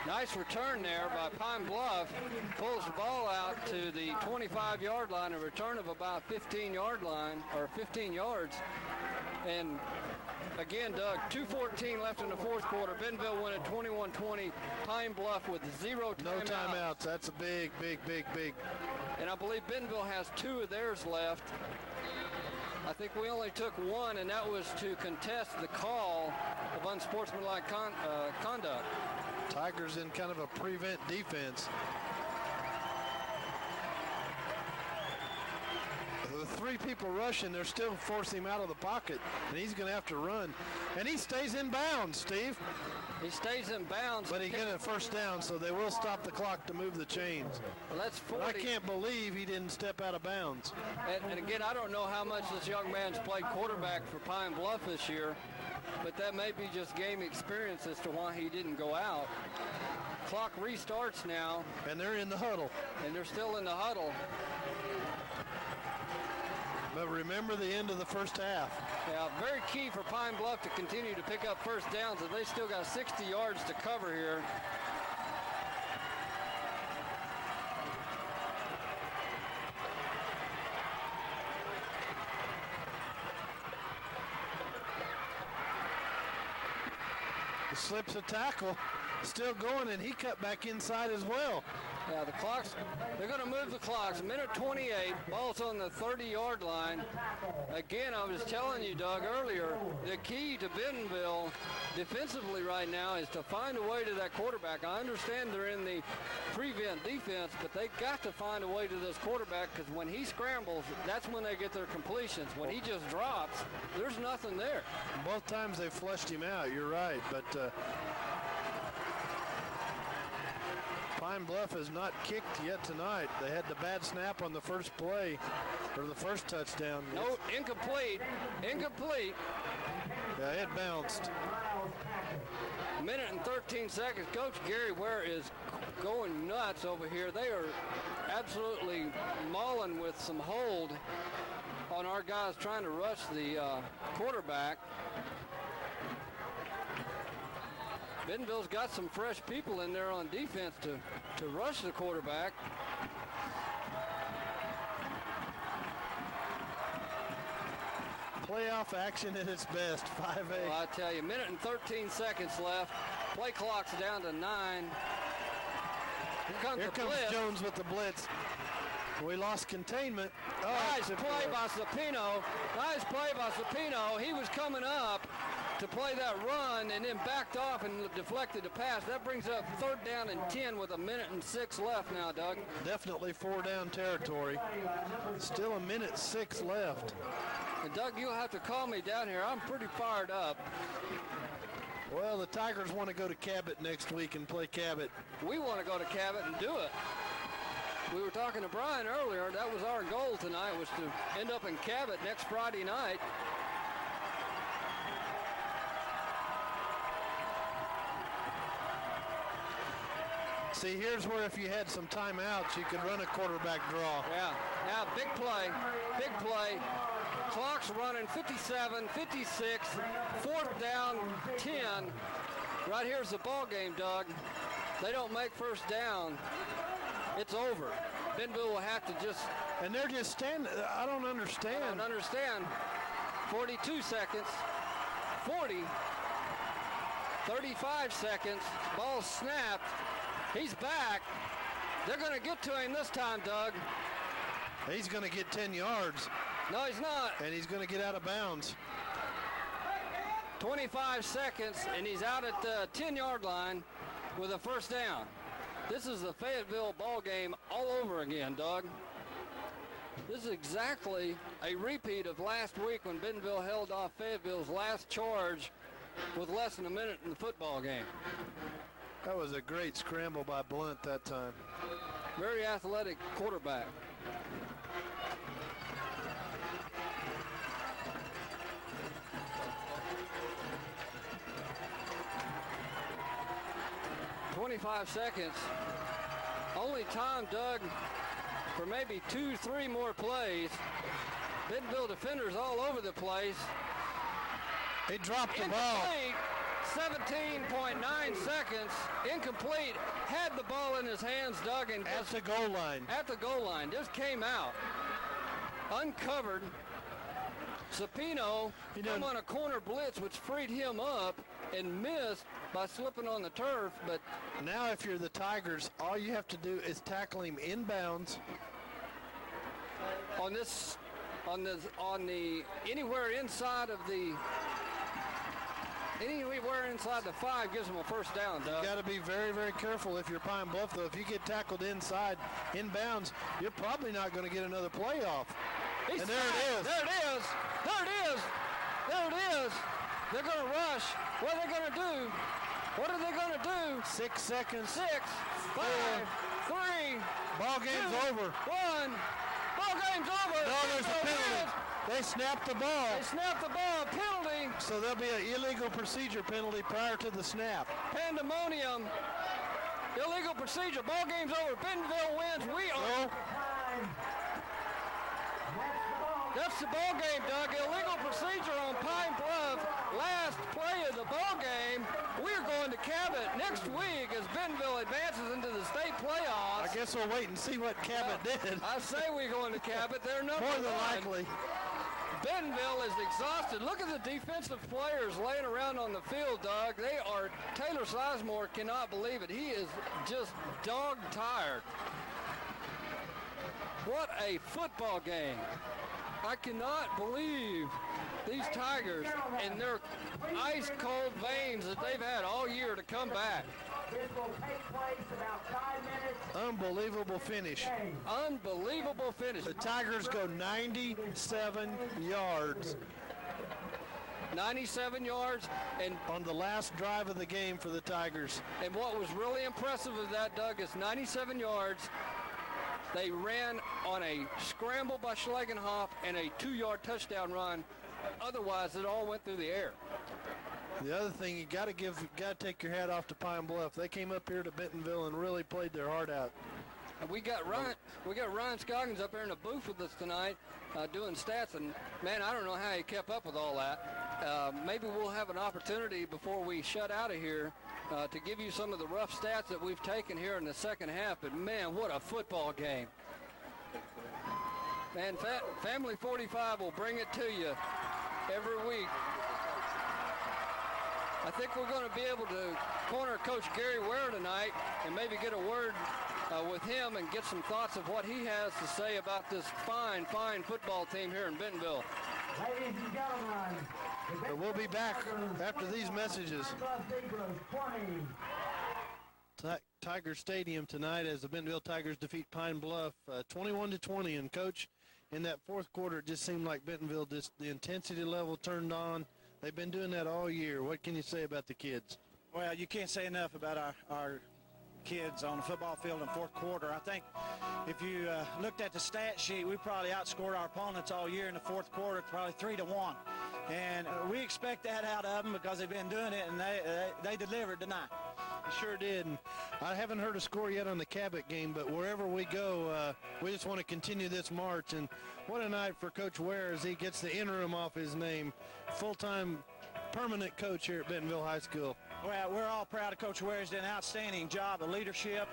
[SPEAKER 1] Nice return there by Pine Bluff. Pulls the ball out to the 25-yard line, a return of about 15-yard line, or 15 yards. And again, Doug, 2:14 left in the fourth quarter. Bentonville win at 21-20. Pine Bluff with 0 timeouts.
[SPEAKER 2] No timeouts. That's a big.
[SPEAKER 1] And I believe Bentonville has 2 of theirs left. I think we only took 1, and that was to contest the call of unsportsmanlike conduct.
[SPEAKER 2] Tigers in kind of a prevent defense. With 3 people rushing, they're still forcing him out of the pocket, and he's going to have to run. And he stays in bounds, Steve.
[SPEAKER 1] He stays in bounds.
[SPEAKER 2] But he gets a first down, so they will stop the clock to move the chains.
[SPEAKER 1] Well, that's 40.
[SPEAKER 2] But I can't believe he didn't step out of bounds.
[SPEAKER 1] And again, I don't know how much this young man's played quarterback for Pine Bluff this year, but that may be just game experience as to why he didn't go out. Clock restarts now.
[SPEAKER 2] And they're in the huddle.
[SPEAKER 1] And they're still in the huddle.
[SPEAKER 2] But remember the end of the first half.
[SPEAKER 1] Yeah, very key for Pine Bluff to continue to pick up first downs, as they still got 60 yards to cover here.
[SPEAKER 2] He slips a tackle. still going, and he cut back inside as well.
[SPEAKER 1] Yeah, the clocks, they're going to move the clocks. Minute 28, ball's on the 30-yard line. Again, I was telling you, Doug, earlier, the key to Bentonville defensively right now is to find a way to that quarterback. I understand they're in the prevent defense, but they got to find a way to this quarterback, because when he scrambles, that's when they get their completions. When he just drops, there's nothing there.
[SPEAKER 2] Both times they flushed him out, you're right, but Pine Bluff has not kicked yet tonight. They had the bad snap on the first play, or the first touchdown.
[SPEAKER 1] No, incomplete. Incomplete.
[SPEAKER 2] Yeah, it bounced.
[SPEAKER 1] A minute and 13 seconds. Coach Gary Ware is going nuts over here. They are absolutely mauling with some hold on our guys trying to rush the quarterback. Bentonville's got some fresh people in there on defense to rush the quarterback.
[SPEAKER 2] Playoff action at its best, 5-8.
[SPEAKER 1] Well, I tell you, minute and 13 seconds left. Play clock's down to 9.
[SPEAKER 2] Here comes Jones with the blitz. We lost containment.
[SPEAKER 1] Nice play by Sapino. Nice play by Sapino. He was coming up to play that run and then backed off and deflected the pass. That brings up 3rd down and 10 with a minute and 6 left now, Doug.
[SPEAKER 2] Definitely 4-down territory. Still a minute 6 left.
[SPEAKER 1] And Doug, you'll have to call me down here. I'm pretty fired up.
[SPEAKER 2] Well, the Tigers want to go to Cabot next week and play Cabot.
[SPEAKER 1] We want to go to Cabot and do it. We were talking to Brian earlier. That was our goal tonight, was to end up in Cabot next Friday night.
[SPEAKER 2] See, here's where if you had some timeouts, you could run a quarterback draw.
[SPEAKER 1] Yeah. Now, big play. Big play. Clock's running 57, 56, 4th down, 10. Right here's the ball game, Doug. They don't make first down, it's over. Bentonville will have to just...
[SPEAKER 2] And they're just standing. I don't understand.
[SPEAKER 1] I don't understand. 42 seconds, 40, 35 seconds, ball snapped. He's back. They're going to get to him this time, Doug.
[SPEAKER 2] He's going to get 10 yards.
[SPEAKER 1] No, he's not.
[SPEAKER 2] And he's going to get out of bounds.
[SPEAKER 1] 25 seconds, and he's out at the 10-yard line with a first down. This is the Fayetteville ball game all over again, Doug. This is exactly a repeat of last week when Bentonville held off Fayetteville's last charge with less than a minute in the football game.
[SPEAKER 2] That was a great scramble by Blunt that time.
[SPEAKER 1] Very athletic quarterback. "25 seconds. Only time, Doug, for maybe 2-3 more plays. Bentonville defenders all over the place.
[SPEAKER 2] He dropped the ball.
[SPEAKER 1] 17.9 seconds. Incomplete. Had the ball in his hands, Doug, and
[SPEAKER 2] at the goal line.
[SPEAKER 1] At the goal line. Just came out. Uncovered. Sapino came on a corner blitz, which freed him up and missed by slipping on the turf. But
[SPEAKER 2] now if you're the Tigers, all you have to do is tackle him inbounds.
[SPEAKER 1] On the anywhere inside the 5 gives them a first down, Doug.
[SPEAKER 2] You got to be very, very careful if you're Pine Bluff, though. If you get tackled inside, inbounds, you're probably not going to get another playoff. And there it is.
[SPEAKER 1] There it is. There it is. There it is. They're going to rush. What are they going to do? What are they going to do?
[SPEAKER 2] 6 seconds.
[SPEAKER 1] 6, 5, 3.
[SPEAKER 2] Ball game's
[SPEAKER 1] 2,
[SPEAKER 2] over.
[SPEAKER 1] 1. Ball game's over.
[SPEAKER 2] No, there's a penalty. They snapped the ball.
[SPEAKER 1] They snapped the ball. Penalty.
[SPEAKER 2] So there'll be an illegal procedure penalty prior to the snap.
[SPEAKER 1] Pandemonium. Illegal procedure. Ball game's over. Bentonville wins. We are. That's the ball game, Doug. Illegal procedure on Pine Bluff. Last play of the ball game. We're going to Cabot next week as Bentonville advances into the state playoffs.
[SPEAKER 2] I guess we'll wait and see what Cabot did.
[SPEAKER 1] I say we're going to Cabot. They're number
[SPEAKER 2] More than
[SPEAKER 1] one.
[SPEAKER 2] likely.
[SPEAKER 1] Bentonville is exhausted. Look at the defensive players laying around on the field, Doug. Taylor Sizemore cannot believe it. He is just dog tired. What a football game. I cannot believe these Tigers and their ice-cold veins that they've had all year to come back.
[SPEAKER 3] This will take place about 5 minutes.
[SPEAKER 2] Unbelievable finish.
[SPEAKER 1] Unbelievable finish.
[SPEAKER 2] The Tigers go 97 yards.
[SPEAKER 1] 97 yards, and
[SPEAKER 2] on the last drive of the game for the Tigers.
[SPEAKER 1] And what was really impressive of that, Doug, is 97 yards. They ran on a scramble by Schlegenhoff and a 2-yard touchdown run. Otherwise, it all went through the air.
[SPEAKER 2] The other thing, you got to take your hat off to Pine Bluff. They came up here to Bentonville and really played their heart out.
[SPEAKER 1] And we got Ryan Scoggins up there in the booth with us tonight doing stats, and man, I don't know how he kept up with all that. Maybe we'll have an opportunity before we shut out of here to give you some of the rough stats that we've taken here in the second half. But man, what a football game. Man, Family 45 will bring it to you every week. I think we're going to be able to corner Coach Gary Ware tonight and maybe get a word with him and get some thoughts of what he has to say about this fine football team here in Bentonville.
[SPEAKER 3] Ladies and gentlemen,
[SPEAKER 2] but we'll be back after these messages. Tiger Stadium tonight as the Bentonville Tigers defeat Pine Bluff 21-20. And Coach, in that fourth quarter, it just seemed like Bentonville, the intensity level turned on. They've been doing that all year. What can you say about the kids?
[SPEAKER 7] Well, you can't say enough about our kids on the football field in the fourth quarter. I think if you looked at the stat sheet, we probably outscored our opponents all year in the fourth quarter, probably 3-1. And we expect that out of them because they've been doing it, and they delivered tonight.
[SPEAKER 2] Sure did. And I haven't heard a score yet on the Cabot game, but wherever we go, we just want to continue this march. And what a night for Coach Ware as he gets the interim off his name. Full-time permanent coach here at Bentonville High School.
[SPEAKER 7] Well, we're all proud of Coach Ware. He's done an outstanding job of leadership.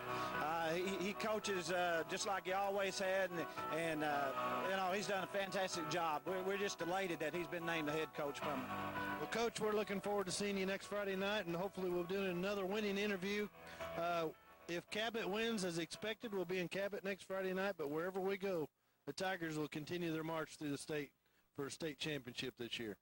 [SPEAKER 7] He coaches just like he always had, and you know, he's done a fantastic job. We're just delighted that he's been named the head coach permanent.
[SPEAKER 2] Well, Coach, we're looking forward to seeing you next Friday night, and hopefully we'll do another winning interview. If Cabot wins as expected, we'll be in Cabot next Friday night, but wherever we go, the Tigers will continue their march through the state for a state championship this year.